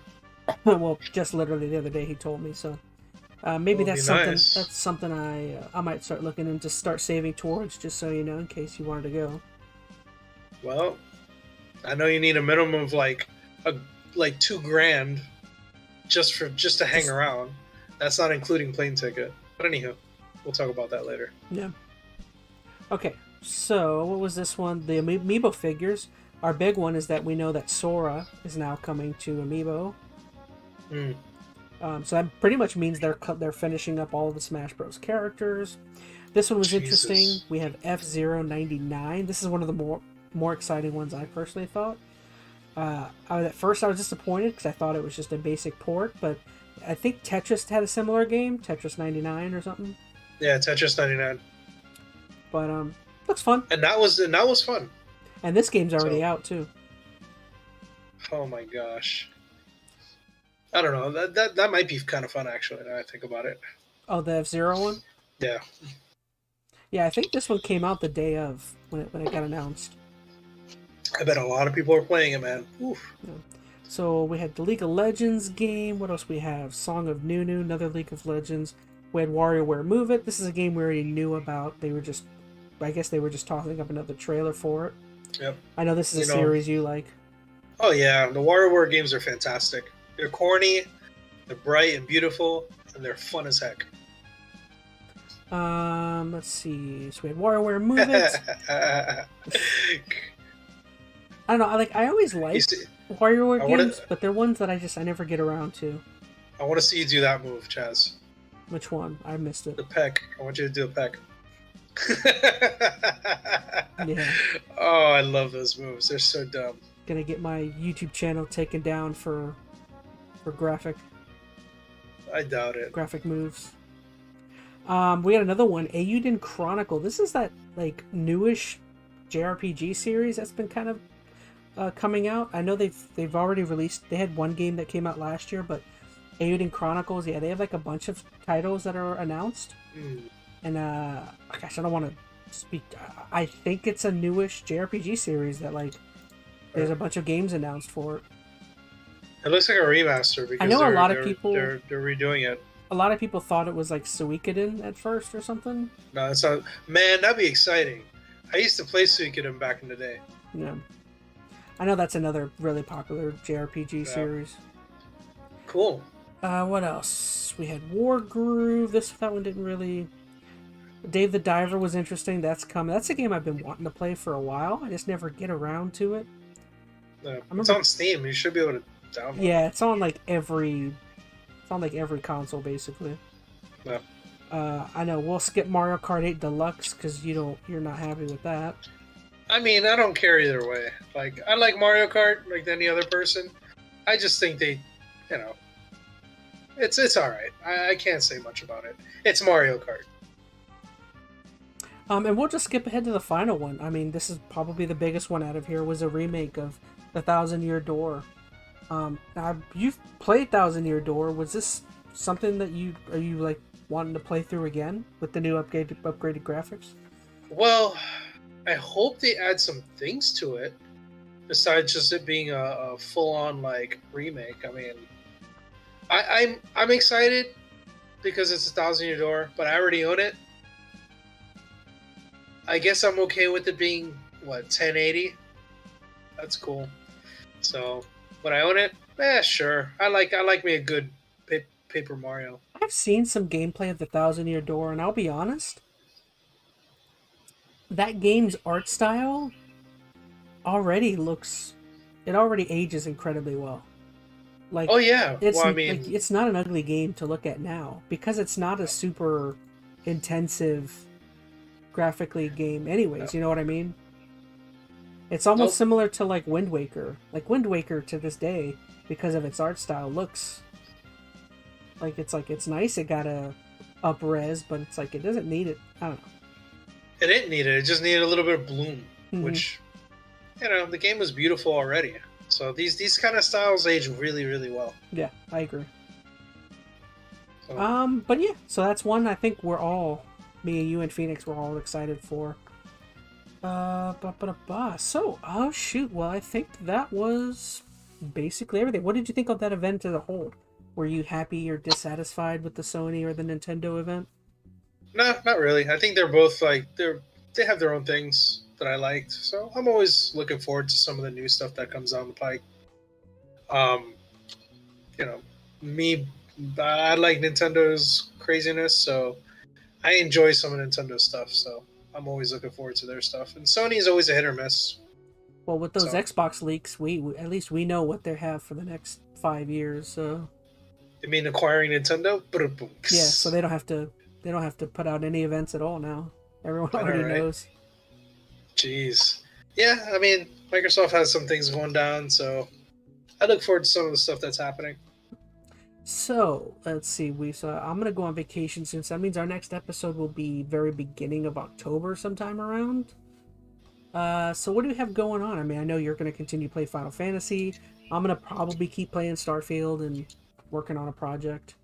Well, just literally the other day he told me, so maybe that's something. Nice. That's something I might start looking into, start saving towards, just so you know, in case you wanted to go. Well, I know you need a minimum of like $2,000 just to hang around. That's not including plane ticket. But anywho, we'll talk about that later. Yeah. Okay, so what was this one? The Amiibo figures. Our big one is that we know that Sora is now coming to Amiibo. So that pretty much means they're finishing up all of the Smash Bros. Characters. This one was interesting. We have F-Zero 99. This is one of the more exciting ones I personally thought. At first I was disappointed because I thought it was just a basic port, but I think Tetris had a similar game, Tetris 99 or something. Yeah, Tetris 99. But looks fun. And that was fun. And this game's already out too. Oh my gosh. I don't know. That might be kind of fun actually. Now I think about it. Oh, the F-Zero one. Yeah. Yeah, I think this one came out the day of when it got announced. I bet a lot of people are playing it, man. Oof. Yeah. So we had the League of Legends game. What else we have? Song of Nunu, another League of Legends. We had WarioWare Move It. This is a game we already knew about. I guess they were just tossing up another trailer for it. Yep. I know this is a series you like. Oh yeah, the WarioWare games are fantastic. They're corny, they're bright and beautiful, and they're fun as heck. Let's see. So we had WarioWare Move It. I don't know. I always liked WarioWare games, but they're ones that I never get around to. I want to see you do that move, Chaz. Which one? I missed it. The peck. I want you to do a peck. Yeah. Oh, I love those moves. They're so dumb. Gonna get my YouTube channel taken down for graphic. I doubt it. Graphic moves. We had another one, Eiyuden Chronicle. This is that newish JRPG series that's been kind of coming out. I know they've already released. They had one game that came out last year, but Eiyuden Chronicles, yeah, they have a bunch of titles that are announced. And gosh, I don't want to speak. I think it's a newish JRPG series that there's a bunch of games announced for it. It looks like a remaster because I know a lot of people they're redoing it. A lot of people thought it was like Suikoden at first or something. No, it's not. Man, that'd be exciting. I used to play Suikoden back in the day. Yeah, I know that's another really popular JRPG series. Cool. What else? We had Wargroove. That one didn't really. Dave the Diver was interesting. That's coming. That's a game I've been wanting to play for a while. I just never get around to it. It's on Steam. You should be able to download it. Yeah, it's on every console basically. Yeah. I know we'll skip Mario Kart 8 Deluxe because you're not happy with that. I mean, I don't care either way. I like Mario Kart like any other person. I just think they, it's all right. I can't say much about it. It's Mario Kart. And we'll just skip ahead to the final one. I mean, this is probably the biggest one out of here. Was a remake of The Thousand Year Door. Now you've played Thousand Year Door. Was this something that you wanting to play through again with the new upgraded graphics? Well, I hope they add some things to it besides just it being a full-on remake. I mean, I'm excited because it's a Thousand Year Door, but I already own it. I guess I'm okay with it being 1080. That's cool. So, would I own it? Sure. I like me a good Paper Mario. I've seen some gameplay of the Thousand Year Door, and I'll be honest, that game's art style already ages incredibly well. Oh yeah. It's not an ugly game to look at now because it's not a super intensive graphically game anyways. You know what I mean? It's almost similar to Wind Waker. Wind Waker to this day, because of its art style, looks it's nice. It got a up-res, but it's it doesn't need it. I don't know. It didn't need it. It just needed a little bit of bloom, which the game was beautiful already. So these kind of styles age really, really well. Yeah, I agree. So. But yeah, so that's one I think we're all, me and you and Phoenix, we're all excited for. So, oh shoot, well I think that was basically everything. What did you think of that event as a whole? Were you happy or dissatisfied with the Sony or the Nintendo event? No, not really. I think they're both they have their own things that I liked. So I'm always looking forward to some of the new stuff that comes down the pike. I like Nintendo's craziness, so I enjoy some of Nintendo's stuff. So I'm always looking forward to their stuff. And Sony's always a hit or miss. Well, with those Xbox leaks, we at least we know what they have for the next 5 years. So. You mean acquiring Nintendo? Yeah, so they don't have to put out any events at all now. Everyone already knows. Jeez. Yeah, I mean, Microsoft has some things going down, so I look forward to some of the stuff that's happening. So let's see. I'm gonna go on vacation soon. So that means our next episode will be very beginning of October, sometime around. So what do we have going on? I mean, I know you're gonna continue to play Final Fantasy. I'm gonna probably keep playing Starfield and working on a project.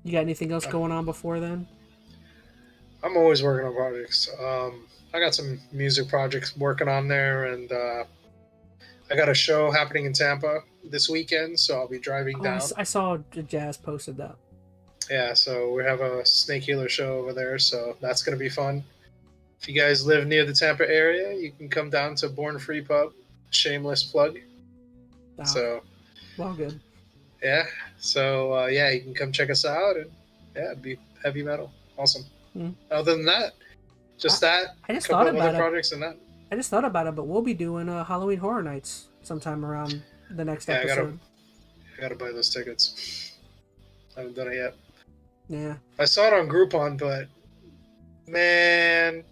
You got anything else going on before then? I'm always working on projects. I got some music projects working on there, and I got a show happening in Tampa this weekend, so I'll be driving Oh, down. I saw Jazz posted that. Yeah, so we have a snake healer show over there, so that's going to be fun. If you guys live near the Tampa area, you can come down to Born Free Pub. Shameless plug. Oh, So, well, good. yeah. So, yeah, you can come check us out, and yeah, it'd be heavy metal. Awesome. Other than that, just that. I just a couple thought of about other it. projects and that. I just thought about it, but we'll be doing Halloween Horror Nights sometime around the next episode. I gotta buy those tickets. I haven't done it yet. Yeah. I saw it on Groupon, but man,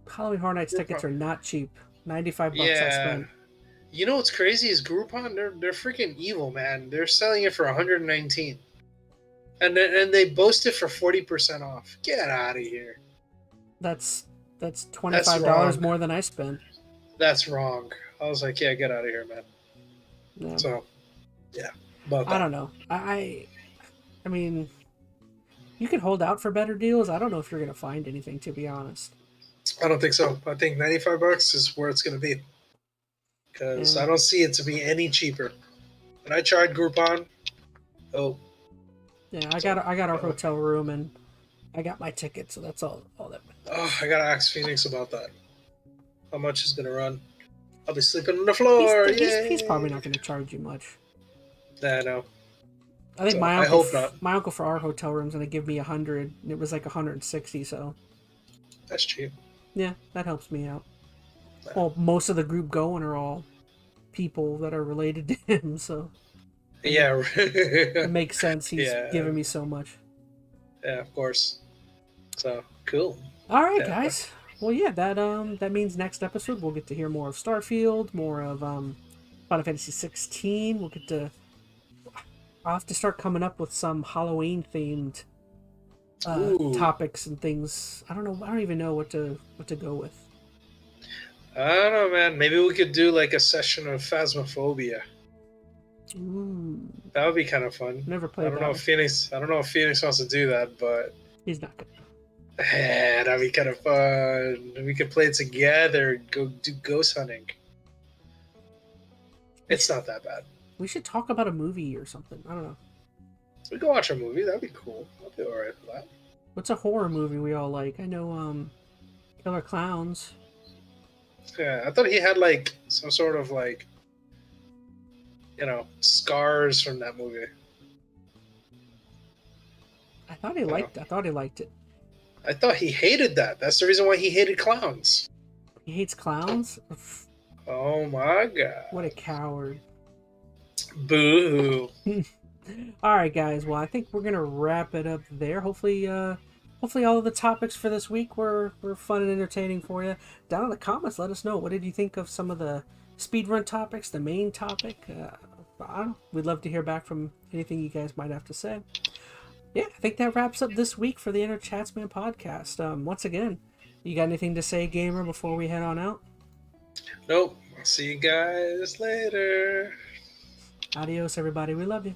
Halloween Horror Nights tickets are not cheap. $95 I spent. You know what's crazy is Groupon. They're freaking evil, man. They're selling it for 119, and they boast it for 40% off. Get out of here. That's $25 more than I spent. That's wrong. I was like, yeah, get out of here, man. Yeah. So, yeah. I don't know. I mean, you can hold out for better deals. I don't know if you're gonna find anything, to be honest. I don't think so. I think $95 is where it's gonna be, because I don't see it to be any cheaper. And I tried Groupon. Oh. Yeah, I got our hotel room and I got my ticket, so that's all that. Oh, I gotta ask Phoenix about that. How much is gonna run? I'll be sleeping on the floor. He's probably not gonna charge you much. Nah, no. I think I hope not. My uncle for our hotel room's gonna give me 100. And it was like 160, so that's cheap. Yeah, that helps me out. Well, most of the group going are all people that are related to him, so yeah, it makes sense. He's giving me so much. Yeah, of course. So cool. All right, guys. Well, yeah, that means next episode we'll get to hear more of Starfield, more of Final Fantasy 16. We'll get to. I'll have to start coming up with some Halloween themed topics and things. I don't even know what to go with. I don't know, man. Maybe we could do like a session of Phasmophobia. Ooh. That would be kind of fun. Never played. I don't know if Phoenix wants to do that, but he's not gonna. Yeah, that'd be kind of fun. We could play it together. Go do ghost hunting. It's not that bad. We should talk about a movie or something. I don't know. We can watch a movie. That'd be cool. I'll be alright with that. What's a horror movie we all like? I know, Killer Clowns. Yeah, I thought he had like some sort of like, scars from that movie. I thought he liked it. I thought he hated that. That's the reason why he hated clowns. He hates clowns? Oh my god. What a coward. Boo. Alright, guys. Well, I think we're going to wrap it up there. Hopefully all of the topics for this week were fun and entertaining for you. Down in the comments, let us know. What did you think of some of the speedrun topics, the main topic? We'd love to hear back from anything you guys might have to say. Yeah, I think that wraps up this week for the ChazmaN podcast. Once again, you got anything to say, gamer, before we head on out? Nope. I'll see you guys later. Adios, everybody. We love you.